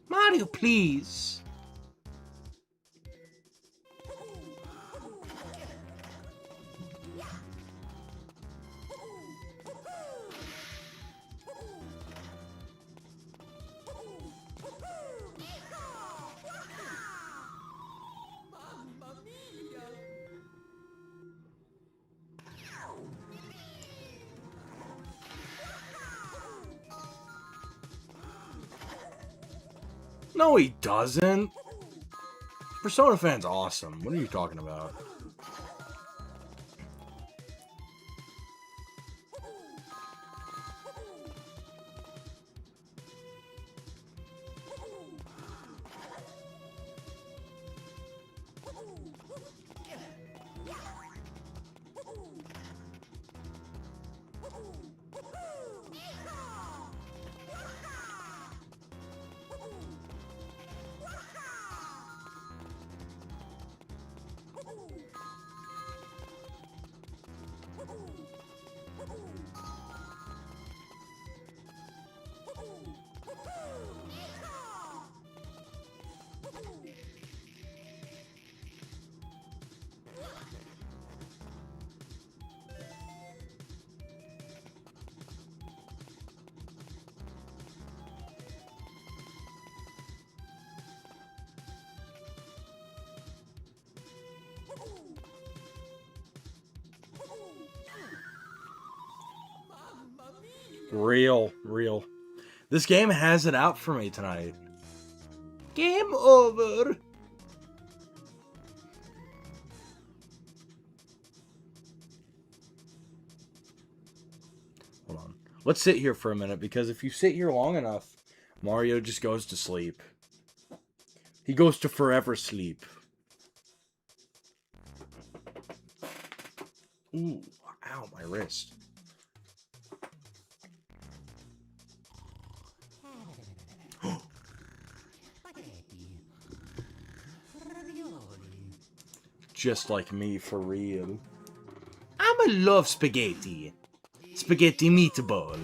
Mario, please. No, he doesn't. Persona fan's awesome. What are you talking about? Real. This game has it out for me tonight. Game over. Hold on. Let's sit here for a minute, because if you sit here long enough, Mario just goes to sleep. He goes to forever sleep. Ooh, ow, my wrist. Just like me, for real. I'ma love spaghetti. Spaghetti meatball.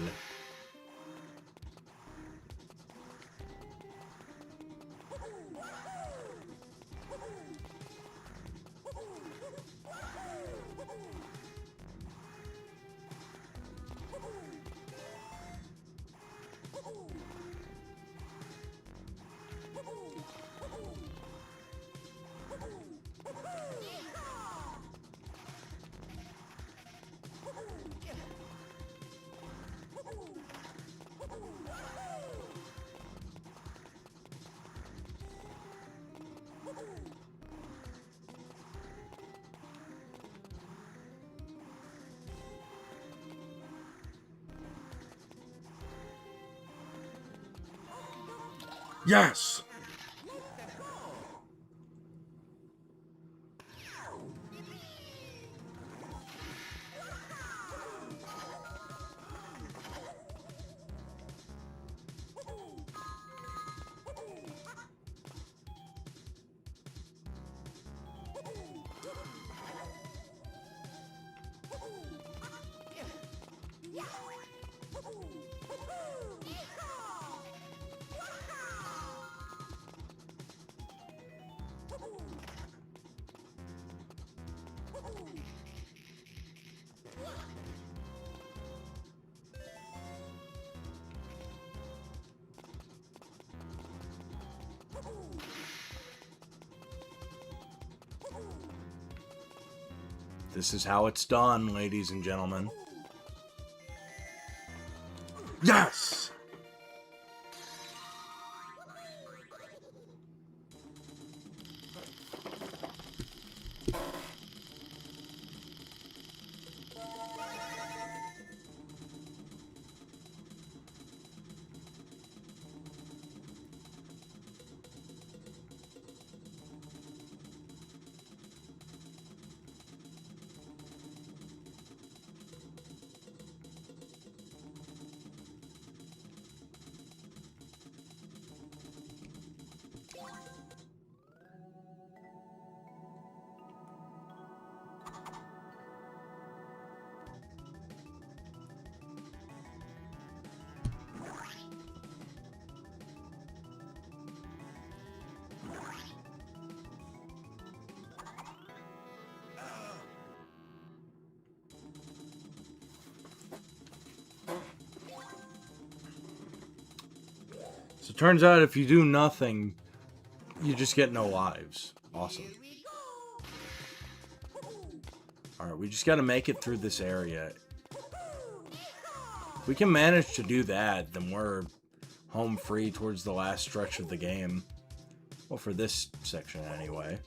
Yes! This is how it's done, ladies and gentlemen. Yes! So it turns out if you do nothing, you just get no lives. Awesome. Alright, we just gotta make it through this area. If we can manage to do that, then we're home free towards the last stretch of the game. Well, for this section anyway.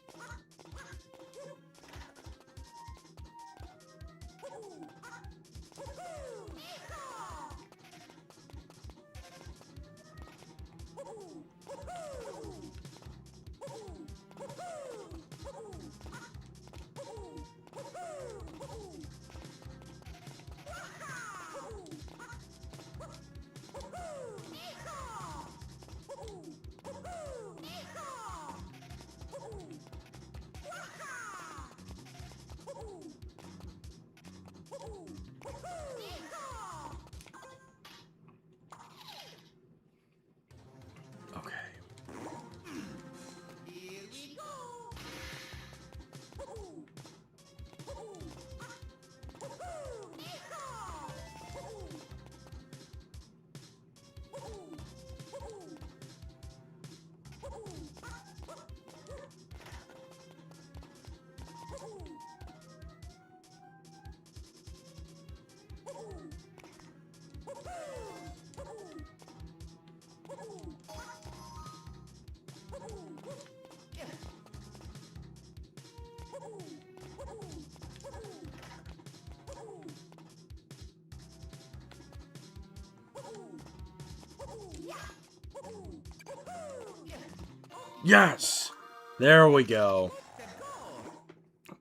Yes! There we go.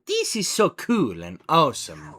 This is so cool and awesome.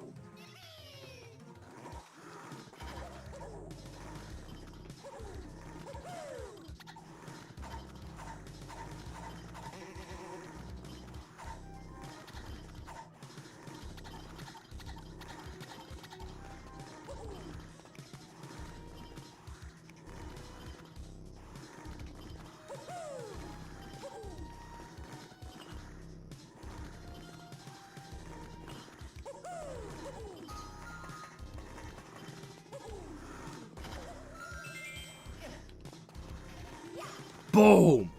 Boom!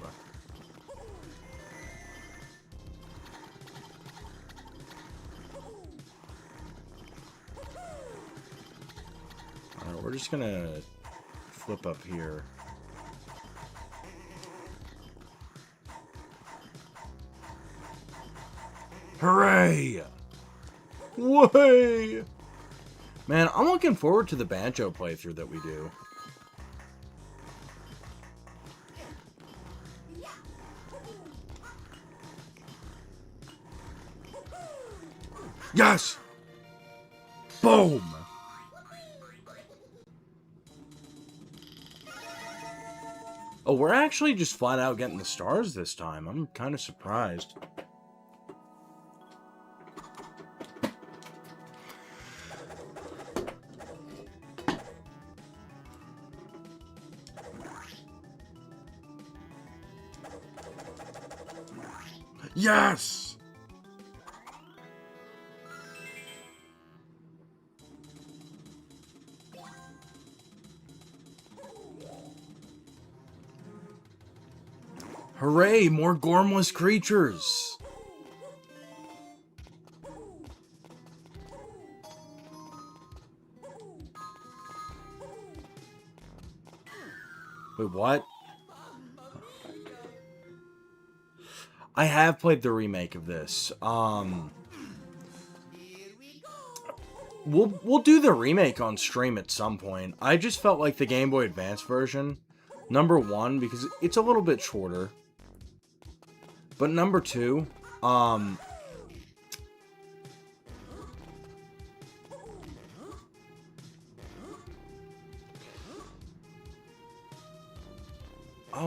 Alright, we're just gonna flip up here. Hooray! Way! Man, I'm looking forward to the Banjo playthrough that we do. Yes! Boom! Oh, we're actually just flat out getting the stars this time. I'm kind of surprised. Yes! Hooray! More gormless creatures! Wait, what? I have played the remake of this. We'll do the remake on stream at some point. I just felt like the Game Boy Advance version, number one, because it's a little bit shorter. But number two, oh,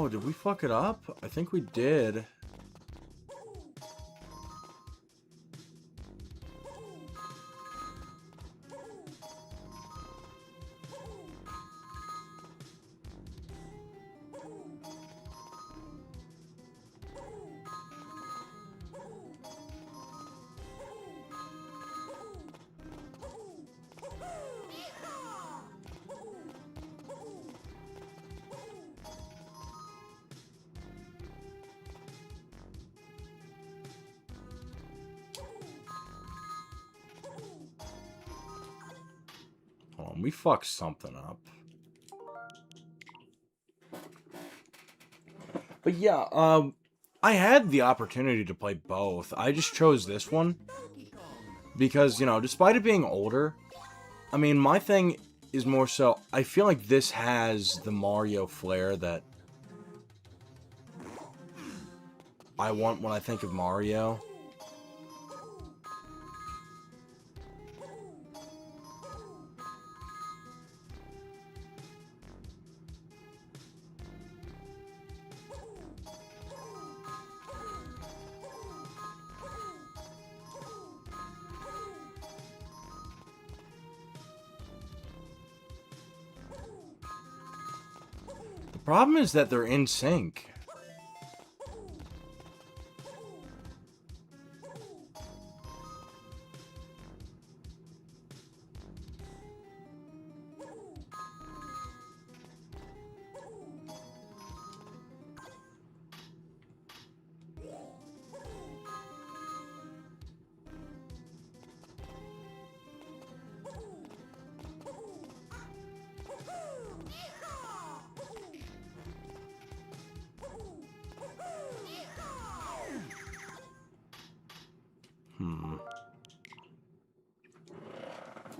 did we fuck it up? I think we did. Hold on, we fucked something up. But yeah, I had the opportunity to play both. I just chose this one because, you know, despite it being older, I mean, my thing is more so, I feel like this has the Mario flair that I want when I think of Mario. The problem is that they're in sync.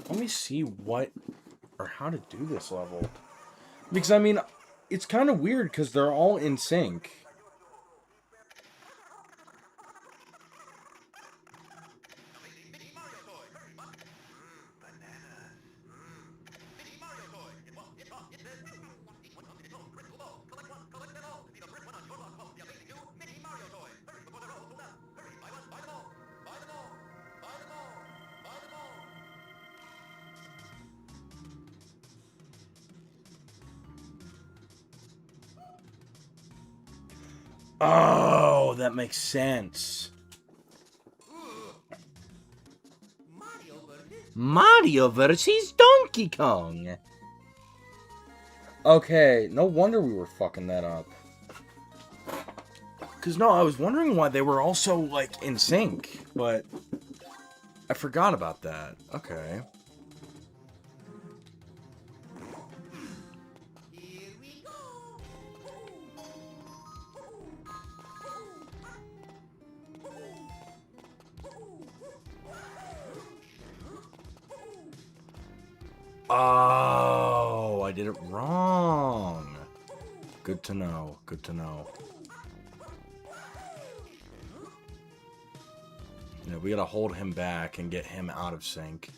Let me see what or how to do this level. Because, I mean, it's kind of weird because they're all in sync. Oh, that makes sense. Mario versus Donkey Kong. Okay, no wonder we were fucking that up. Because, no, I was wondering why they were all so, like, in sync. But I forgot about that. Okay. Here we go. Oh, I did it wrong. Good to know. Good to know. Yeah, we gotta hold him back and get him out of sync.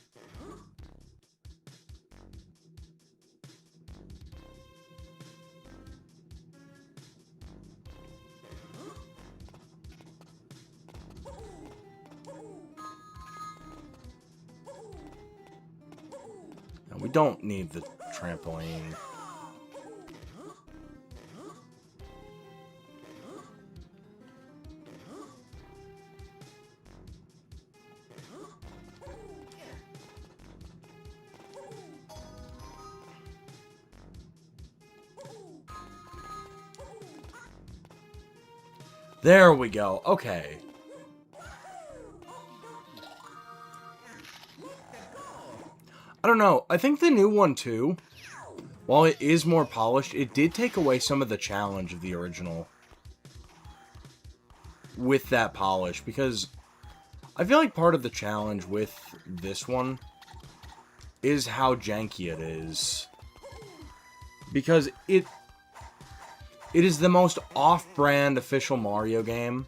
And we don't need the trampoline. There we go. Okay. I don't know. I think the new one, too, while it is more polished, it did take away some of the challenge of the original with that polish. Because I feel like part of the challenge with this one is how janky it is. Because it is the most off-brand official Mario game.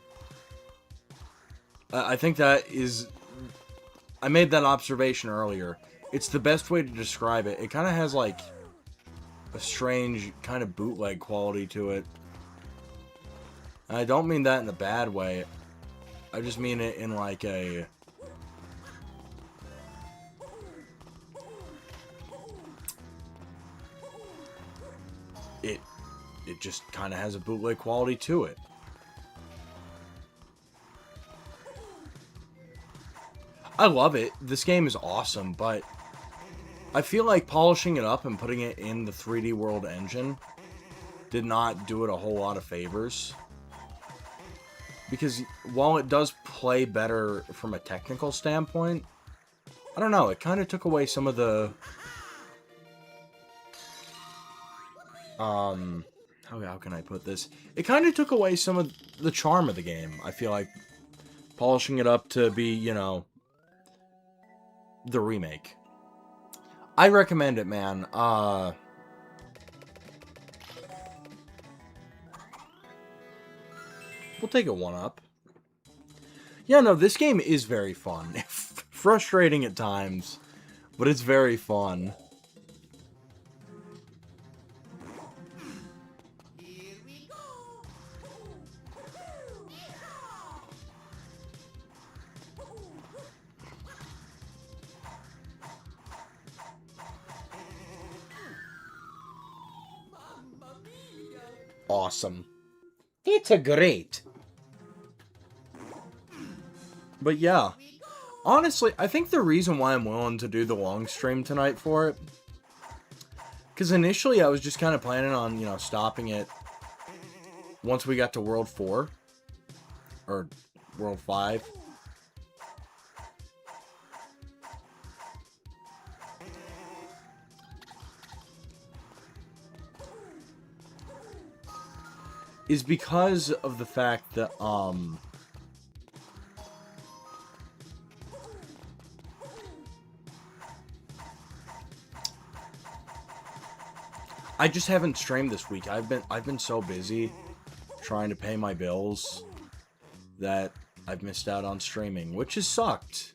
I think that is... I made that observation earlier. It's the best way to describe it. It kind of has, like, a strange kind of bootleg quality to it. And I don't mean that in a bad way. I just mean it in, like, a... It just kind of has a bootleg quality to it. I love it. This game is awesome, but I feel like polishing it up and putting it in the 3D World engine did not do it a whole lot of favors. Because while it does play better from a technical standpoint, I don't know, it kind of took away some of the... How can I put this? It kind of took away some of the charm of the game. I feel like polishing it up to be, you know, the remake. I recommend it, man. We'll take it one up. Yeah, no, this game is very fun. Frustrating at times, but it's very fun. Awesome. It's a great. But yeah, honestly, I think the reason why I'm willing to do the long stream tonight for it, because initially I was just kind of planning on, you know, stopping it once we got to World 4, or World 5. Is because of the fact that, I just haven't streamed this week. I've been so busy trying to pay my bills that I've missed out on streaming, which has sucked.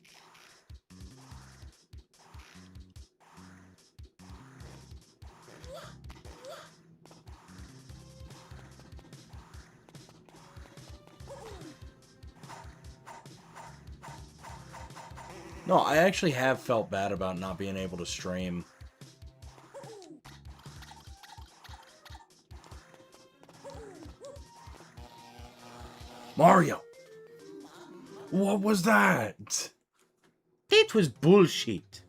No, I actually have felt bad about not being able to stream. Mario! What was that? It was bullshit.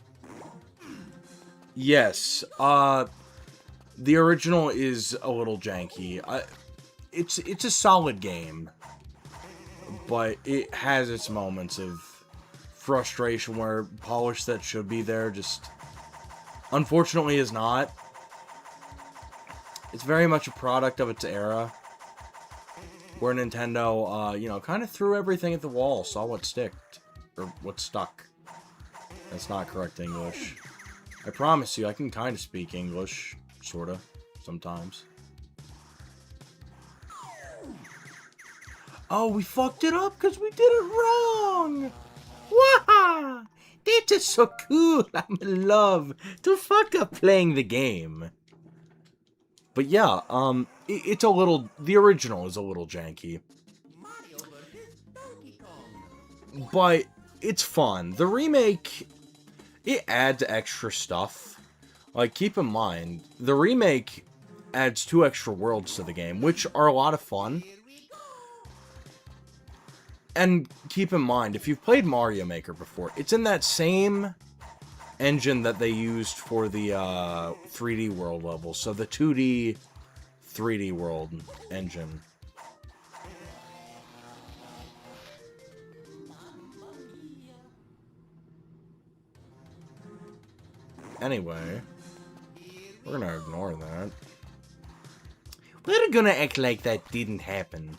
Yes, the original is a little janky. It's a solid game, but it has its moments of frustration where polish that should be there just unfortunately is not. It's very much a product of its era, where Nintendo, you know, kind of threw everything at the wall, saw what sticked, or what stuck. That's not correct English. I promise you, I can kind of speak English, sorta, sometimes. Oh, we fucked it up because we did it wrong! Wow! That is so cool! I'm in love to fuck up playing the game. But yeah, it's a little... The original is a little janky. Mario versus Donkey Kong. But it's fun. The remake, it adds extra stuff. Like, keep in mind, the remake adds 2 extra worlds to the game, which are a lot of fun. Here we go. And keep in mind, if you've played Mario Maker before, it's in that same engine that they used for the 3D world levels. So the 2D, 3D world engine. Anyway, we're gonna ignore that. We're gonna act like that didn't happen.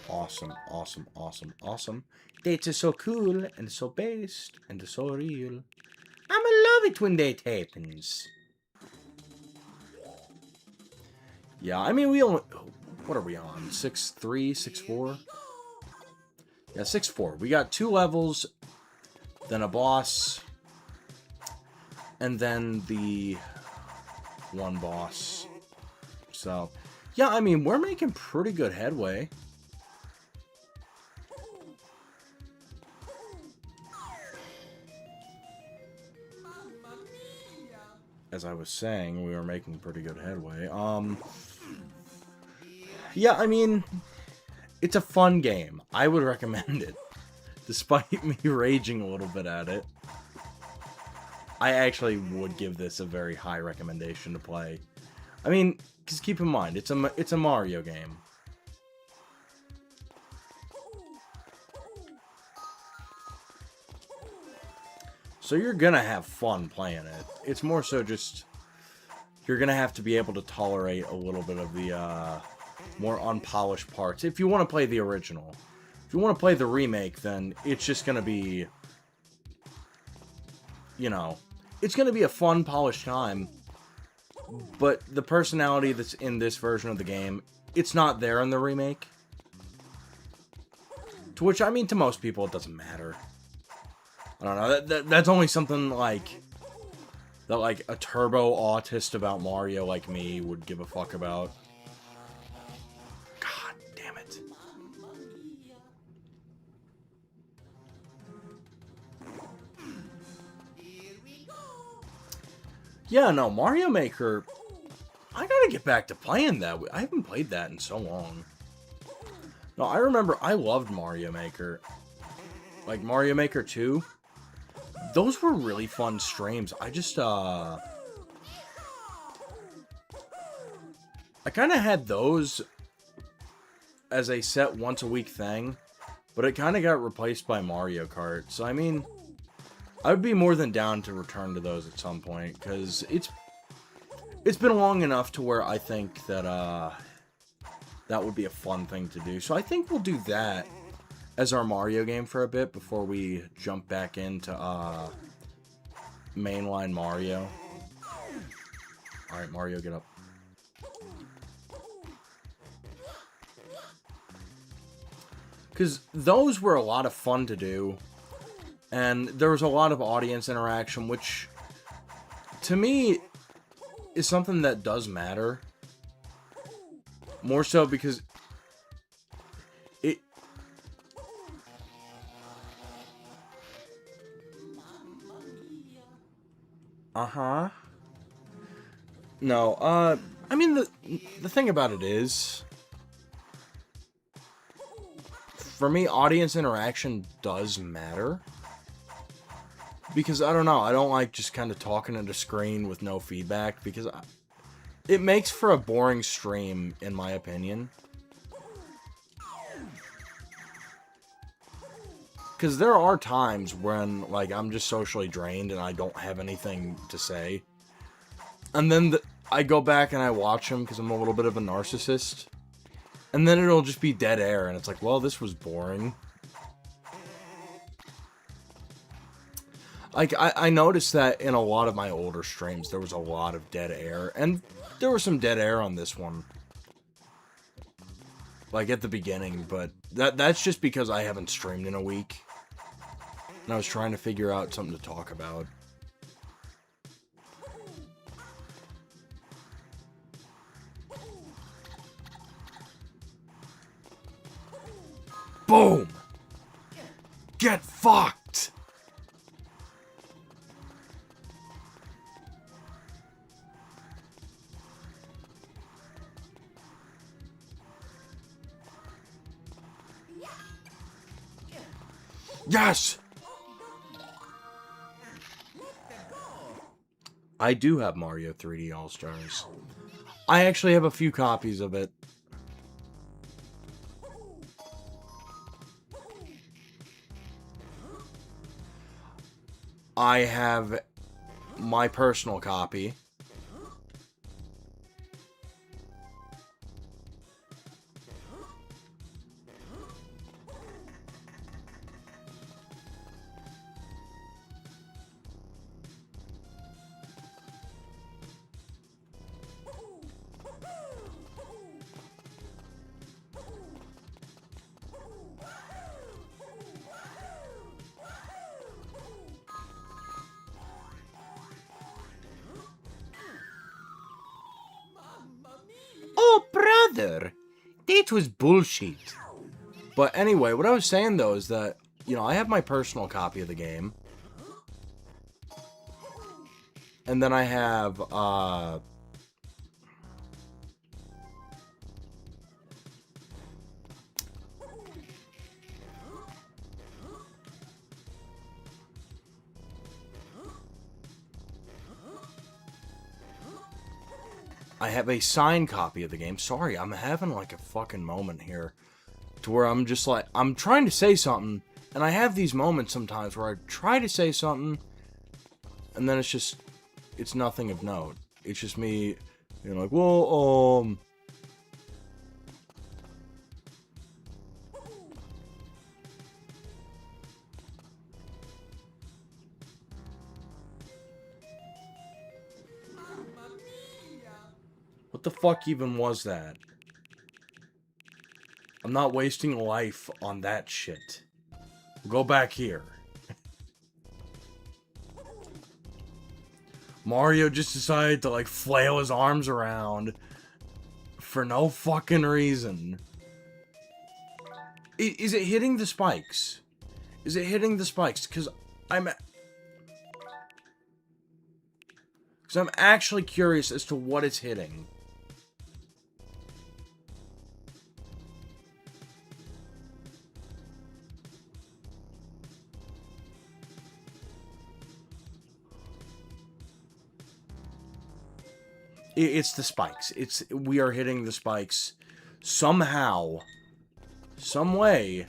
Awesome, awesome, awesome, awesome. That's so cool, and so based, and so real. I'ma love it when that happens. Yeah, I mean, we only... What are we on? 6-3, 6-4? Yeah, 6-4. We got 2 levels, then a boss, and then the 1 boss. So, yeah, I mean, we're making pretty good headway. Mamma mia. As I was saying, we were making pretty good headway. Yeah, I mean, it's a fun game. I would recommend it. Despite me raging a little bit at it, I actually would give this a very high recommendation to play. I mean, because keep in mind, it's a Mario game. So you're gonna have fun playing it. It's more so just... You're gonna have to be able to tolerate a little bit of the, more unpolished parts. If you want to play the original. If you want to play the remake, then it's just gonna be... You know... It's gonna be a fun, polished time. But the personality that's in this version of the game, it's not there in the remake. To which, I mean, to most people, it doesn't matter. I don't know, that's only something, like, that, like, a turbo autist about Mario like me would give a fuck about. God damn it. Here we go. Yeah, no, Mario Maker, I gotta get back to playing that. I haven't played that in so long. No, I remember I loved Mario Maker. Like, Mario Maker 2. Those were really fun streams. I just, I kind of had those as a set once-a-week thing, but it kind of got replaced by Mario Kart. So, I mean, I would be more than down to return to those at some point, because it's been long enough to where I think that, that would be a fun thing to do. So I think we'll do that as our Mario game for a bit before we jump back into mainline Mario. Alright, Mario, get up. Because those were a lot of fun to do. And there was a lot of audience interaction, which, to me, is something that does matter. More so because Uh-huh. No, I mean, the thing about it is, for me, audience interaction does matter. Because, I don't know, I don't like just kind of talking at a screen with no feedback, because it makes for a boring stream, in my opinion. Because there are times when, like, I'm just socially drained and I don't have anything to say. And then I go back and I watch them because I'm a little bit of a narcissist. And then it'll just be dead air, and it's like, well, this was boring. Like, I noticed that in a lot of my older streams, there was a lot of dead air. And there was some dead air on this one. Like, at the beginning, but that's just because I haven't streamed in a week. And I was trying to figure out something to talk about. Boom! Get fucked! Yes! I do have Mario 3D All-Stars. I actually have a few copies of it. I have my personal copy. Oh, brother! That was bullshit. But anyway, what I was saying, though, is that, you know, I have my personal copy of the game. And then I have, I have a signed copy of the game. Sorry, I'm having like a fucking moment here. To where I'm just like, I'm trying to say something. And I have these moments sometimes where I try to say something. And then it's just, it's nothing of note. It's just me, you know, like, well, what the fuck even was that? I'm not wasting life on that shit. Go back here. Mario just decided to, like, flail his arms around for no fucking reason. Is it hitting the spikes? Is it hitting the spikes? Because I'm actually curious as to what it's hitting. It's the spikes. We are hitting the spikes. Somehow, some way,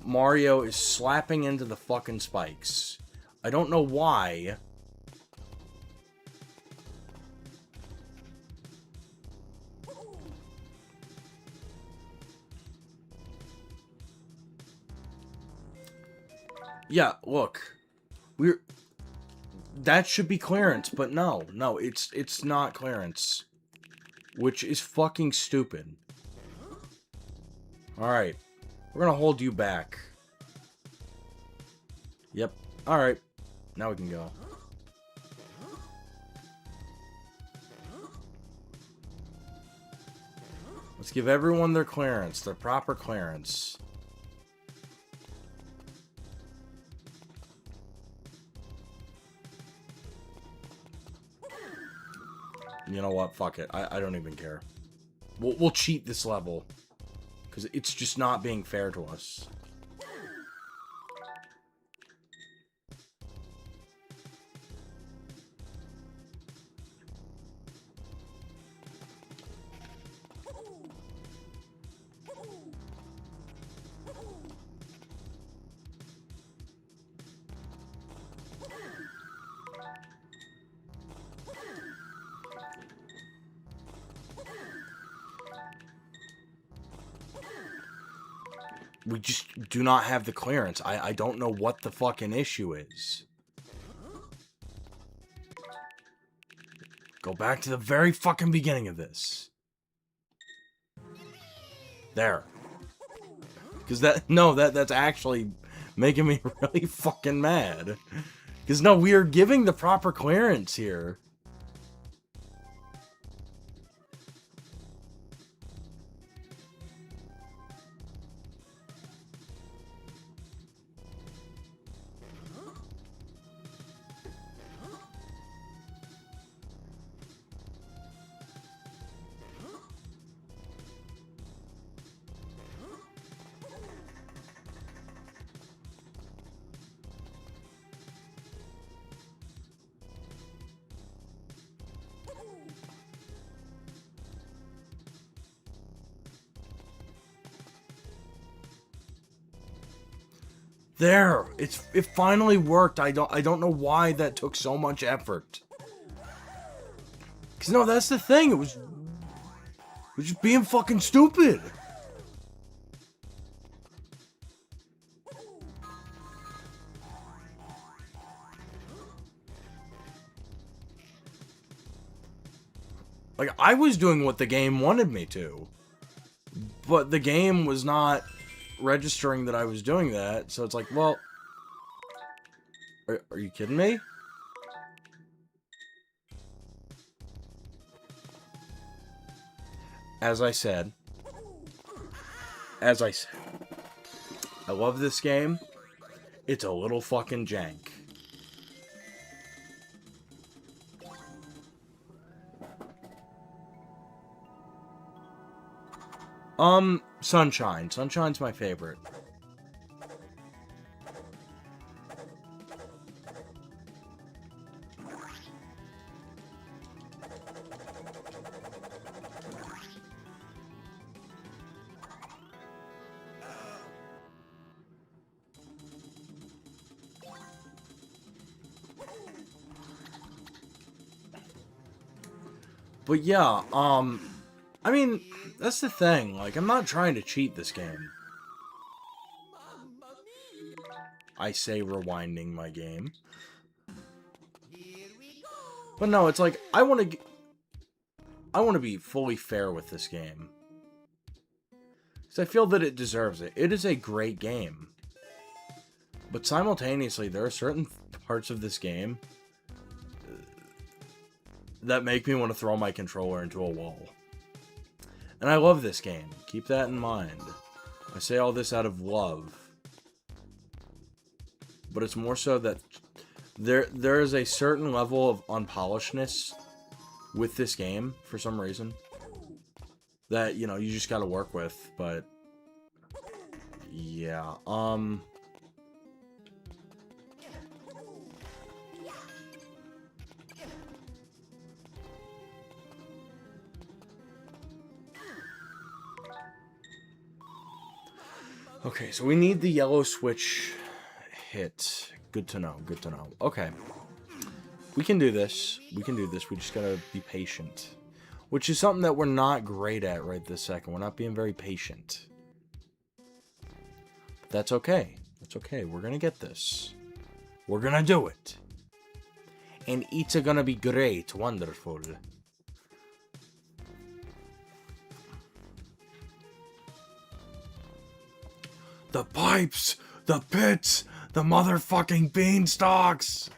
Mario is slapping into the fucking spikes. I don't know why. Yeah, look. That should be clearance, but no, it's not clearance. Which is fucking stupid. Alright. We're gonna hold you back. Yep. Alright. Now we can go. Let's give everyone their clearance, their proper clearance. You know what? Fuck it. I don't even care. We'll cheat this level. Because it's just not being fair to us. We just do not have the clearance. I don't know what the fucking issue is. Go back to the very fucking beginning of this. There. Because that's actually making me really fucking mad. Because no, we are giving the proper clearance here. There, it finally worked. I don't know why that took so much effort. Cause no, that's the thing. It was just being fucking stupid. Like I was doing what the game wanted me to, but the game was not registering that I was doing that, so it's like, well, are you kidding me? As I said, I love this game. It's a little fucking jank. Sunshine. Sunshine's my favorite. But yeah, I mean, that's the thing. Like, I'm not trying to cheat this game. I say rewinding my game. But no, it's like, I want to be fully fair with this game. Because I feel that it deserves it. It is a great game. But simultaneously, there are certain parts of this game that make me want to throw my controller into a wall. And I love this game. Keep that in mind. I say all this out of love. But it's more so that there is a certain level of unpolishedness with this game, for some reason. That, you know, you just gotta work with, but... Yeah, Okay, so we need the yellow switch hit. Good to know, good to know. Okay. We can do this. We can do this. We just gotta be patient. Which is something that we're not great at right this second. We're not being very patient. But that's okay. That's okay. We're gonna get this. We're gonna do it. And it's gonna be great. Wonderful. The pipes! The pits! The motherfucking beanstalks!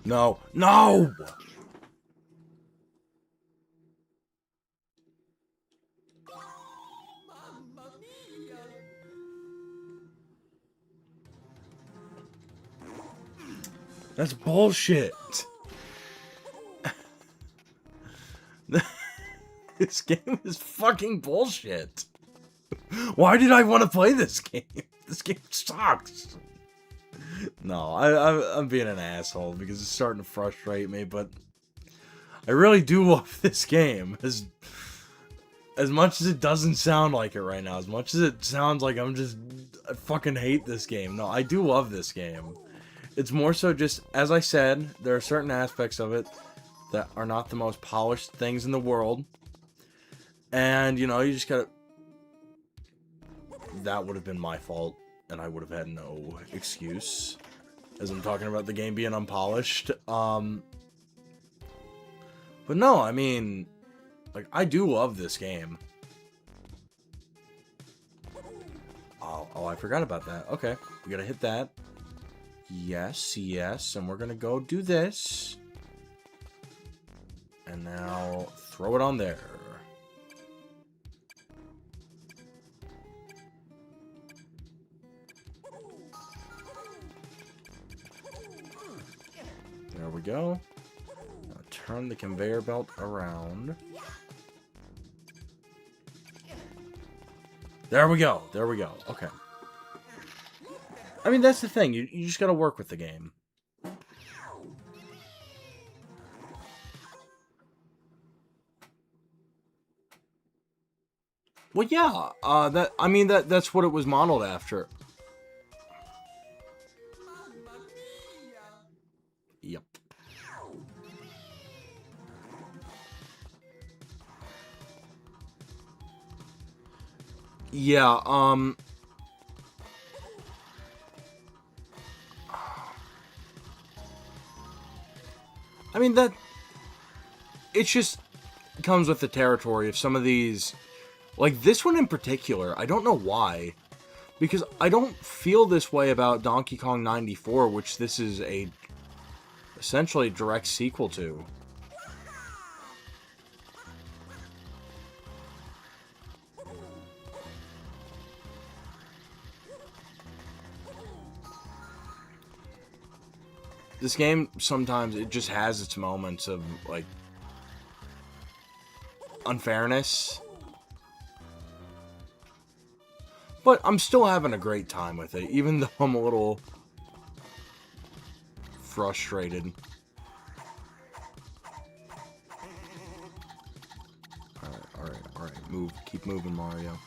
No. No! Mamma mia! That's bullshit. This game is fucking bullshit. Why did I want to play this game? This game sucks. No, I'm being an asshole because it's starting to frustrate me, but I really do love this game. As much as it doesn't sound like it right now, as much as it sounds like I fucking hate this game. No, I do love this game. It's more so just, as I said, there are certain aspects of it that are not the most polished things in the world. And, you know, you just gotta... That would have been my fault, and I would have had no excuse, as I'm talking about the game being unpolished. But no, I mean, like, I do love this game. Oh, I forgot about that. Okay, we gotta hit that. Yes, yes, and we're gonna go do this. And now, throw it on there. There we go. Now turn the conveyor belt around. There we go. There we go. Okay. I mean, that's the thing. You just gotta work with the game. Well, yeah. That's what it was modeled after. Mamma mia! Yep. Yeah, I mean, that... It just comes with the territory of some of these... Like, this one in particular, I don't know why. Because I don't feel this way about Donkey Kong 94, which this is a... essentially direct sequel to. This game, sometimes, it just has its moments of, like, unfairness. But I'm still having a great time with it, even though I'm a little frustrated. Alright. Move. Keep moving, Mario.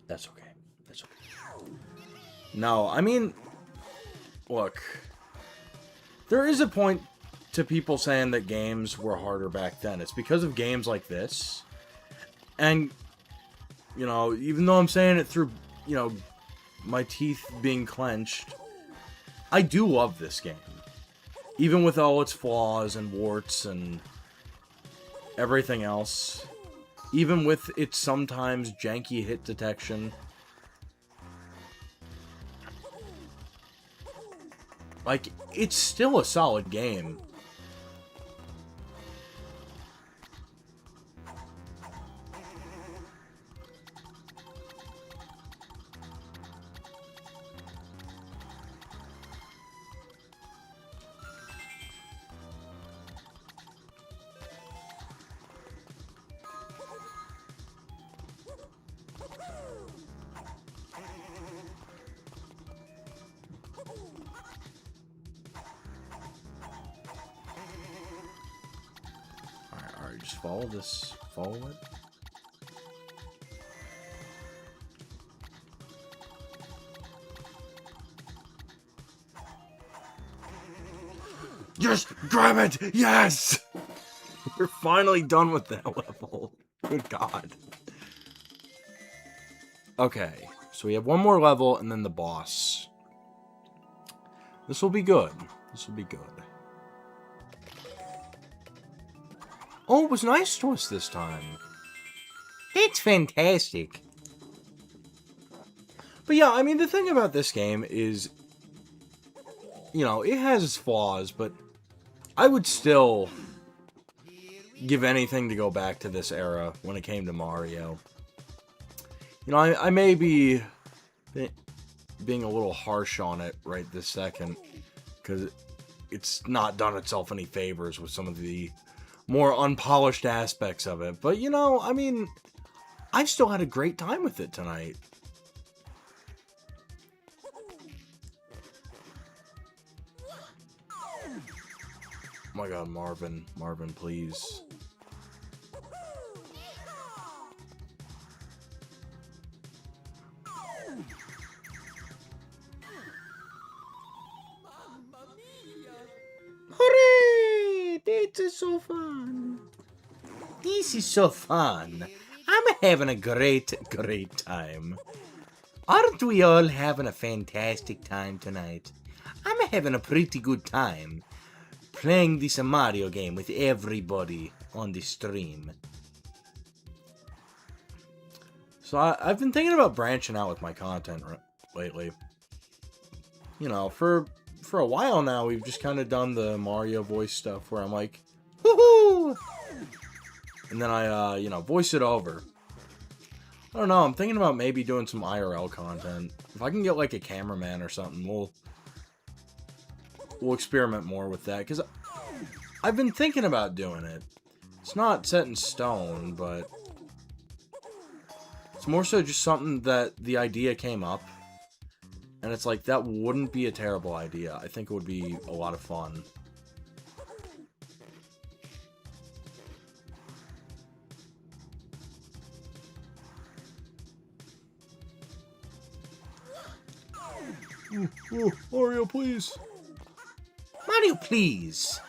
That's okay. That's okay. No, I mean, look, there is a point to people saying that games were harder back then. It's because of games like this. And, you know, even though I'm saying it through, you know, my teeth being clenched, I do love this game. Even with all its flaws and warts and everything else. Even with its sometimes janky hit detection. Like, it's still a solid game. Alright, just follow this. Follow it. Just grab it! Yes! We're finally done with that level. Good God. Okay, so we have one more level and then the boss. This will be good. This will be good. Oh, it was nice to us this time. It's fantastic. But yeah, I mean, the thing about this game is, you know, it has its flaws, but I would still give anything to go back to this era when it came to Mario. You know, I may be being a little harsh on it right this second, because it's not done itself any favors with some of the more unpolished aspects of it. But, you know, I mean, I've still had a great time with it tonight. Oh my God, Marvin. Marvin, please. Hooray! This is so fun. This is so fun. I'm having a great time. Aren't we all having a fantastic time tonight? I'm having a pretty good time playing this Mario game with everybody on the stream. So I've been thinking about branching out with my content lately. You know, for a while now, we've just kind of done the Mario voice stuff where I'm like, woohoo! And then I, you know, voice it over. I don't know, I'm thinking about maybe doing some IRL content. If I can get, like, a cameraman or something, we'll experiment more with that. Because I've been thinking about doing it. It's not set in stone, but it's more so just something that the idea came up. And it's like, that wouldn't be a terrible idea. I think it would be a lot of fun. Oh, Mario, please. Mario, please.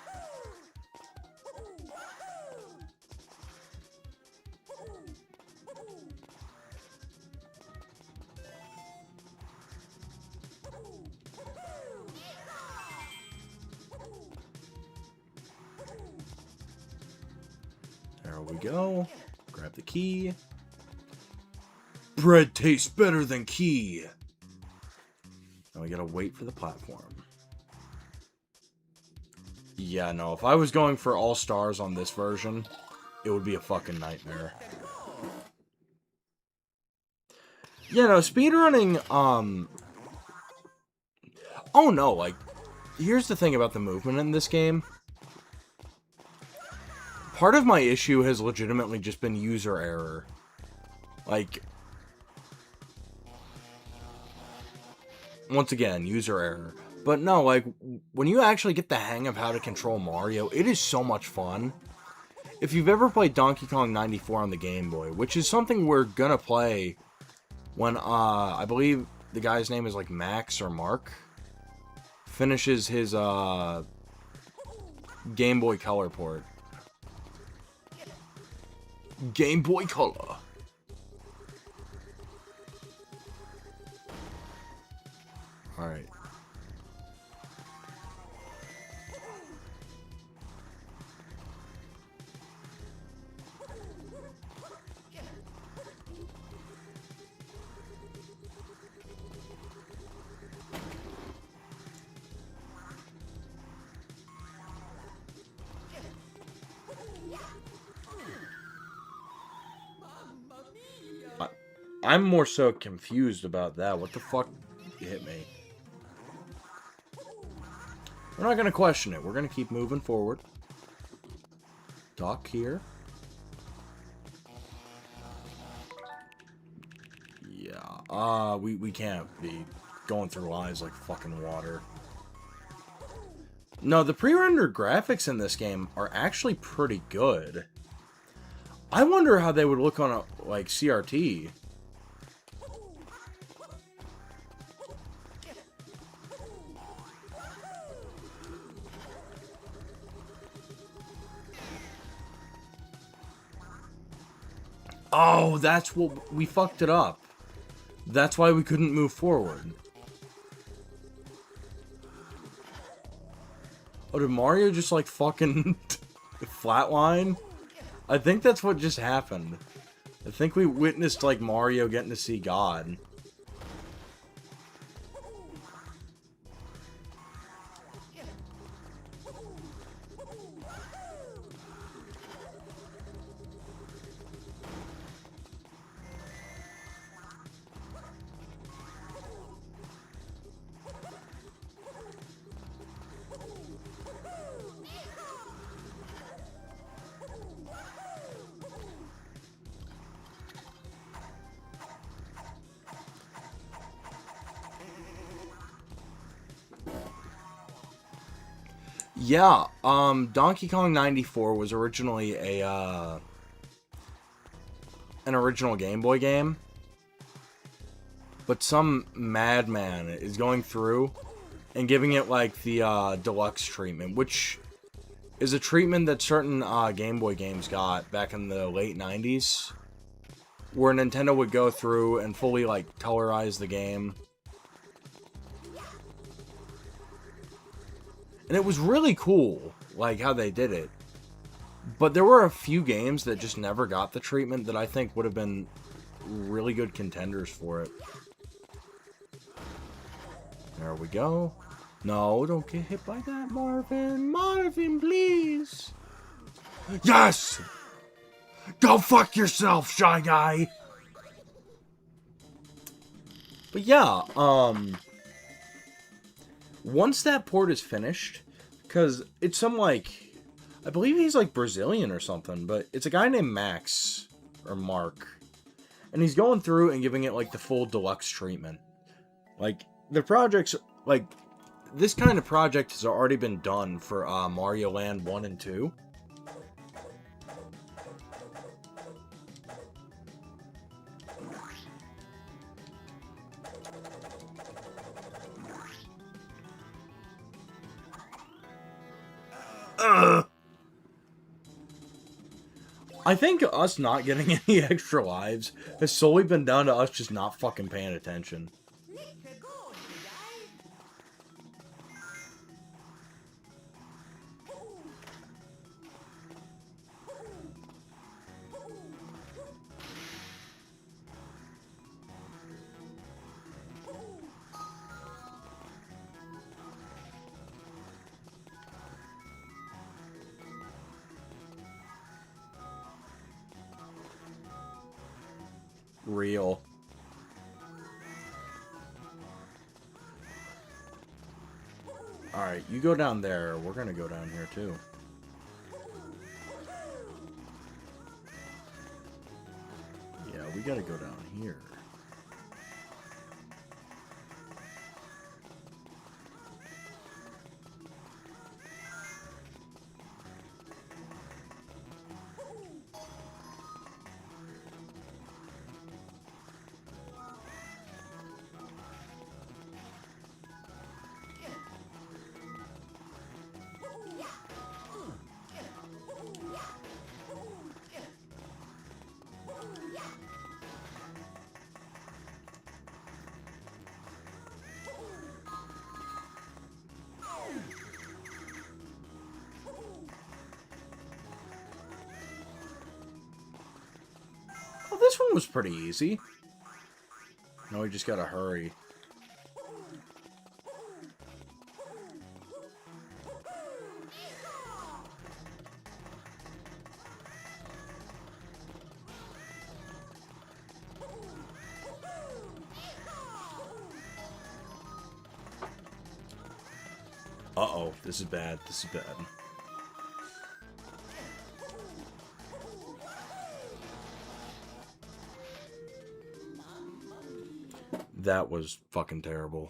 There we go. Grab the key. Bread tastes better than key. Now we gotta wait for the platform. Yeah, no, if I was going for all stars on this version, it would be a fucking nightmare. Yeah, no, speedrunning, oh no, like, here's the thing about the movement in this game. Part of my issue has legitimately just been user error. Like, once again, user error. But no, like, when you actually get the hang of how to control Mario, it is so much fun. If you've ever played Donkey Kong 94 on the Game Boy, which is something we're gonna play when, I believe the guy's name is, like, Max or Mark, finishes his, Game Boy Color port. Game Boy Color. Alright. I'm more so confused about that. What the fuck hit me? We're not going to question it. We're going to keep moving forward. Dock here. Yeah. We can't be going through eyes like fucking water. No, the pre-rendered graphics in this game are actually pretty good. I wonder how they would look on a, like, CRT. Oh, that's what... We fucked it up. That's why we couldn't move forward. Oh, did Mario just, like, fucking flatline? I think that's what just happened. I think we witnessed, like, Mario getting to see God. Yeah, Donkey Kong 94 was originally an original Game Boy game. But some madman is going through and giving it, like, the, deluxe treatment, which is a treatment that certain, Game Boy games got back in the late 90s. Where Nintendo would go through and fully, like, colorize the game. And it was really cool, like, how they did it. But there were a few games that just never got the treatment that I think would have been really good contenders for it. There we go. No, don't get hit by that, Marvin. Marvin, please. Yes! Go fuck yourself, Shy Guy! But yeah, once that port is finished, because it's some, like, I believe he's, like, Brazilian or something, but it's a guy named Max, or Mark, and he's going through and giving it, like, the full deluxe treatment. Like, the project's, like, this kind of project has already been done for, Mario Land 1 and 2. I think us not getting any extra lives has solely been down to us just not fucking paying attention. Real. Alright, you go down there. We're gonna go down here too. Yeah, we gotta go down here. Oh, this one was pretty easy. No, we just gotta hurry. Uh-oh, this is bad. This is bad. That was fucking terrible.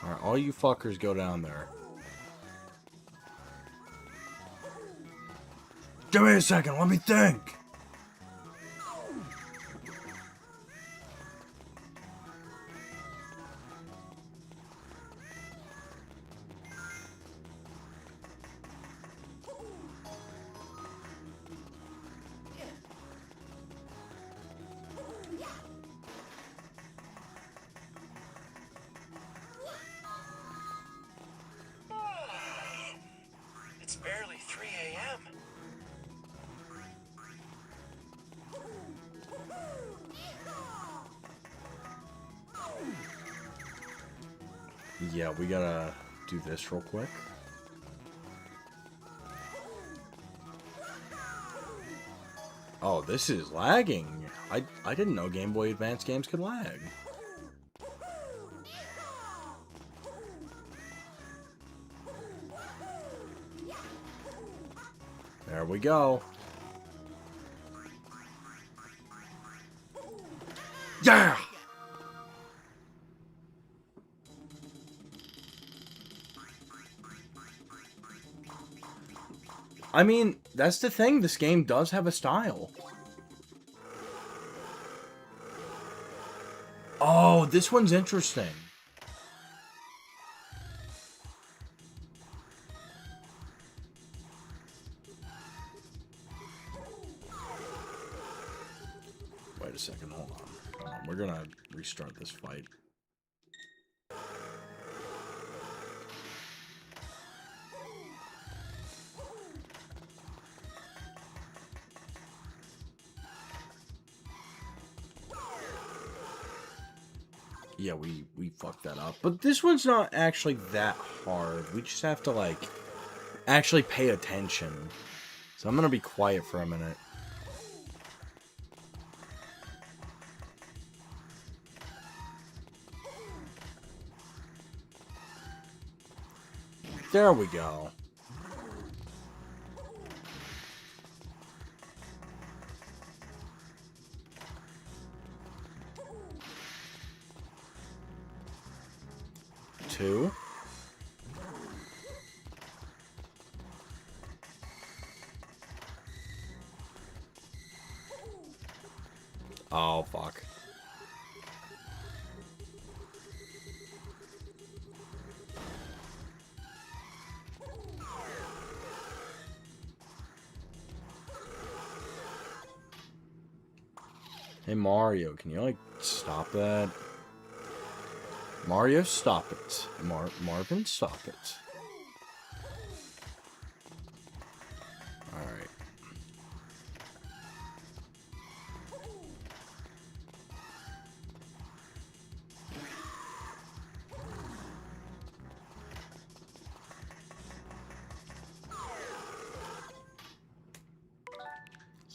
Alright, all you fuckers go down there. Give me a second, let me think. It's barely 3 a.m. Yeah, we gotta do this real quick. Oh, this is lagging. I didn't know Game Boy Advance games could lag. There we go. Yeah! I mean, that's the thing. This game does have a style. Oh, this one's interesting. Wait a second, hold on. Hold on. We're gonna restart this fight. Yeah, we fucked that up. But this one's not actually that hard. We just have to, like, actually pay attention. So I'm gonna be quiet for a minute. There we go. Two. Oh, fuck. Hey, Mario, can you, like, stop that? Mario, stop it. Marvin, stop it. Alright.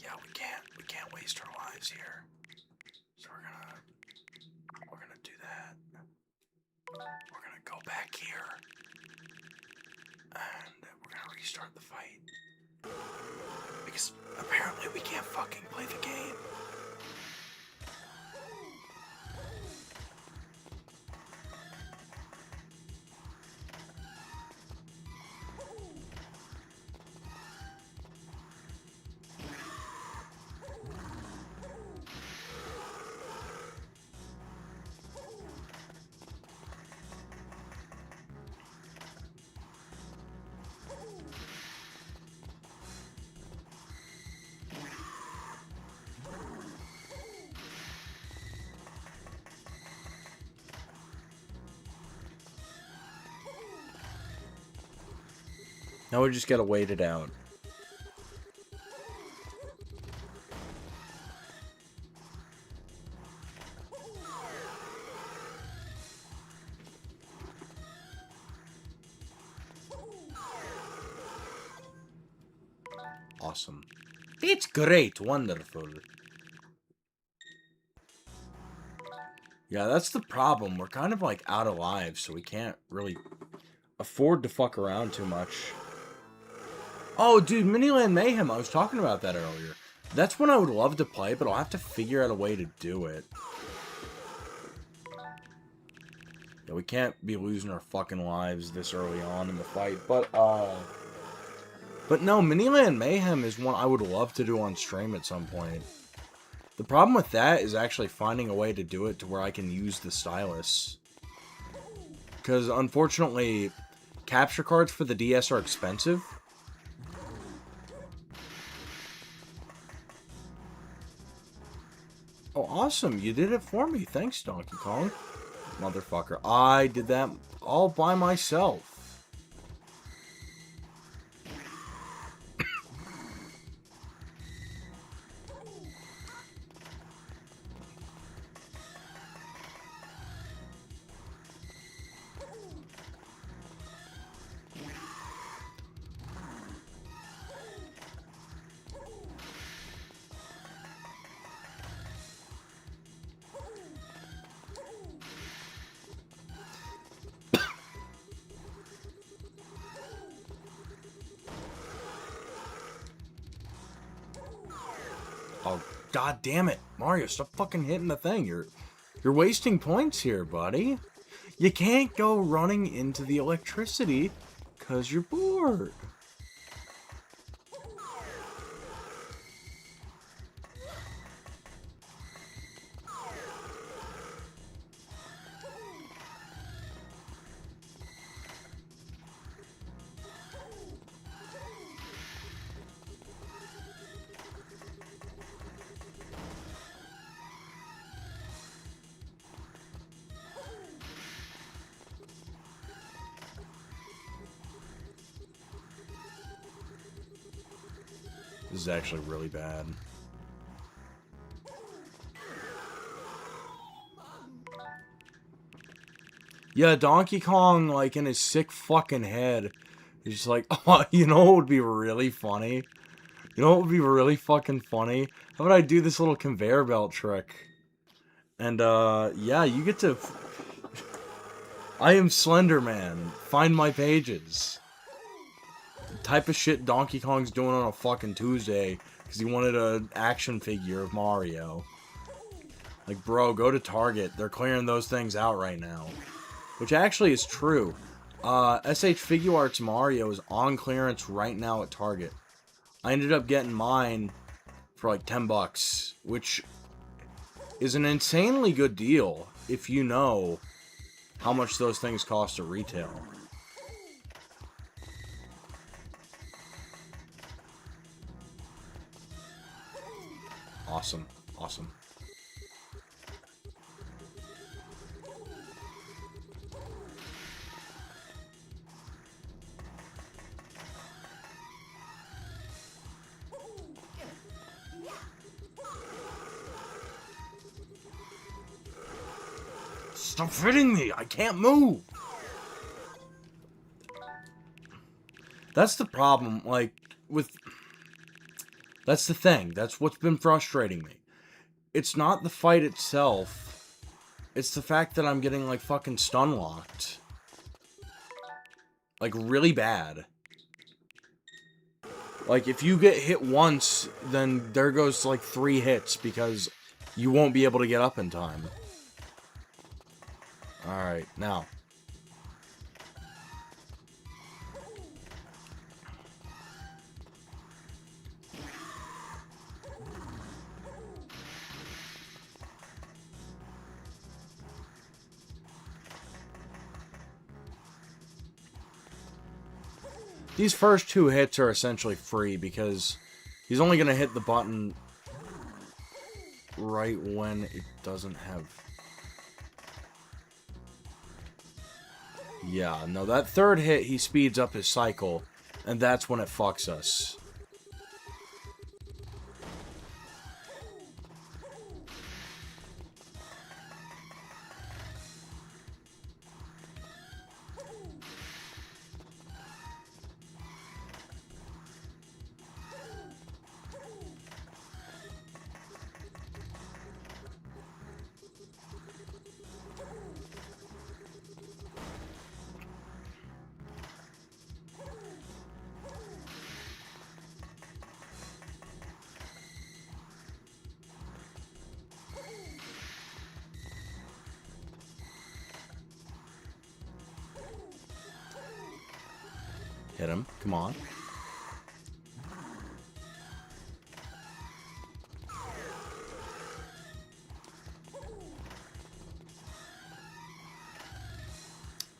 Yeah, we can't waste our lives here. So we're gonna do that. We're gonna go back here. And we're gonna restart the fight. Because apparently we can't fucking play the game. Now we just gotta wait it out. Awesome. It's great, wonderful. Yeah, that's the problem. We're kind of like out of lives, so we can't really afford to fuck around too much. Oh, dude, Miniland Mayhem. I was talking about that earlier. That's one I would love to play, but I'll have to figure out a way to do it. Yeah, we can't be losing our fucking lives this early on in the fight, but, But no, Miniland Mayhem is one I would love to do on stream at some point. The problem with that is actually finding a way to do it to where I can use the stylus. Because, unfortunately, capture cards for the DS are expensive. Oh, awesome. You did it for me. Thanks, Donkey Kong. Motherfucker. I did that all by myself. Oh, god damn it. Mario, stop fucking hitting the thing. You're wasting points here, buddy. You can't go running into the electricity because you're bored. This is actually really bad. Yeah, Donkey Kong, like, in his sick fucking head, he's just like, oh, you know what would be really funny? You know what would be really fucking funny? How about I do this little conveyor belt trick? And, yeah, you get to... I am Slender Man. Find my pages. The type of shit Donkey Kong's doing on a fucking Tuesday because he wanted an action figure of Mario. Like, bro, go to Target. They're clearing those things out right now. Which actually is true. SH Figuarts Mario is on clearance right now at Target. I ended up getting mine for like 10 bucks, which is an insanely good deal if you know how much those things cost at retail. Awesome. Awesome. Stop hitting me! I can't move! That's the problem, like, with... That's the thing. That's what's been frustrating me. It's not the fight itself. It's the fact that I'm getting, like, fucking stun-locked. Like, really bad. Like, if you get hit once, then there goes, like, 3 hits, because you won't be able to get up in time. Alright, now. These first 2 hits are essentially free because he's only going to hit the button right when it doesn't have... Yeah, no, that 3rd hit, he speeds up his cycle, and that's when it fucks us. Hit him. Come on.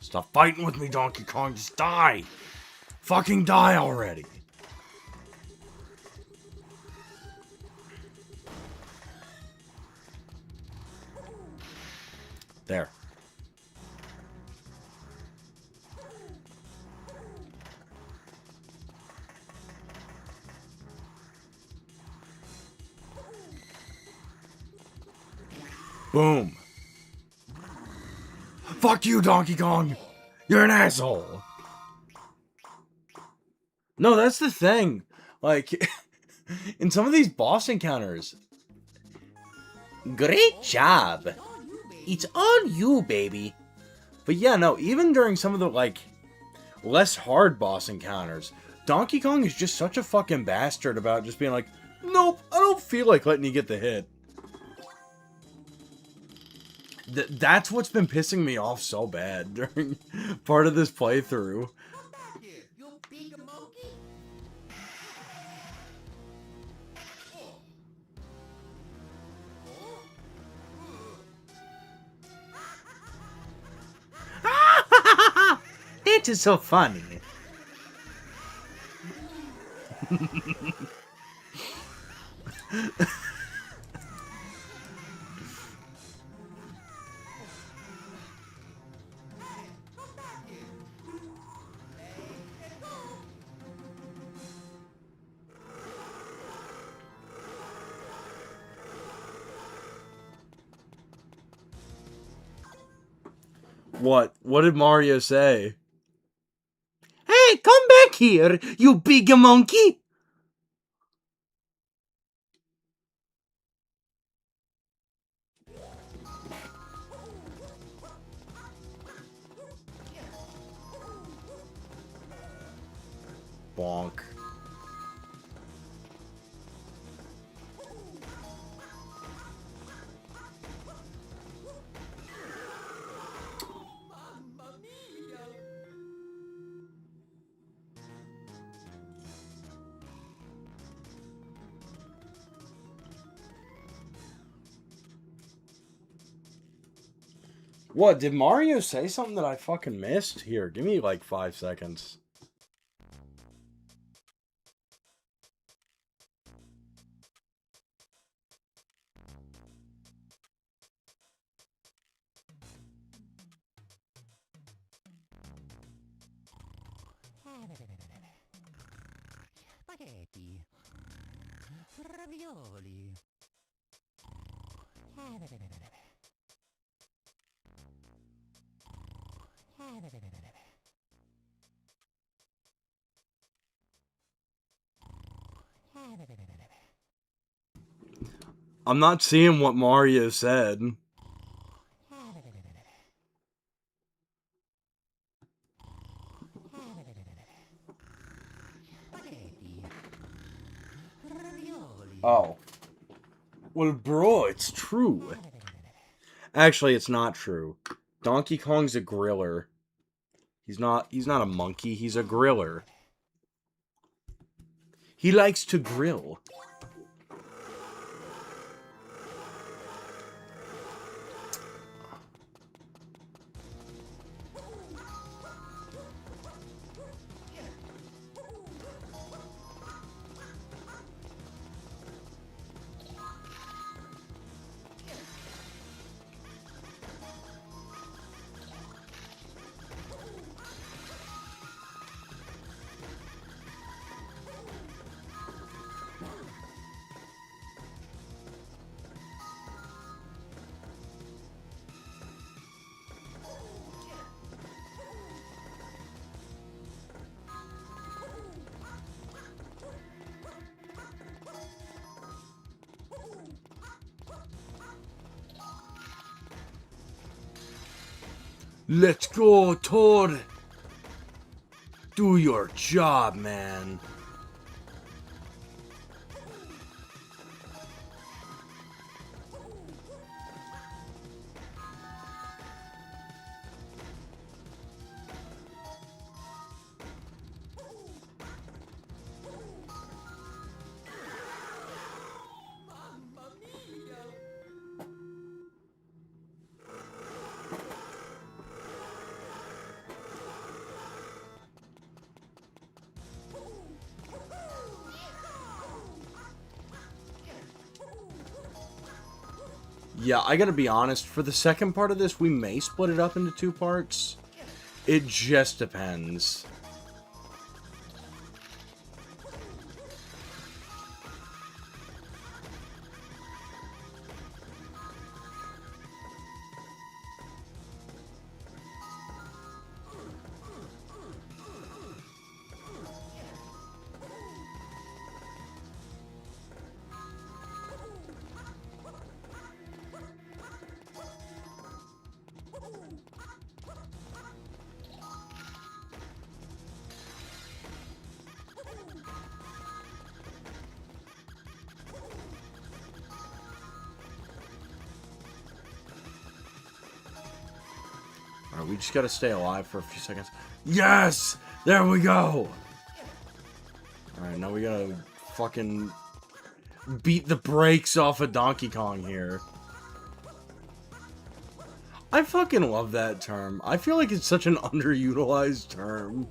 Stop fighting with me, Donkey Kong. Just die. Fucking die already. There. Boom. Fuck you, Donkey Kong. You're an asshole. No, that's the thing. Like, in some of these boss encounters. Great job. It's on you, baby. But yeah, no, even during some of the, like, less hard boss encounters, Donkey Kong is just such a fucking bastard about just being like, nope, I don't feel like letting you get the hit. That's what's been pissing me off so bad during part of this playthrough. Here, you big monkey. That is so funny. What? What did Mario say? Hey, come back here, you big monkey! Bonk. Mamma mia. What, did Mario say something that I fucking missed? Here, give me like 5 seconds. Spaghetti. Ravioli. I'm not seeing what Mario said. Spaghetti. Ravioli. Oh. Well, bro, it's true. Actually, it's not true. Donkey Kong's a griller. He's not a monkey, he's a griller. He likes to grill. Let's go, Toad. Do your job, man. Mamma mia. Yeah, I gotta be honest. For the second part of this, we may split it up into 2 parts. It just depends. Alright, we just gotta stay alive for a few seconds. Yes! There we go! Alright, now we gotta fucking beat the brakes off of Donkey Kong here. I fucking love that term. I feel like it's such an underutilized term.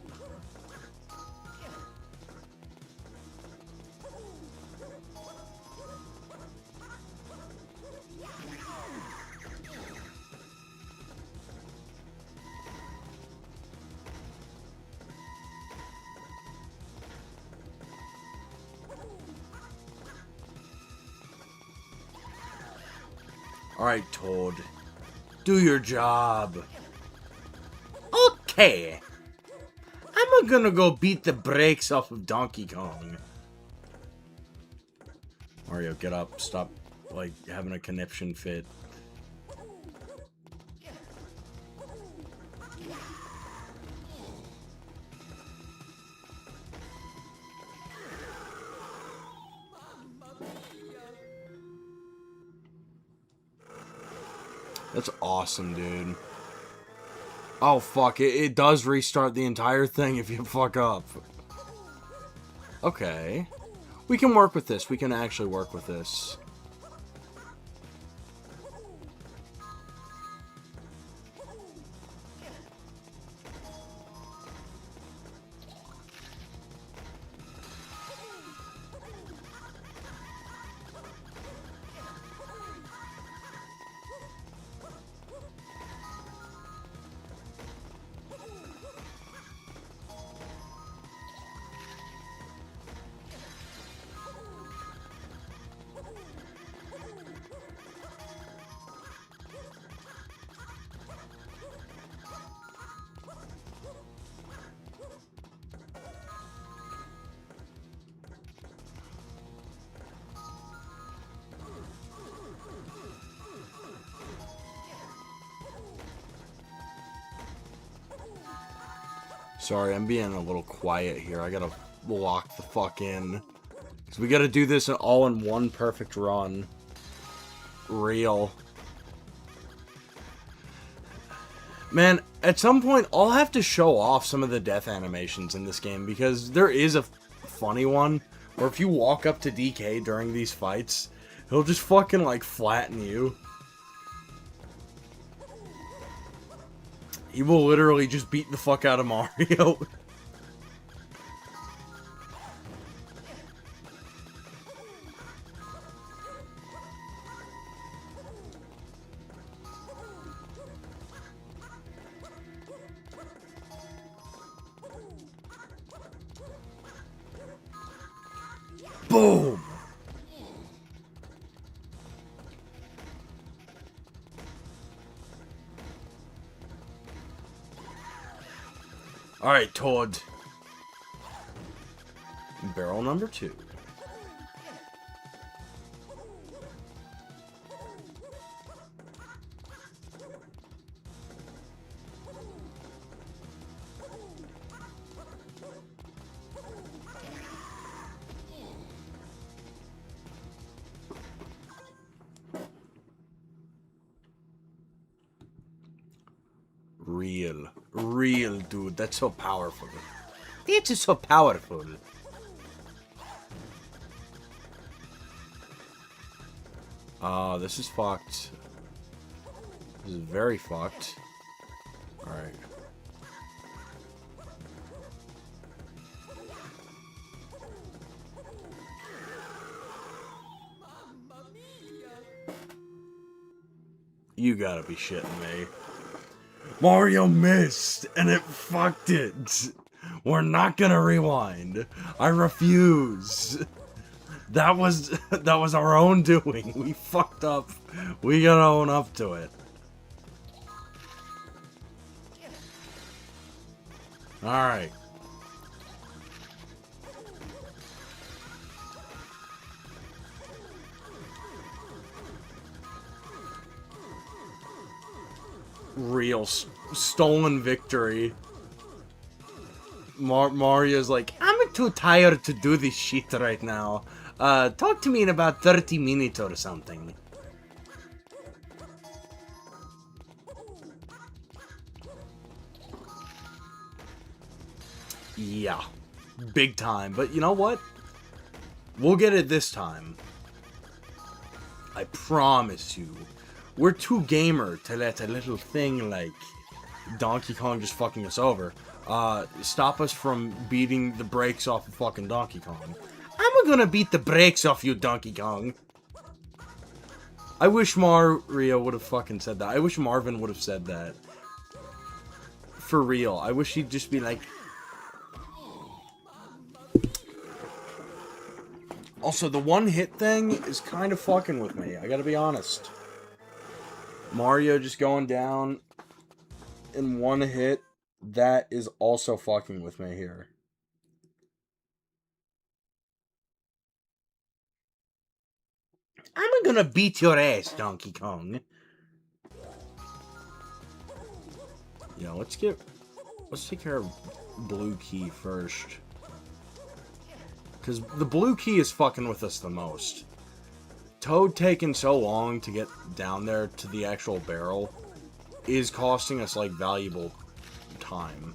Alright, Toad. Do your job. Okay. I'm gonna go beat the brakes off of Donkey Kong. Mario, get up. Stop, like, having a conniption fit. That's awesome, dude. Oh, fuck. It does restart the entire thing if you fuck up. Okay. We can work with this. We can actually work with this. Sorry, I'm being a little quiet here. I gotta lock the fuck in. Because we gotta do this all in one perfect run. Real. Man, at some point, I'll have to show off some of the death animations in this game. Because there is a funny one where if you walk up to DK during these fights, he'll just fucking, like, flatten you. He will literally just beat the fuck out of Mario. Boom! Alright, Toad. Barrel number 2. Real, dude. That's so powerful. It's so powerful. This is fucked. This is very fucked. Alright. You gotta be shitting me. Mario missed, and it fucked it. We're not gonna rewind. I refuse. That was our own doing. We fucked up. We gotta own up to it. Alright. Real stolen victory. Mario's like, I'm too tired to do this shit right now. Talk to me in about 30 minutes or something. Yeah. Big time. But you know what? We'll get it this time. I promise you. We're too gamer to let a little thing like Donkey Kong just fucking us over stop us from beating the brakes off of fucking Donkey Kong. I'm gonna beat the brakes off you, Donkey Kong. I wish Mario would have fucking said that. I wish Marvin would have said that. For real. I wish he'd just be like... Also, the one-hit thing is kind of fucking with me. I gotta be honest. Mario just going down in one hit, that is also fucking with me here. I'm gonna beat your ass, Donkey Kong. Yeah, let's take care of Blue Key first. Because the Blue Key is fucking with us the most. Toad taking so long to get down there to the actual barrel is costing us, like, valuable time.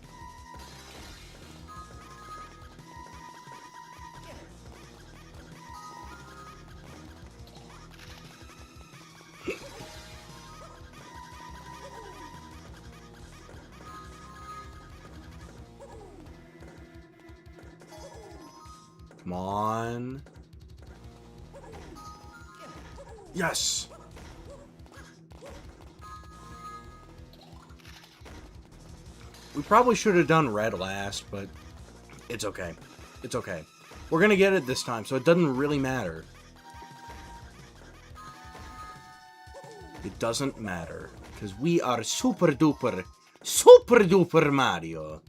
Come on. Yes! We probably should have done red last, but it's okay. It's okay. We're gonna get it this time, so it doesn't really matter. It doesn't matter, because we are super duper Mario.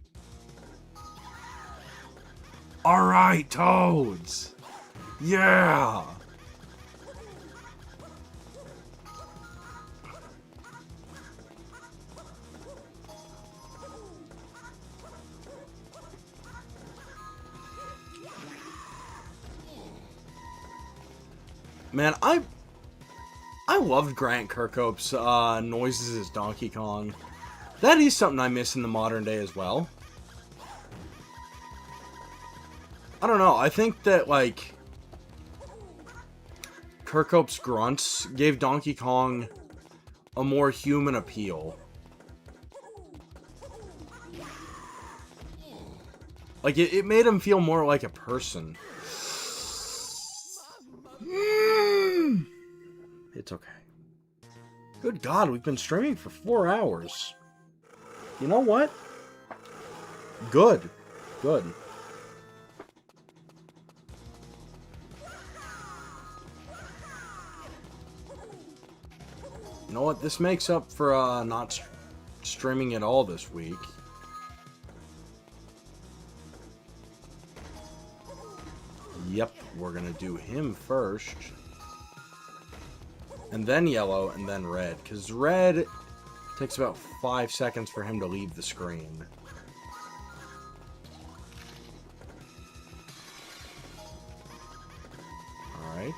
Alright, Toads! Yeah! Man, I loved Grant Kirkhope's noises as Donkey Kong. That is something I miss in the modern day as well. I don't know, I think that, like, Kirkhope's grunts gave Donkey Kong a more human appeal. Like, it made him feel more like a person. It's okay. Good God, we've been streaming for 4 hours. You know what? Good. Good. You know what? This makes up for not streaming at all this week. Yep, we're gonna do him first. And then yellow, and then red. Because red takes about 5 seconds for him to leave the screen. Alright.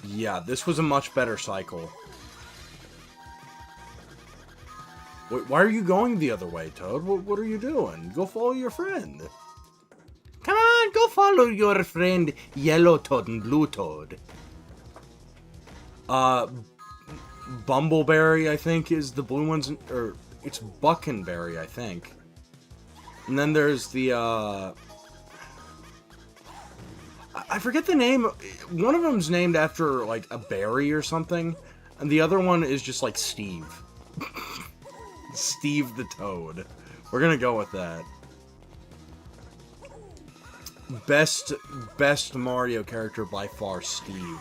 Yeah, this was a much better cycle. Wait, why are you going the other way, Toad? What are you doing? Go follow your friend. Come on, go follow follow your friend Yellow Toad and Blue Toad. Bumbleberry, I think, is the blue one's, or it's Buckenberry, I think. And then there's the, I forget the name. One of them's named after, like, a berry or something. And the other one is just, like, Steve. Steve the Toad. We're gonna go with that. Best Mario character by far, Steve.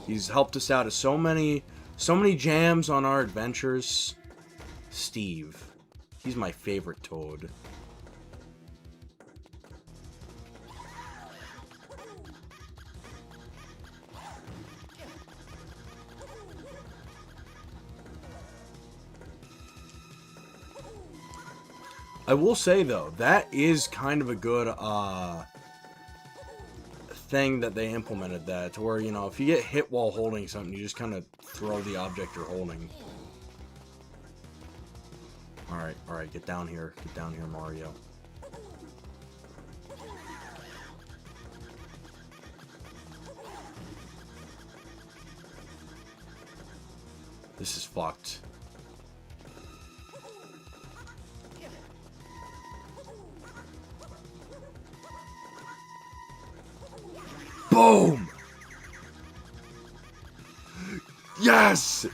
He's helped us out at so many jams on our adventures. Steve. He's my favorite Toad. I will say, though, that is kind of a good, thing that they implemented that, to where, you know, if you get hit while holding something, you just kind of throw the object you're holding. Alright, get down here, Mario. This is fucked. Boom! Yes!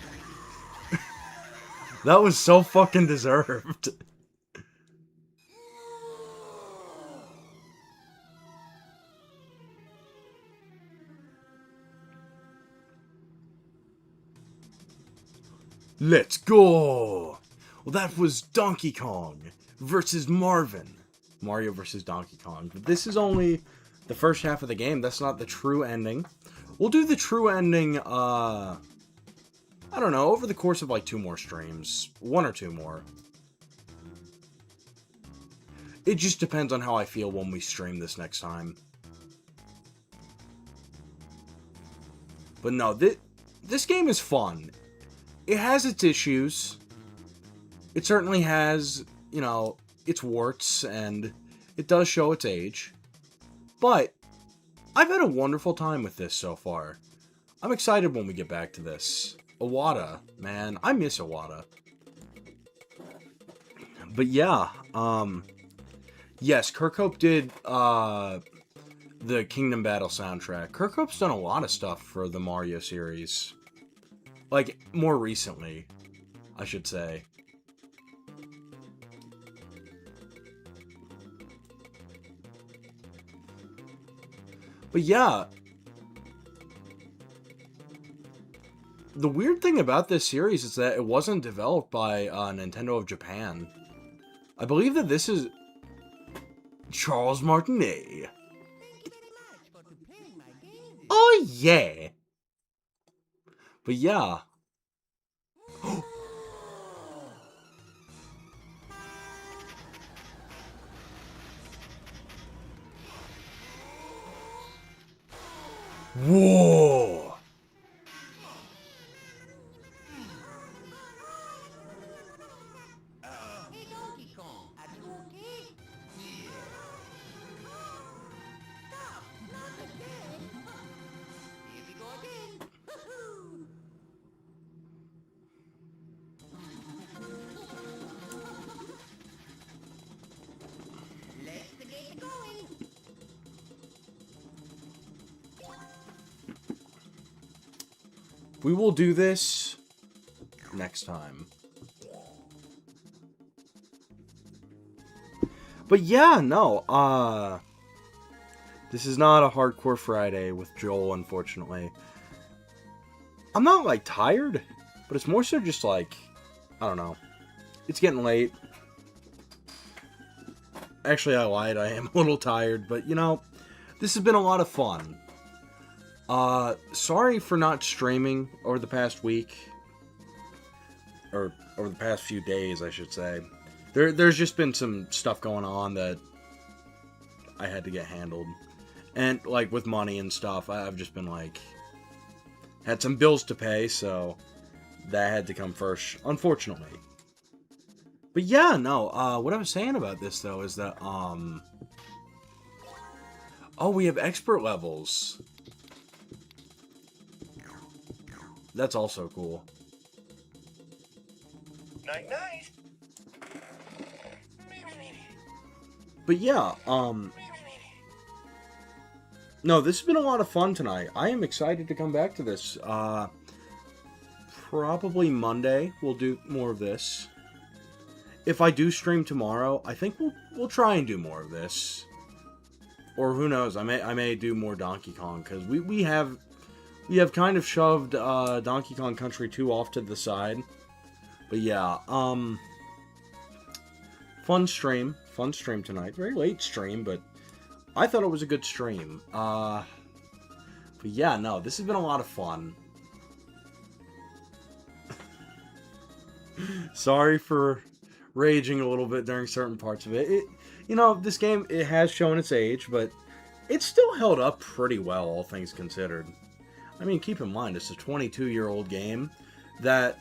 That was so fucking deserved. Let's go! Well, that was Donkey Kong versus Marvin. Mario versus Donkey Kong. But this is only the first half of the game. That's not the true ending. We'll do the true ending, I don't know, over the course of like 2 more streams. 1 or 2 more. It just depends on how I feel when we stream this next time. But no, this game is fun. It has its issues. It certainly has, you know, its warts, and it does show its age. But I've had a wonderful time with this so far. I'm excited when we get back to this. Iwata, man, I miss Iwata. But yeah, yes, Kirkhope did the Kingdom Battle soundtrack. Kirkhope's done a lot of stuff for the Mario series. Like, more recently, I should say. But yeah, the weird thing about this series is that it wasn't developed by Nintendo of Japan. I believe that this is Charles Martinet. Thank you very much for playing my game. Oh yeah. But yeah. Whoa. Hey, Donkey Kong, are you okay? Stop, not again. Here we go again. Woohoo! Let's get going. We will do this next time. But yeah, no, this is not a Hardcore Friday with Joel, unfortunately. I'm not, like, tired, but it's more so just, like, I don't know. It's getting late. Actually, I lied. I am a little tired, but, you know, this has been a lot of fun. Sorry for not streaming over the past week. Or over the past few days, I should say. There's just been some stuff going on that I had to get handled. And, like, with money and stuff, I've just been, like, had some bills to pay, so that had to come first, unfortunately. But yeah, no, what I was saying about this, though, is that, Oh, we have expert levels. That's also cool. Night night. But yeah, no, this has been a lot of fun tonight. I am excited to come back to this. Probably Monday we'll do more of this. If I do stream tomorrow, I think we'll try and do more of this. Or who knows, I may do more Donkey Kong, because we have kind of shoved Donkey Kong Country 2 off to the side. But yeah, fun stream tonight. Very late stream, but I thought it was a good stream. But yeah, no, this has been a lot of fun. Sorry for raging a little bit during certain parts of it. You know, this game, it has shown its age, but it's still held up pretty well, all things considered. I mean, keep in mind, it's a 22-year-old game that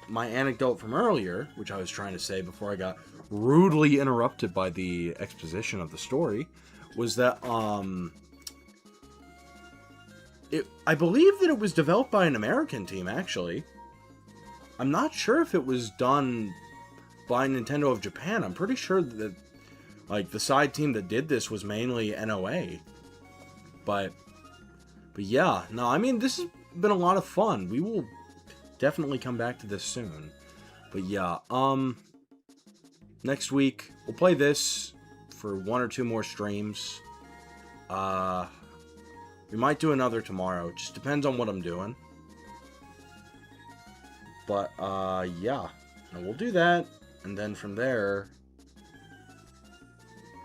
my anecdote from earlier, which I was trying to say before I got rudely interrupted by the exposition of the story, was that, I believe that it was developed by an American team, actually. I'm not sure if it was done by Nintendo of Japan. I'm pretty sure that, like, the side team that did this was mainly NOA. But yeah, no, I mean, this has been a lot of fun. We will definitely come back to this soon. But yeah, next week, we'll play this for 1 or 2 more streams. We might do another tomorrow. It just depends on what I'm doing. But, yeah. And we'll do that. And then from there,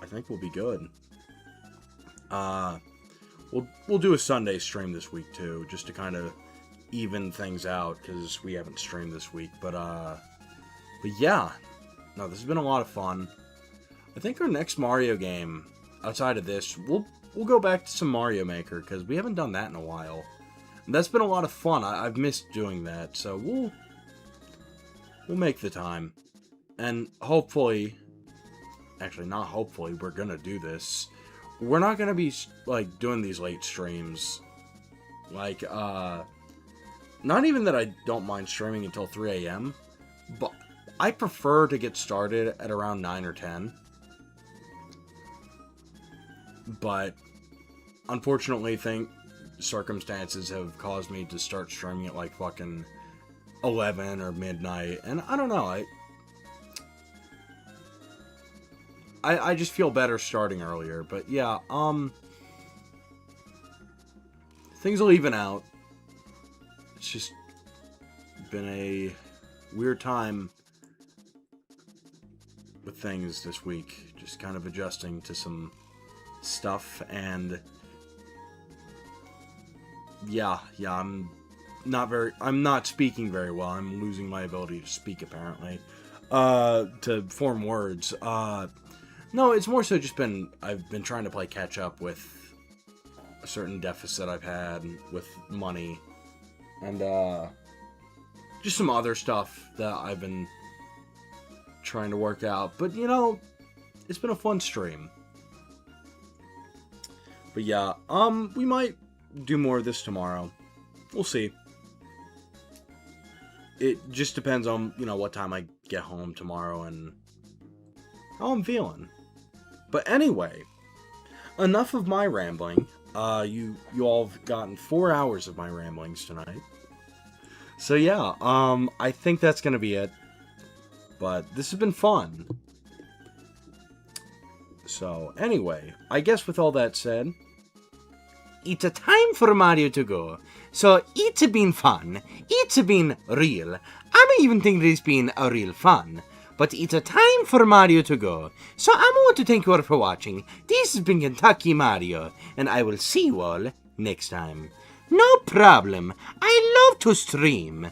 I think we'll be good. We'll do a Sunday stream this week, too. Just to kind of even things out. Because we haven't streamed this week. But yeah. No, this has been a lot of fun. I think our next Mario game, outside of this, we'll go back to some Mario Maker. Because we haven't done that in a while. And that's been a lot of fun. I've missed doing that. So we'll make the time. And hopefully, actually not hopefully, we're gonna do this. We're not gonna be, like, doing these late streams. Like, not even that I don't mind streaming until 3 a.m., but I prefer to get started at around 9 or 10. But, unfortunately, circumstances have caused me to start streaming at, like, fucking 11 or midnight, and I don't know, I just feel better starting earlier. But yeah, things will even out. It's just been a weird time with things this week, just kind of adjusting to some stuff. And yeah, I'm not speaking very well. I'm losing my ability to speak, apparently, to form words. No, it's more so just I've been trying to play catch up with a certain deficit I've had with money, and just some other stuff that I've been trying to work out. But, you know, it's been a fun stream. But yeah, we might do more of this tomorrow. We'll see. It just depends on, you know, what time I get home tomorrow and how I'm feeling. But anyway, enough of my rambling. You all have gotten 4 hours of my ramblings tonight. So yeah, I think that's gonna be it. But this has been fun. So anyway, I guess with all that said, it's a time for Mario to go. So it's been fun. It's been real. I even think it's been a real fun. But it's a time for Mario to go. So I want to thank you all for watching. This has been Kentucky Mario, and I will see you all next time. No problem. I love to stream.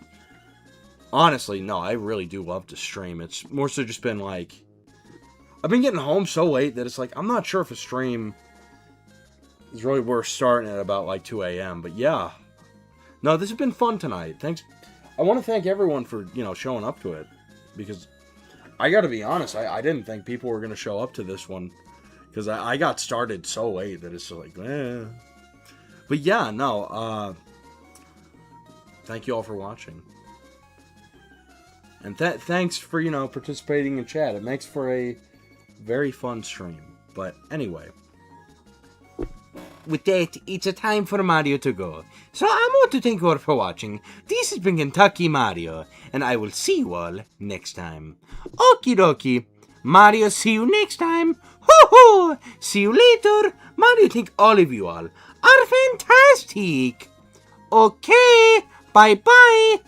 Honestly, no, I really do love to stream. It's more so just been like, I've been getting home so late that it's like, I'm not sure if a stream is really worth starting at about like 2 a.m. But yeah. No, this has been fun tonight. Thanks. I want to thank everyone for, you know, showing up to it. Because I gotta be honest, I didn't think people were going to show up to this one. Because I got started so late that it's like, eh. But yeah, no, thank you all for watching. And thanks for, participating in chat. It makes for a very fun stream. But anyway. With that, it's a time for Mario to go. So I want to thank you all for watching. This has been Kentucky Mario, and I will see you all next time. Okie dokie. Mario, see you next time. Hoo-hoo! See you later. Mario, think all of you all are fantastic. Okay, bye-bye.